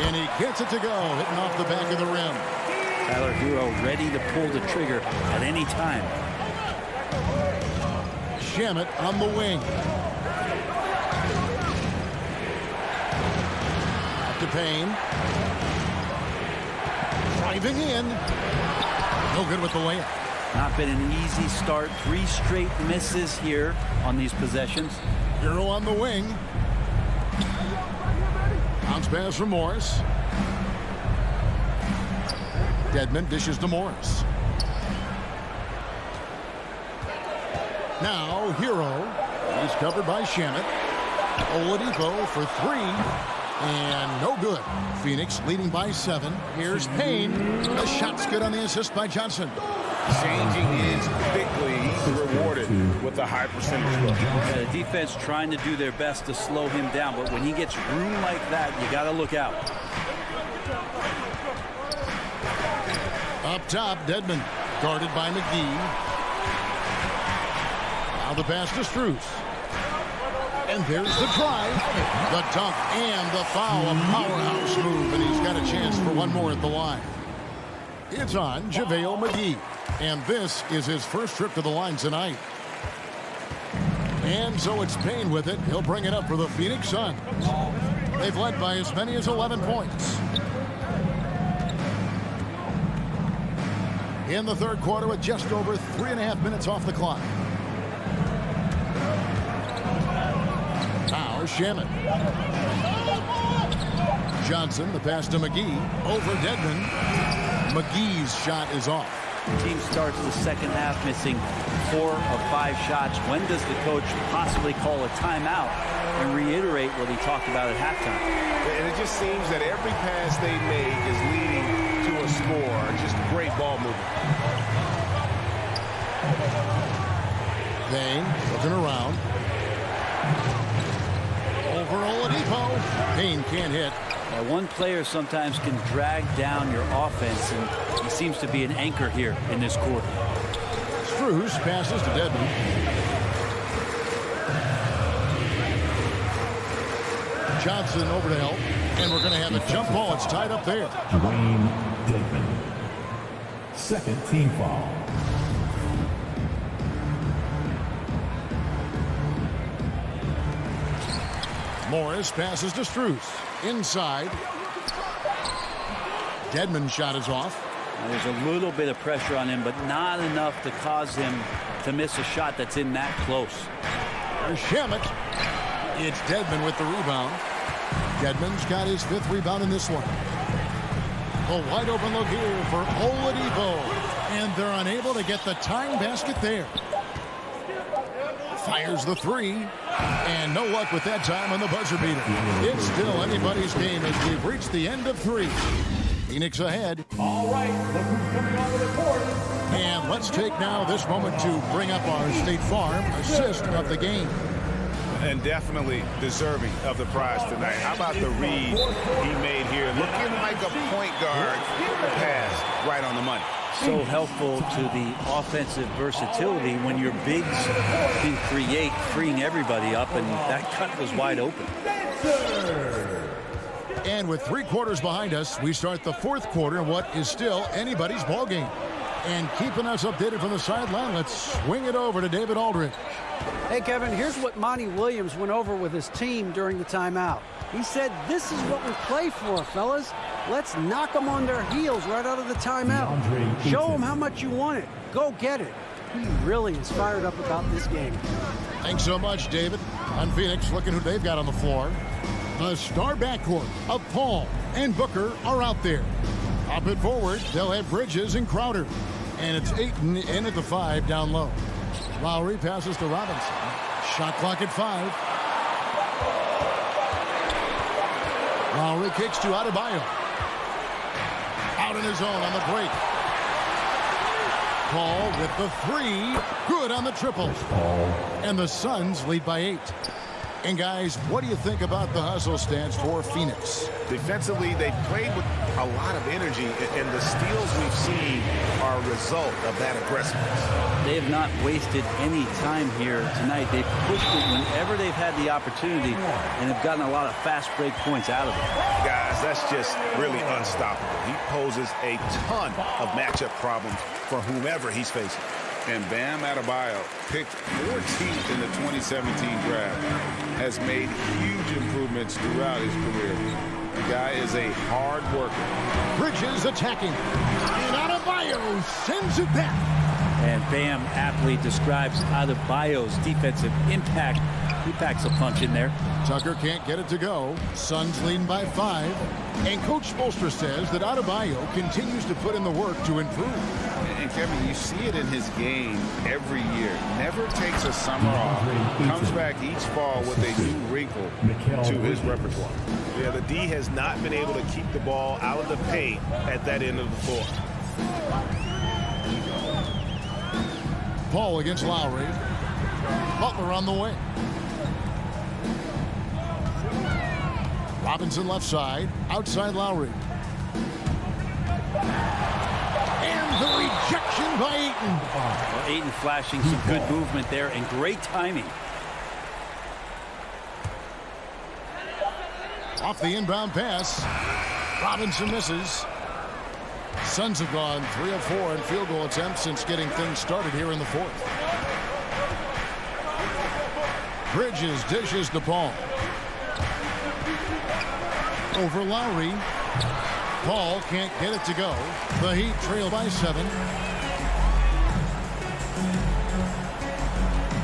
And he gets it to go, hitting off the back of the rim. Tyler Hero ready to pull the trigger at any time. Shamet on the wing. Back to Payne. Driving in. No good with the layup. Not been an easy start. 3 straight misses here on these possessions. Hero on the wing. Bounce pass from Morris. Dedmon dishes to Morris. Now Hero. He's covered by Shamet. Oladipo for 3. And no good. Phoenix leading by 7. Here's Payne. The shot's good on the assist by Johnson. Changing hands quickly. He's rewarded with a high percentage look. The defense trying to do their best to slow him down, but when he gets room like that, you got to look out. Up top, Dedmon, guarded by McGee. Now the pass to Strus. And there's the drive, the dunk, and the foul. A powerhouse move, and he's got a chance for one more at the line. It's on JaVale McGee, and this is his first trip to the line tonight. And so it's Payne with it. He'll bring it up for the Phoenix Suns. They've led by as many as 11 points. In the third quarter with just over 3.5 minutes off the clock. Now Shamet. Johnson, the pass to McGee. Over Dedmon. McGee's shot is off. The team starts the second half missing 4 of 5 shots. When does the coach possibly call a timeout and reiterate what he talked about at halftime? And it just seems that every pass they make is leading to a score. Just great ball movement. Payne looking around. Over Oladipo. Payne can't hit. One player sometimes can drag down your offense, and he seems to be an anchor here in this quarter. Strus passes to Dedmon. Johnson over to help, and we're going to have a jump ball. It's tied up there. Dwayne Dedmon. Second team foul. Morris passes to Strus. Inside. Dedmon's shot is off. There's a little bit of pressure on him, but not enough to cause him to miss a shot that's in that close. There's Shamet. It's Dedmon with the rebound. Dedmon's got his 5th rebound in this one. A wide open look here for Oladipo. And they're unable to get the tying basket there. Fires the 3. And no luck with that time on the buzzer beater. It's still anybody's game as we've reached the end of 3. Phoenix ahead. All right, look who's coming onto the court. And let's take now this moment to bring up our State Farm assist of the game. And definitely deserving of the prize tonight. How about the read he made here? Looking like a point guard. Pass right on the money. So helpful to the offensive versatility when your bigs can create, freeing everybody up, and that cut was wide open. And with 3 quarters behind us, we start the 4th quarter in what is still anybody's ball game. And keeping us updated from the sideline, let's swing it over to David Aldridge. Hey, Kevin, here's what Monty Williams went over with his team during the timeout. He said, "This is what we play for, fellas. Let's knock them on their heels right out of the timeout. Show them how much you want it. Go get it." He really is fired up about this game. Thanks so much, David. On Phoenix, looking who they've got on the floor. The star backcourt of Paul and Booker are out there. Up and forward, they'll have Bridges and Crowder. And it's Ayton in at the 5 down low. Lowry passes to Robinson. Shot clock at 5. Lowry kicks to Adebayo. Out in his own on the break. Paul with the 3. Good on the triple. And the Suns lead by 8. And guys, what do you think about the hustle stance for Phoenix? Defensively, they played with a lot of energy, and the steals we've seen are a result of that aggressiveness. They have not wasted any time here tonight. They've pushed it whenever they've had the opportunity and have gotten a lot of fast break points out of it. Guys, that's just really unstoppable. He poses a ton of matchup problems for whomever he's facing. And Bam Adebayo, picked 14th in the 2017 draft, has made huge improvements throughout his career. The guy is a hard worker. Bridges attacking. And Adebayo sends it back. And Bam aptly describes Adebayo's defensive impact. He packs a punch in there. Tucker can't get it to go. Suns leading by 5. And Coach Spoelstra says that Adebayo continues to put in the work to improve. And Kevin, you see it in his game every year. Never takes a summer off. Comes back each fall with a new wrinkle to his repertoire. Yeah, the D has not been able to keep the ball out of the paint at that end of the floor. Paul against Lowry. Butler on the way. Robinson left side. Outside Lowry. And the rejection by Ayton. Well, Ayton flashing some good movement there and great timing. Off the inbound pass. Robinson misses. Suns have gone 3 of 4 in field goal attempts since getting things started here in the 4th. Bridges dishes to Paul. Over Lowry. Paul can't get it to go. The Heat trail by 7.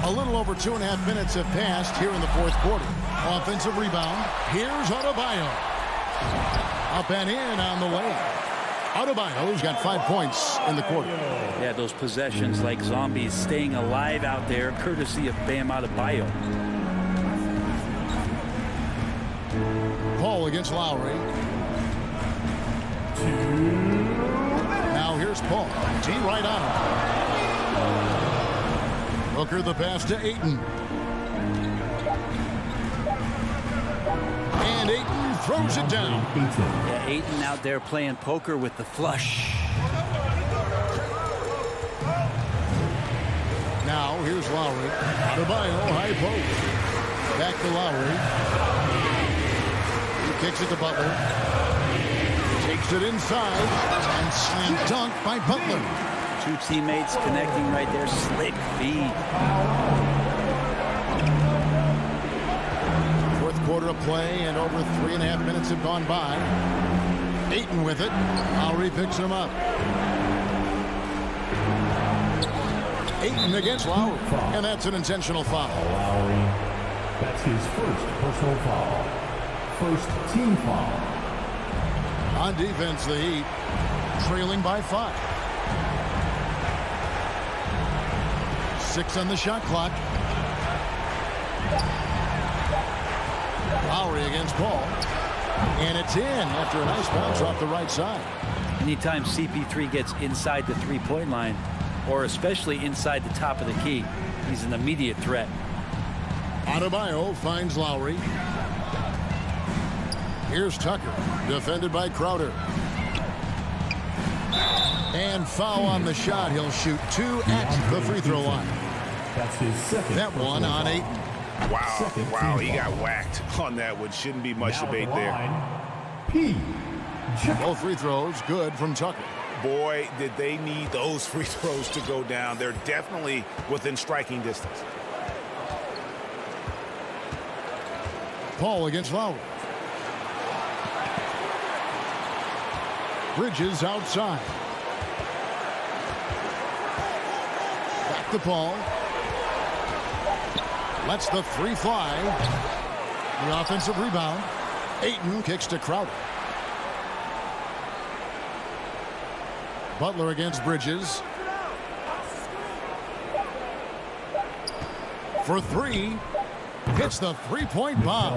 A little over 2.5 minutes have passed here in the 4th quarter. Offensive rebound. Here's Adebayo. Up and in on the layup. Adebayo's got 5 points in the quarter. Yeah, those possessions like zombies staying alive out there, courtesy of Bam Adebayo. Paul against Lowry. Now here's Paul. T right on him. Booker the pass to Ayton. And Ayton throws it down. Yeah, Ayton out there playing poker with the flush. Now here's Lowry. Adebayo high post. Back to Lowry. He kicks it to Butler. Takes it inside. And slam dunk by Butler. 2 teammates connecting right there. Slick feed. 4th quarter of play and over 3.5 minutes have gone by. Ayton with it. Lowry picks him up. Ayton against Lowry. And that's an intentional foul. Lowry. That's his first personal foul. First team foul. On defense, the Heat trailing by 5. 6 on the shot clock. Lowry against Paul. And it's in after a nice bounce off the right side. Anytime CP3 gets inside the three-point line, or especially inside the top of the key, he's an immediate threat. Adebayo finds Lowry. Here's Tucker, defended by Crowder. And foul on the shot. He'll shoot 2 at the free throw line. That's his second. That one on Ayton. Wow, he got whacked on that one. Shouldn't be much debate there. Both free throws good from Tucker. Boy, did they need those free throws to go down. They're definitely within striking distance. Paul against Lowry. Bridges outside. Back to Paul. Lets the 3 fly. The offensive rebound. Ayton kicks to Crowder. Butler against Bridges. For 3. Hits the 3-point bomb.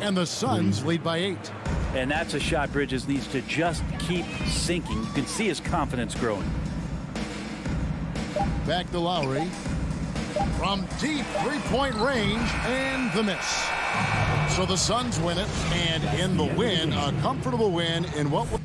And the Suns lead by 8. And that's a shot Bridges needs to just keep sinking. You can see his confidence growing. Back to Lowry. From deep three-point range, and the miss. So the Suns win it, and in the win, a comfortable win in what was...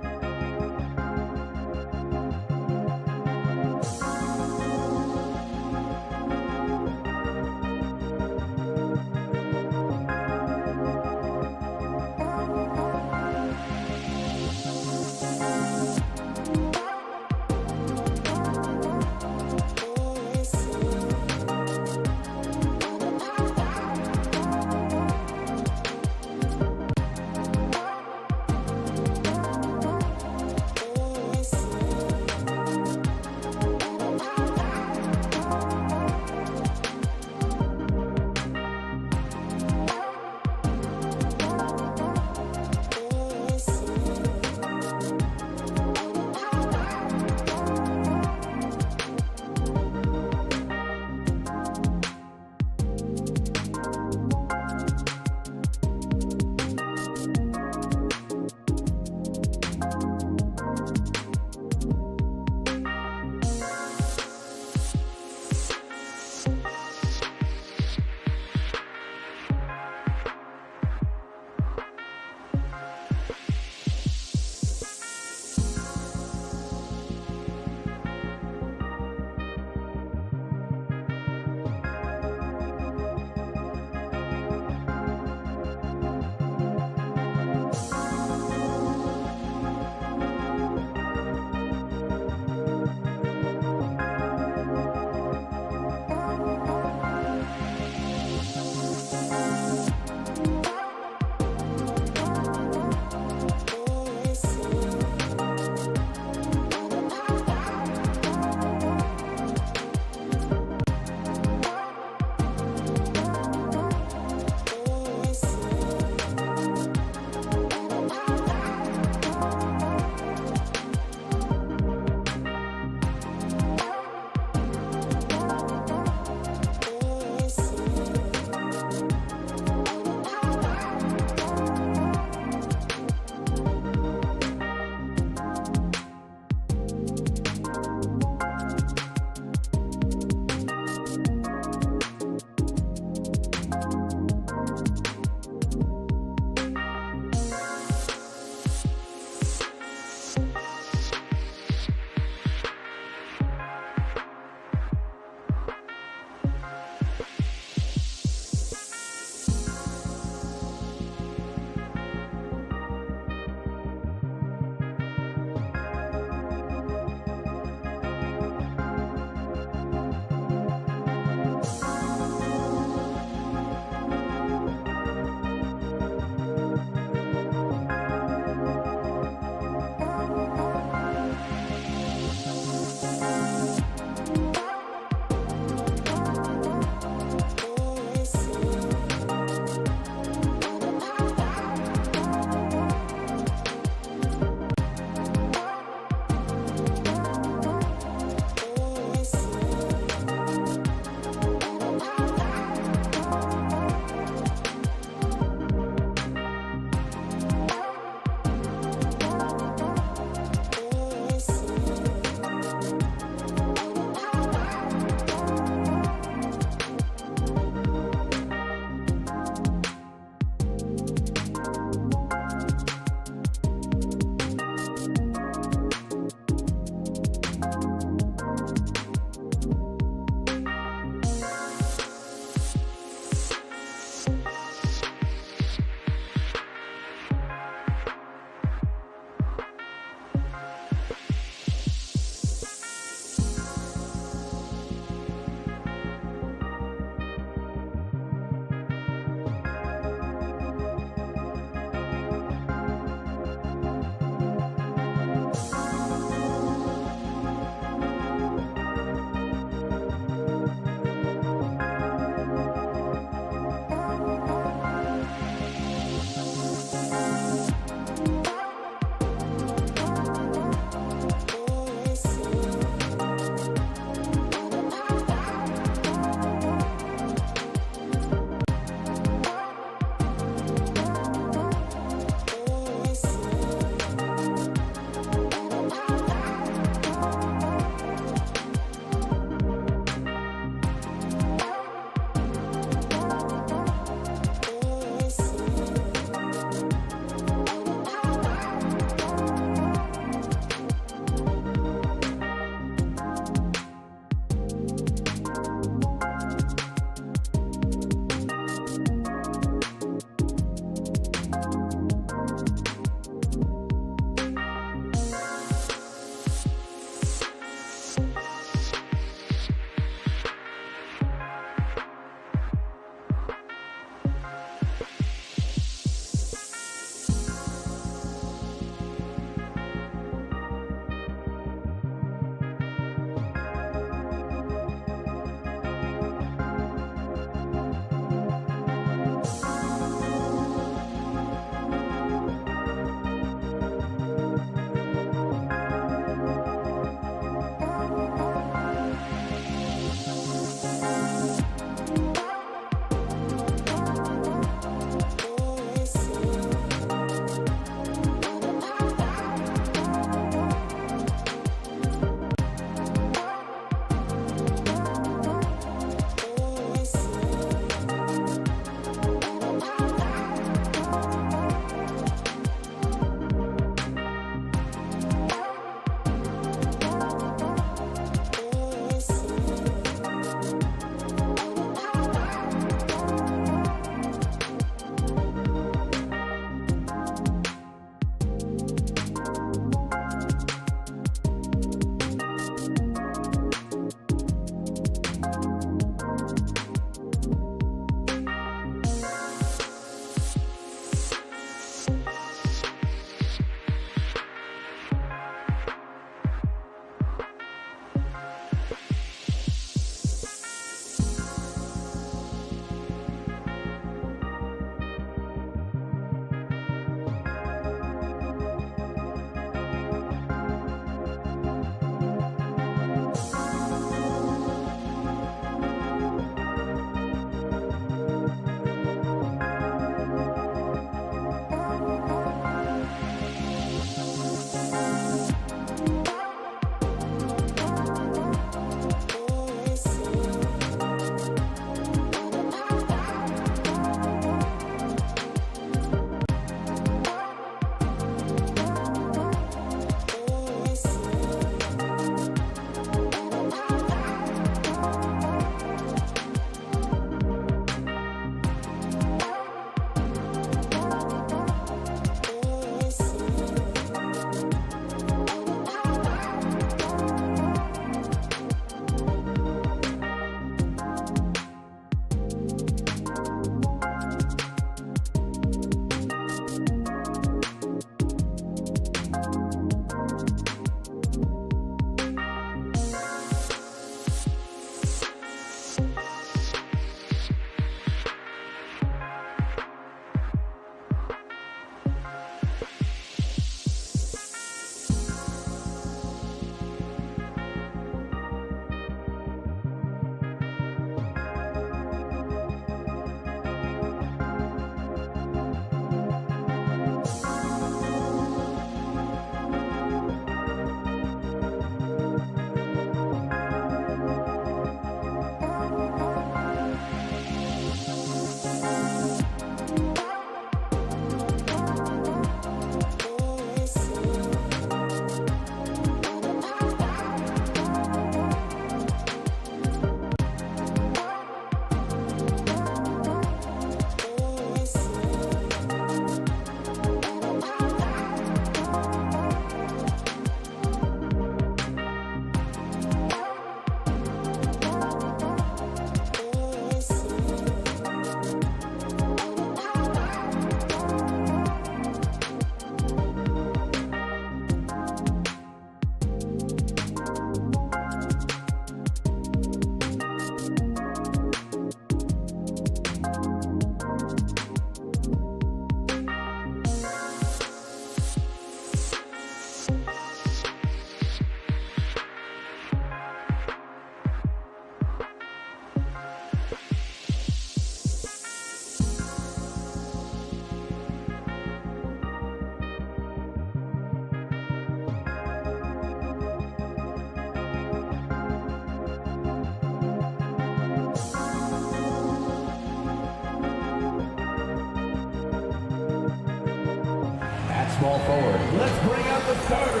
small forward. Let's bring out the starter.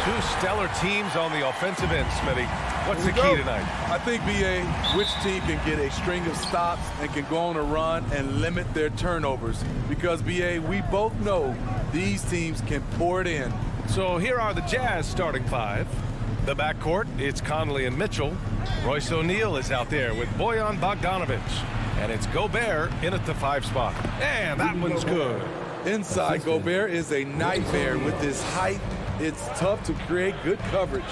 Two stellar teams on the offensive end, Smitty. What's the key tonight? I think, B.A., which team can get a string of stops and can go on a run and limit their turnovers. Because, B.A., we both know these teams can pour it in. So here are the Jazz starting five. The backcourt, it's Conley and Mitchell. Royce O'Neal is out there with Bojan Bogdanovic. And it's Gobert in at the 5 spot. And that one's good. Inside, Gobert is a nightmare with his height. It's tough to create good coverage.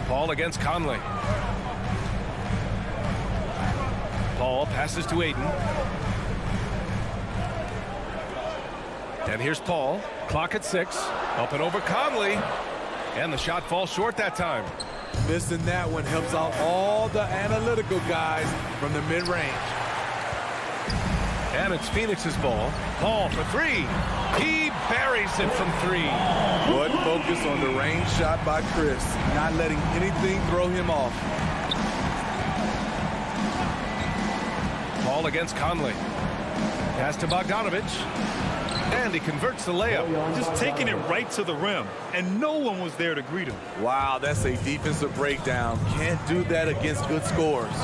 Paul against Conley. Paul passes to Ayton. And here's Paul. Clock at 6. Up and over Conley. And the shot falls short that time. Missing that one helps out all the analytical guys from the mid-range. And it's Phoenix's ball. Paul for 3. He buries it from 3. Good focus on the range shot by Chris. Not letting anything throw him off. Paul against Conley. Pass to Bogdanovic. And he converts the layup. Just taking it right to the rim, and no one was there to greet him. Wow, that's a defensive breakdown. Can't do that against good scores.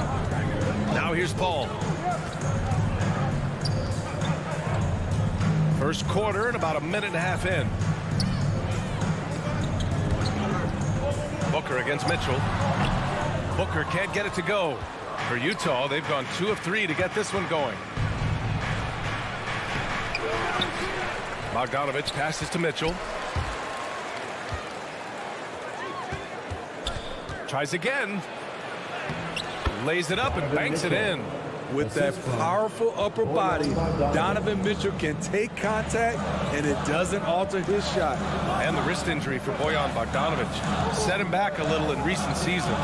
Now here's Paul. First quarter and about a minute and a half in. Booker against Mitchell. Booker can't get it to go. For Utah, they've gone 2 of 3 to get this one going. Bogdanovic passes to Mitchell. Tries again. Lays it up and banks it in. With that powerful upper body, Donovan Mitchell can take contact, and it doesn't alter his shot. And the wrist injury for Bojan Bogdanovic set him back a little in recent seasons.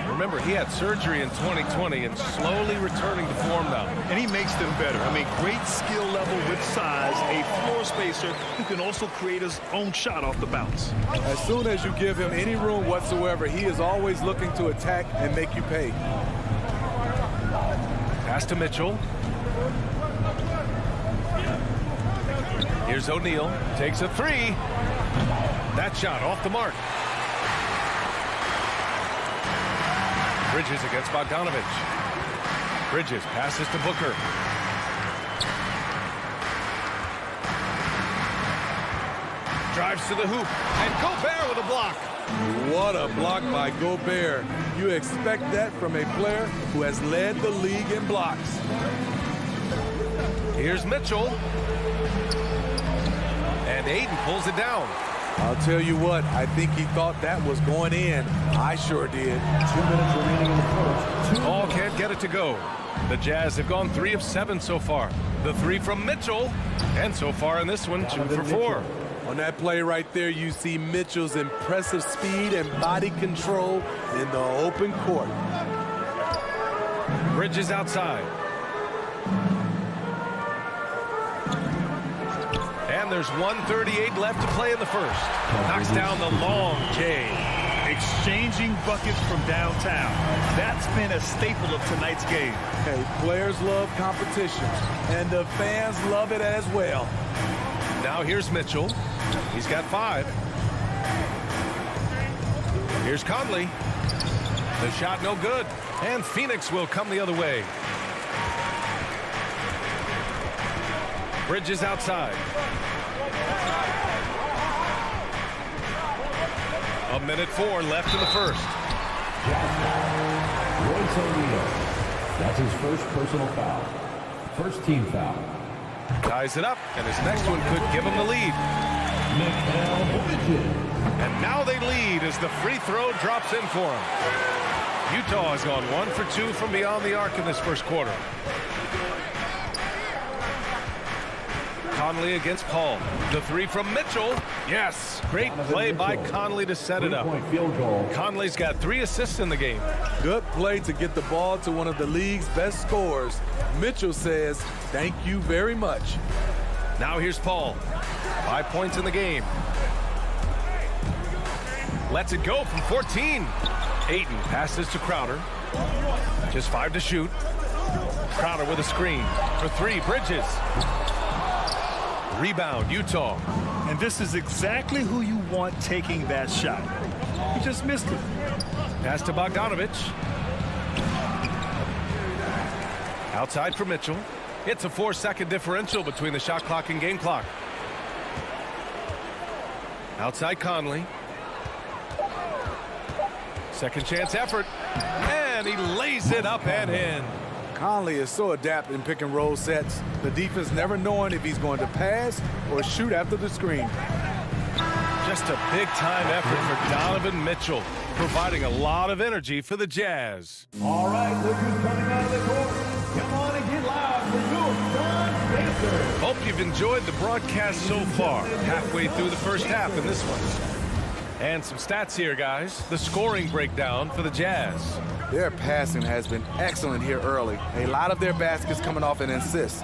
Remember, he had surgery in 2020 and slowly returning to form now. And he makes them better. I mean, great skill level with size, a floor spacer who can also create his own shot off the bounce. As soon as you give him any room whatsoever, he is always looking to attack and make you pay. Pass to Mitchell. Here's O'Neal. Takes a 3. That shot off the mark. Bridges against Bogdanovic. Bridges passes to Booker. Drives to the hoop. And Gobert with a block. What a block by Gobert. You expect that from a player who has led the league in blocks. Here's Mitchell. And Ayton pulls it down. I'll tell you what, I think he thought that was going in. I sure did. 2 minutes remaining in the first. Paul can't get it to go. The Jazz have gone 3 of 7 so far. The 3 from Mitchell. And so far in this one, 2 for 4. On that play right there, you see Mitchell's impressive speed and body control in the open court. Bridges outside. And there's 1:38 left to play in the first. Knocks down the long J. Exchanging buckets from downtown. That's been a staple of tonight's game. Hey, players love competition, and the fans love it as well. Now here's Mitchell. He's got 5. Here's Conley. The shot no good. And Phoenix will come the other way. Bridges outside. A minute 4 left in the first. Royce O'Neal. That's his first personal foul. First team foul. Ties it up, and his next one could give him the lead. And now they lead as the free throw drops in for him. Utah has gone 1 for 2 from beyond the arc in this first quarter. Conley against Paul. The 3 from Mitchell. Yes, great play by Conley to set it up. Field goal. Conley's got 3 assists in the game. Good play to get the ball to one of the league's best scorers. Mitchell says, thank you very much. Now here's Paul. 5 points in the game. Lets it go from 14. Ayton passes to Crowder. Just 5 to shoot. Crowder with a screen. For 3, Bridges. Rebound, Utah. And this is exactly who you want taking that shot. He just missed it. Pass to Bogdanovich. Outside for Mitchell. It's a 4-second differential between the shot clock and game clock. Outside Conley. Second chance effort. And he lays it up and in. Conley is so adept in pick and roll sets. The defense never knowing if he's going to pass or shoot after the screen. Just a big-time effort for Donovan Mitchell, providing a lot of energy for the Jazz. All right, look who's coming out of the court. Come on and get loud for your Sun Pacers. Hope you've enjoyed the broadcast so far. Halfway through the first half in this one. And some stats here, guys. The scoring breakdown for the Jazz. Their passing has been excellent here early. A lot of their baskets coming off an assist.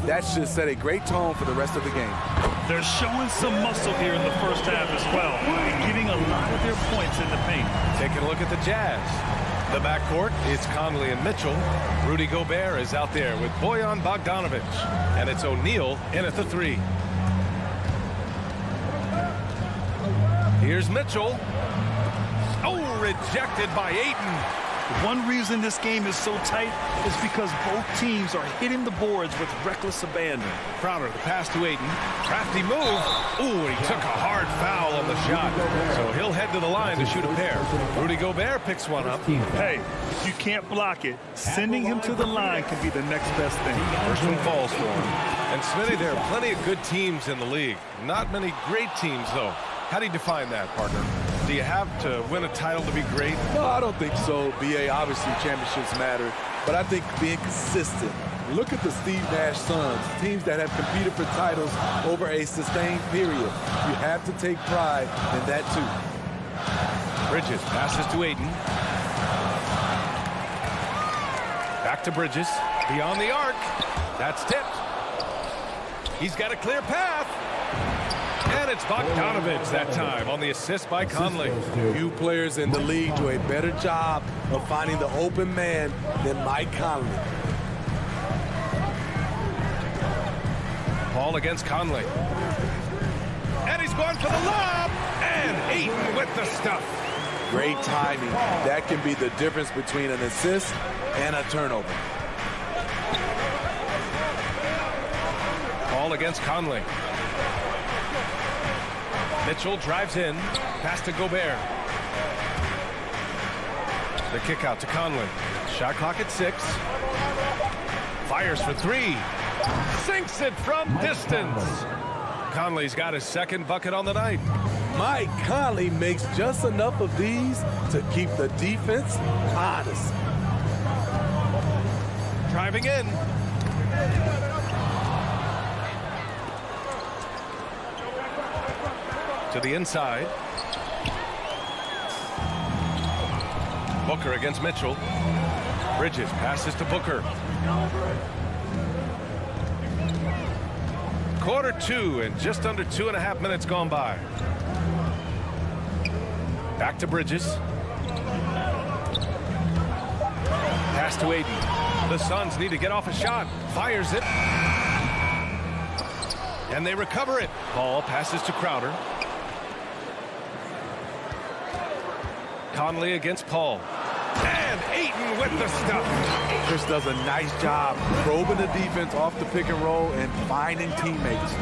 That should set a great tone for the rest of the game. They're showing some muscle here in the first half as well, and getting a lot of their points in the paint. Taking a look at the Jazz. The backcourt is Conley and Mitchell. Rudy Gobert is out there with Bojan Bogdanovich. And it's O'Neal in at the 3. Here's Mitchell. Oh, rejected by Ayton. One reason this game is so tight is because both teams are hitting the boards with reckless abandon. Crowder, the pass to Ayton. Crafty move. Ooh, he took a hard foul on the shot. So he'll head to the line to shoot a pair. Rudy Gobert picks one up. Hey, if you can't block it, sending him to the line can be the next best thing. First one falls for him. And Smitty, there are plenty of good teams in the league. Not many great teams, though. How do you define that, partner? Do you have to win a title to be great? No, I don't think so. BA, obviously championships matter, but I think being consistent. Look at the Steve Nash Suns, teams that have competed for titles over a sustained period. You have to take pride in that too. Bridges passes to Ayton. Back to Bridges. Beyond the arc. That's tipped. He's got a clear path. And it's Bogdanovich that time on the assist by Conley. Few players in the league do a better job of finding the open man than Mike Conley. Paul against Conley. And he's going for the lob. And Ayton with the stuff. Great timing. That can be the difference between an assist and a turnover. Paul against Conley. Mitchell drives in. Pass to Gobert. The kick out to Conley. Shot clock at 6. Fires for 3. Sinks it from distance. Conley's got his second bucket on the night. Mike Conley makes just enough of these to keep the defense honest. Driving in. To the inside. Booker against Mitchell. Bridges passes to Booker. Quarter 2 and just under 2.5 minutes gone by. Back to Bridges. Pass to Ayton. The Suns need to get off a shot. Fires it. And they recover it. Ball passes to Crowder. Conley against Paul. And Ayton with the stuff. Chris does a nice job probing the defense off the pick and roll and finding teammates.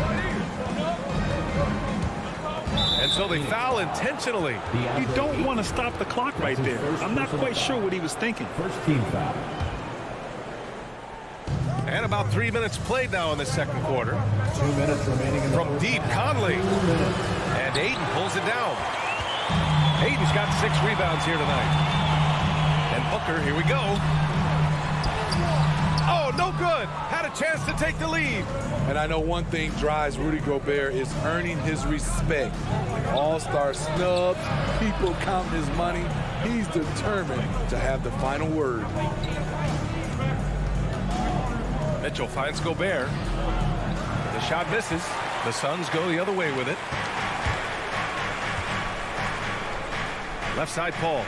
And so they foul intentionally. You don't want to stop the clock right there. I'm not quite sure what he was thinking. First team foul. And about 3 minutes played now in the second quarter. 2 minutes remaining in the From deep, Conley. And Ayton pulls it down. Ayton's got 6 rebounds here tonight. And Booker, here we go. Oh, no good. Had a chance to take the lead. And I know one thing drives Rudy Gobert is earning his respect. All-star snubs, people counting his money. He's determined to have the final word. Mitchell finds Gobert. The shot misses. The Suns go the other way with it. Left side, Paul.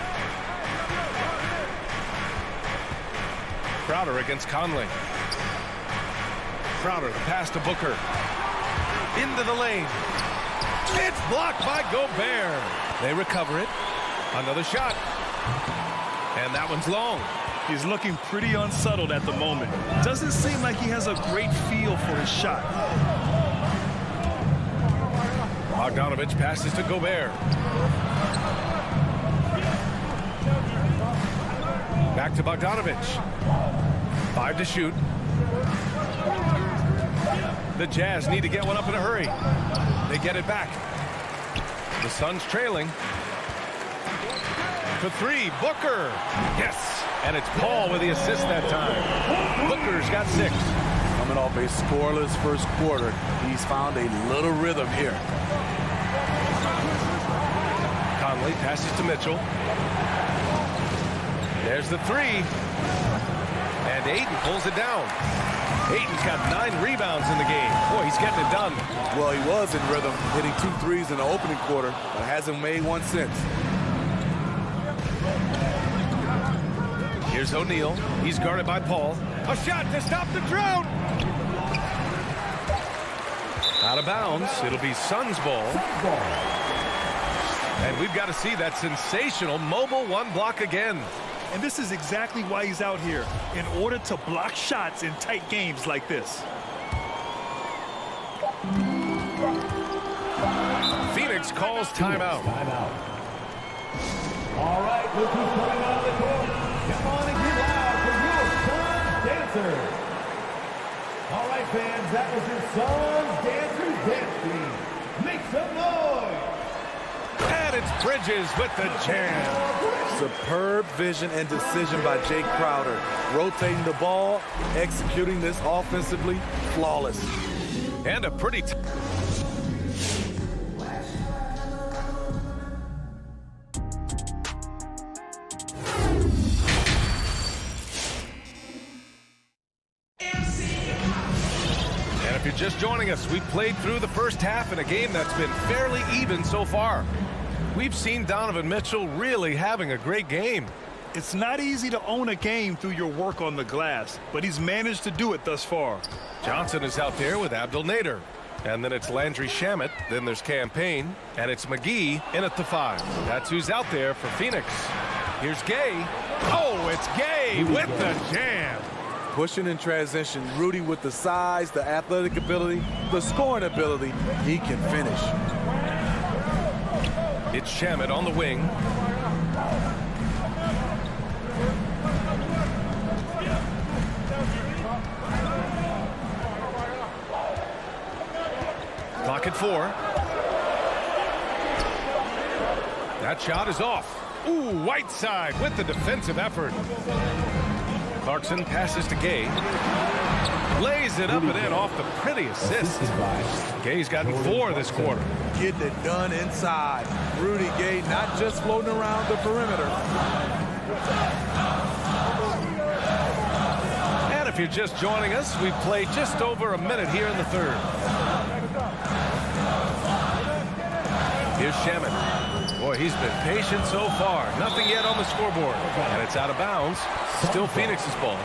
Crowder against Conley. Crowder, the pass to Booker. Into the lane. It's blocked by Gobert. They recover it. Another shot. And that one's long. He's looking pretty unsettled at the moment. Doesn't seem like he has a great feel for his shot. Bogdanovich passes to Gobert. Back to Bogdanovich. 5 to shoot. The Jazz need to get one up in a hurry. They get it back. The Suns trailing. For 3, Booker. Yes, and it's Paul with the assist that time. Booker's got 6. Coming off a scoreless first quarter, he's found a little rhythm here. Conley passes to Mitchell. There's the 3. And Ayton pulls it down. Ayton's got 9 rebounds in the game. Boy, he's getting it done. Well, he was in rhythm, hitting 2 threes in the opening quarter, but hasn't made one since. Here's O'Neal. He's guarded by Paul. A shot to stop the drought. Out of bounds. It'll be Suns ball. And we've got to see that sensational mobile 1 block again. And this is exactly why he's out here, in order to block shots in tight games like this. Phoenix calls timeout. All right, look who's coming out of the court. Come on and get loud for your Suns dancers. All right, fans, that was your Suns dancers dance team. Make some noise. And it's Bridges with the jam. Superb vision and decision by Jay Crowder. Rotating the ball, executing this offensively, flawless. And a pretty... And if you're just joining us, we played through the first half in a game that's been fairly even so far. We've seen Donovan Mitchell really having a great game. It's not easy to own a game through your work on the glass, but he's managed to do it thus far. Johnson is out there with Abdel Nader. And then it's Landry Shamet. Then there's Campaign. And it's McGee in at the 5. That's who's out there for Phoenix. Here's Gay. Oh, it's Gay with the jam. Pushing in transition, Rudy with the size, the athletic ability, the scoring ability, he can finish. It's Shamet on the wing. Clock at 4. That shot is off. Ooh, Whiteside with the defensive effort. Clarkson passes to Gay. Lays it up and in off the pretty assist. Gay's gotten 4 this quarter. Getting it done inside. Rudy Gay not just floating around the perimeter. And if you're just joining us, we've played just over a minute here in the third. Here's Shamet. Boy, he's been patient so far. Nothing yet on the scoreboard. And it's out of bounds. Still Phoenix's ball.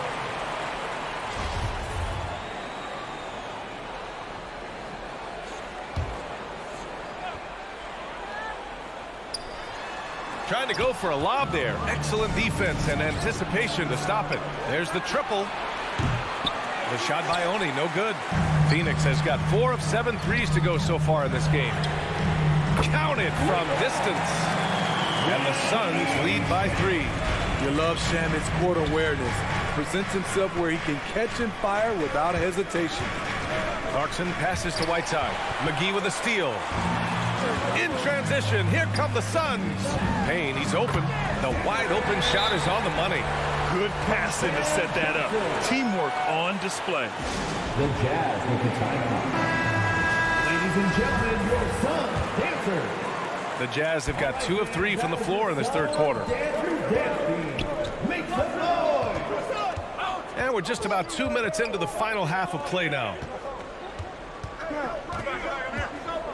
Trying to go for a lob there. Excellent defense and anticipation to stop it. There's the triple. The shot by Oni, no good. Phoenix has got 4 of 7 threes to go so far in this game. Counted from distance. And the Suns lead by 3. You love Shamet's court awareness. Presents himself where he can catch and fire without hesitation. Clarkson passes to Whiteside. McGee with a steal. In transition, here come the Suns. Payne, he's open. The wide open shot is on the money. Good passing to set that up. Teamwork on display. The Jazz with the timeout. Ladies and gentlemen, your Suns dancers. The Jazz have got 2 of 3 from the floor in this third quarter. Make some noise. And we're just about 2 minutes into the final half of play now.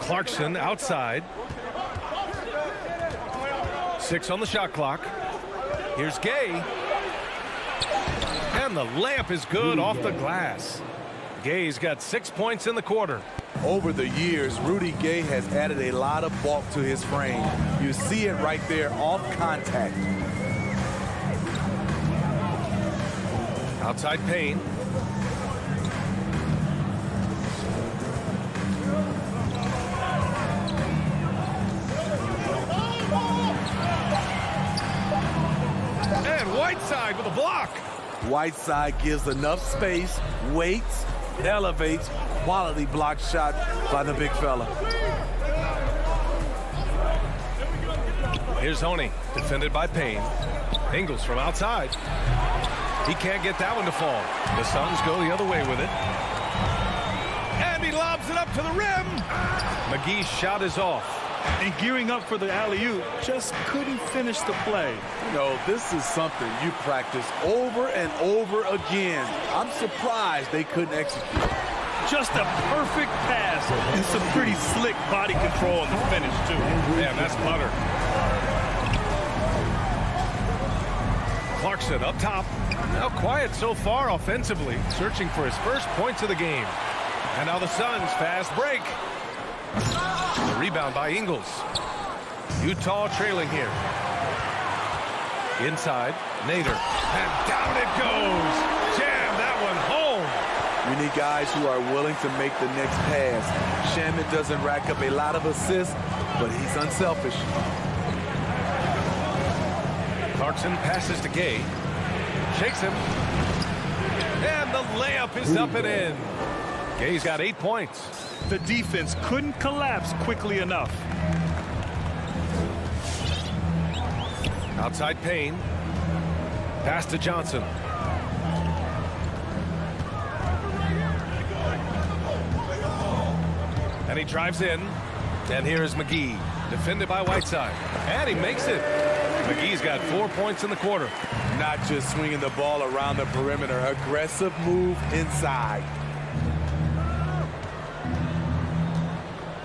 Clarkson outside. 6 on the shot clock. Here's Gay. And the layup is good off the glass. Gay's got 6 points in the quarter. Over the years, Rudy Gay has added a lot of bulk to his frame. You see it right there off contact. Outside Payne. And Whiteside with a block. Whiteside gives enough space, waits, elevates. Quality block shot by the big fella. Here's Honey, defended by Payne. Ingles from outside. He can't get that one to fall. The Suns go the other way with it. And he lobs it up to the rim. McGee's shot is off. And gearing up for the alley-oop, just couldn't finish the play. You know, this is something you practice over and over again. I'm surprised they couldn't execute. Just a perfect pass and some pretty slick body control in the finish, too. Man, that's butter. Clarkson up top. Now quiet so far offensively, searching for his first points of the game. And now the Suns fast break. The rebound by Ingles. Utah trailing here. Inside, Nader. And down it goes. Jam that one home. We need guys who are willing to make the next pass. Shaman doesn't rack up a lot of assists, but he's unselfish. Clarkson passes to Gay. Shakes him. And the layup is up and in. Gay's got 8 points. The defense couldn't collapse quickly enough. Outside Payne. Pass to Johnson. And he drives in. And here's McGee, defended by Whiteside. And he makes it. McGee's got 4 points in the quarter. Not just swinging the ball around the perimeter. Aggressive move inside.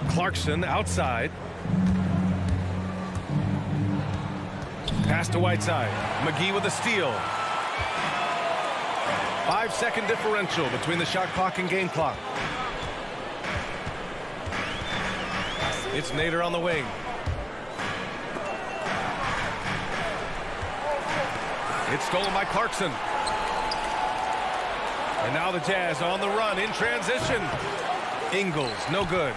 Clarkson outside. Pass to Whiteside. McGee with a steal. 5-second differential between the shot clock and game clock. It's Nader on the wing. It's stolen by Clarkson. And now the Jazz on the run in transition. Ingles, no good.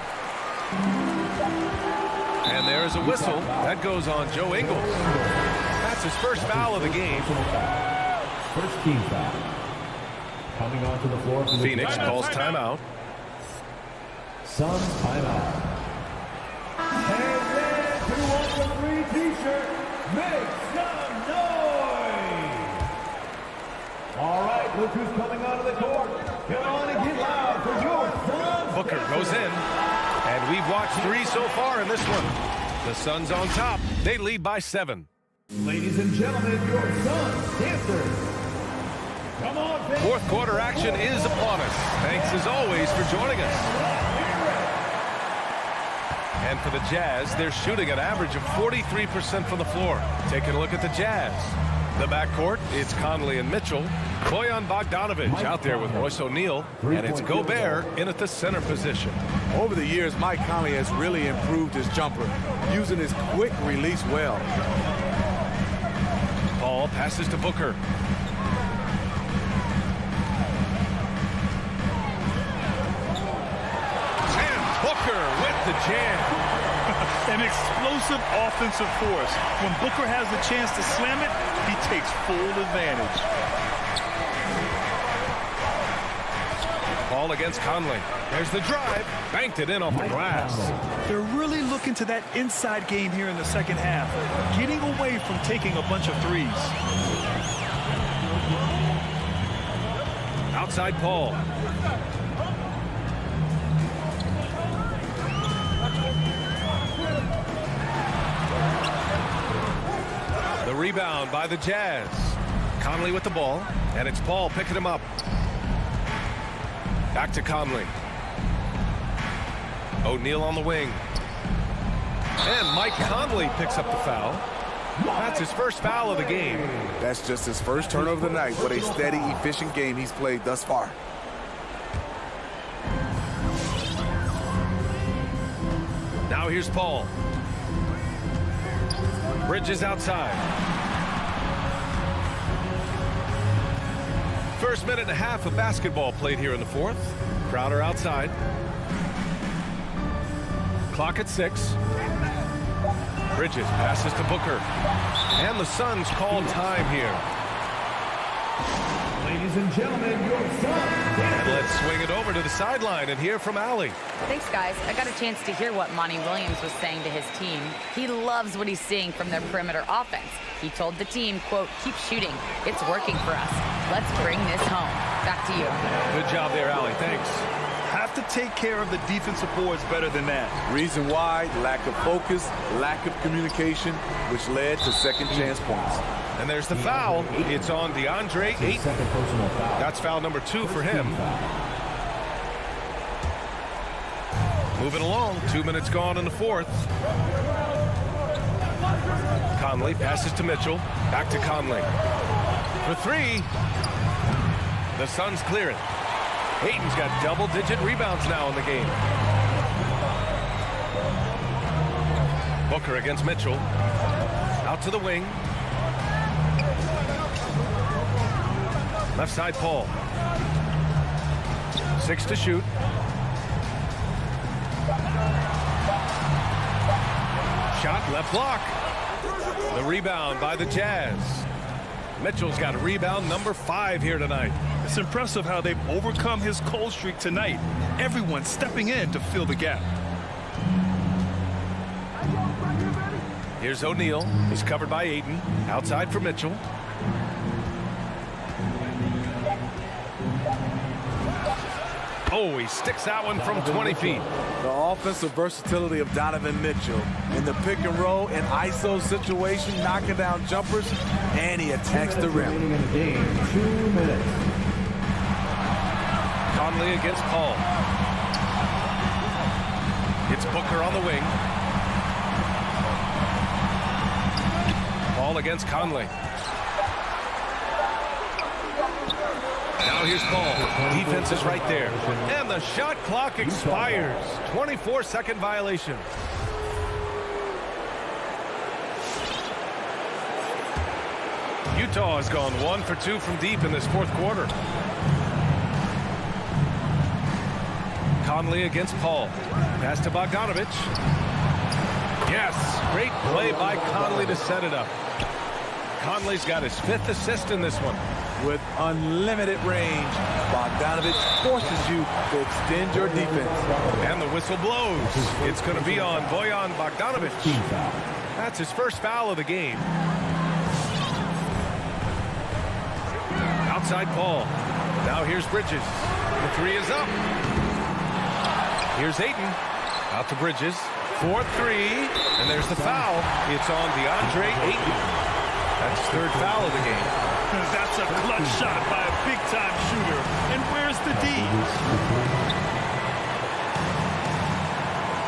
And there's a whistle. That goes on Joe Ingles. That's his first foul of the game. First team foul. Coming onto the floor. Phoenix calls timeout. Suns timeout. And then who wants the free t-shirt? Make some noise! All right, look who's coming onto the court. Come on and get loud for your Suns. Booker goes in. And we've watched 3 so far in this one. The Suns on top. They lead by 7. Ladies and gentlemen, your Suns dancers. Come on, baby. Fourth quarter action is upon us. Thanks as always for joining us. And for the Jazz, they're shooting an average of 43% from the floor. Taking a look at the Jazz. The backcourt, it's Conley and Mitchell. Bojan Bogdanovic out there with Royce O'Neal. And it's Gobert in at the center position. Over the years, Mike Conley has really improved his jumper, using his quick release well. Paul passes to Booker. And Booker with the jam. An explosive offensive force. When Booker has the chance to slam it, he takes full advantage. Ball against Conley. There's the drive. Banked it in off the glass. They're really looking to that inside game here in the second half, getting away from taking a bunch of threes. Outside Paul. The rebound by the Jazz. Conley with the ball, and it's Paul picking him up. Back to Conley. O'Neal on the wing. And Mike Conley picks up the foul. That's his first foul of the game. That's just his first turnover of the night. What a steady, efficient game he's played thus far. Now here's Paul. Bridges outside. First minute and a half of basketball played here in the fourth. Crowder outside. Clock at 6. Bridges passes to Booker. And the Suns call time here. Ladies and gentlemen, your Suns. And let's swing it over to the sideline and hear from Allie. Thanks, guys. I got a chance to hear what Monty Williams was saying to his team. He loves what he's seeing from their perimeter offense. He told the team, quote, keep shooting. It's working for us. Let's bring this home. Back to you. Good job there, Allie. Thanks. Have to take care of the defensive boards better than that. Reason why, lack of focus, lack of communication, which led to second chance points. And there's the foul. It's on DeAndre Ayton. That's foul number 2 for him. Moving along. 2 minutes gone in the fourth. Conley passes to Mitchell. Back to Conley. For 3. The Suns clear it. Ayton's got double-digit rebounds now in the game. Booker against Mitchell. Out to the wing. Left side, Paul. 6 to shoot. Shot, left block. The rebound by the Jazz. Mitchell's got a rebound number 5 here tonight. It's impressive how they've overcome his cold streak tonight. Everyone stepping in to fill the gap. Here's O'Neal. He's covered by Ayton. Outside for Mitchell. Oh, he sticks that one from 20 feet. The offensive versatility of Donovan Mitchell in the pick and roll and ISO situation, knocking down jumpers, and he attacks the rim. 2 minutes. Conley against Paul. It's Booker on the wing. Paul against Conley. Now here's Paul. Defense is right there. And the shot clock expires. 24-second violation. Utah has gone 1 for 2 from deep in this fourth quarter. Conley against Paul. Pass to Bogdanovich. Yes, great play by Conley to set it up. Conley's got his 5th assist in this one. With unlimited range, Bogdanovich forces you to extend your defense. And the whistle blows. It's going to be on Bojan Bogdanovich. That's his first foul of the game. Outside Paul. Now here's Bridges. The 3 is up. Here's Ayton. Out to Bridges. 4-3. And there's the foul. It's on DeAndre Ayton. That's his 3rd foul of the game. That's a clutch shot by a big-time shooter. And where's the D?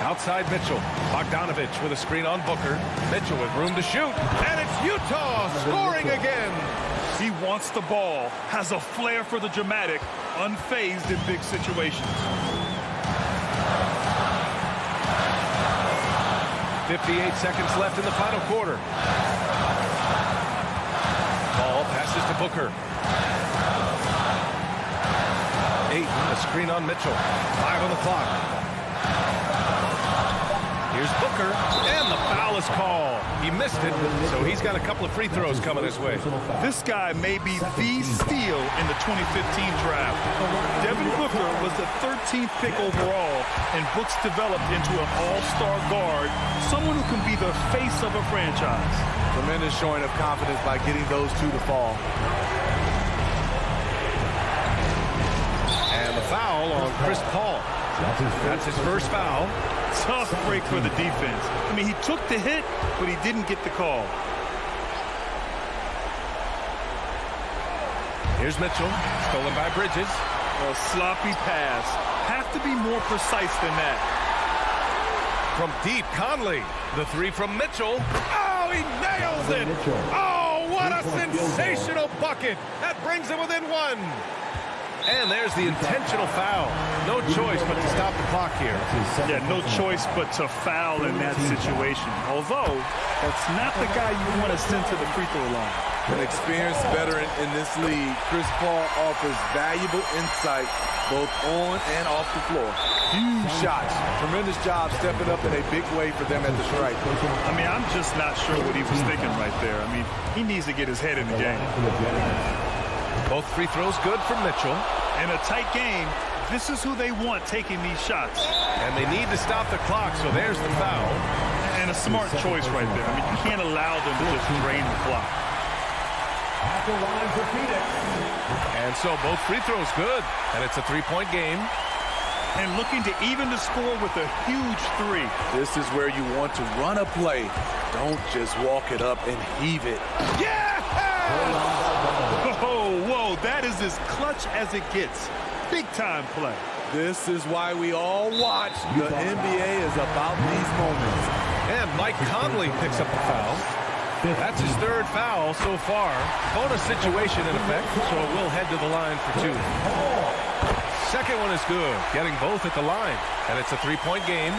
Outside Mitchell. Bogdanovich with a screen on Booker. Mitchell with room to shoot. And it's Utah scoring again. He wants the ball, has a flair for the dramatic, unfazed in big situations. 58 seconds left in the final quarter. Ball passes to Booker. Ayton, a screen on Mitchell. 5 on the clock. Here's Booker, and the foul is called. He missed it, so he's got a couple of free throws coming his way. This guy may be the steal in the 2015 draft. Devin Booker was the 13th pick overall, and Brooks developed into an all-star guard, someone who can be the face of a franchise. Tremendous showing of confidence by getting those 2 to fall. And the foul on Chris Paul. That's his first foul. Tough break for the defense. I mean, he took the hit, but he didn't get the call. Here's Mitchell, stolen by Bridges. A sloppy pass. Have to be more precise than that. From deep, Conley. The 3 from Mitchell. Oh, he nails it. Oh, what a sensational bucket. That brings him within 1. And there's the intentional foul. No choice but to stop the clock here. Yeah, no choice but to foul in that situation. Although, that's not the guy you want to send to the free throw line. An experienced veteran in this league, Chris Paul offers valuable insight both on and off the floor. Huge shots. Tremendous job stepping up in a big way for them at the stripe. I mean, I'm just not sure what he was thinking right there. I mean, he needs to get his head in the game. Both free throws good for Mitchell. In a tight game, this is who they want taking these shots. And they need to stop the clock, so there's the foul. And a smart choice right there. I mean, you can't allow them to just drain the clock. At the line for Phoenix. And so both free throws good. And it's a three-point game. And looking to even the score with a huge three. This is where you want to run a play. Don't just walk it up and heave it. Yeah! Whoa, whoa, that is as clutch as it gets. Big-time play. This is why we all watch. The NBA is about these moments. And Mike Conley picks up the foul. That's his third foul so far. Bonus situation in effect, so it will head to the line for two. Second one is good, getting both at the line. And it's a three-point game.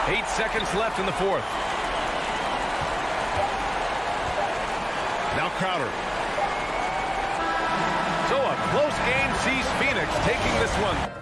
8 seconds left in the fourth. Now Crowder. So a close game sees Phoenix taking this one.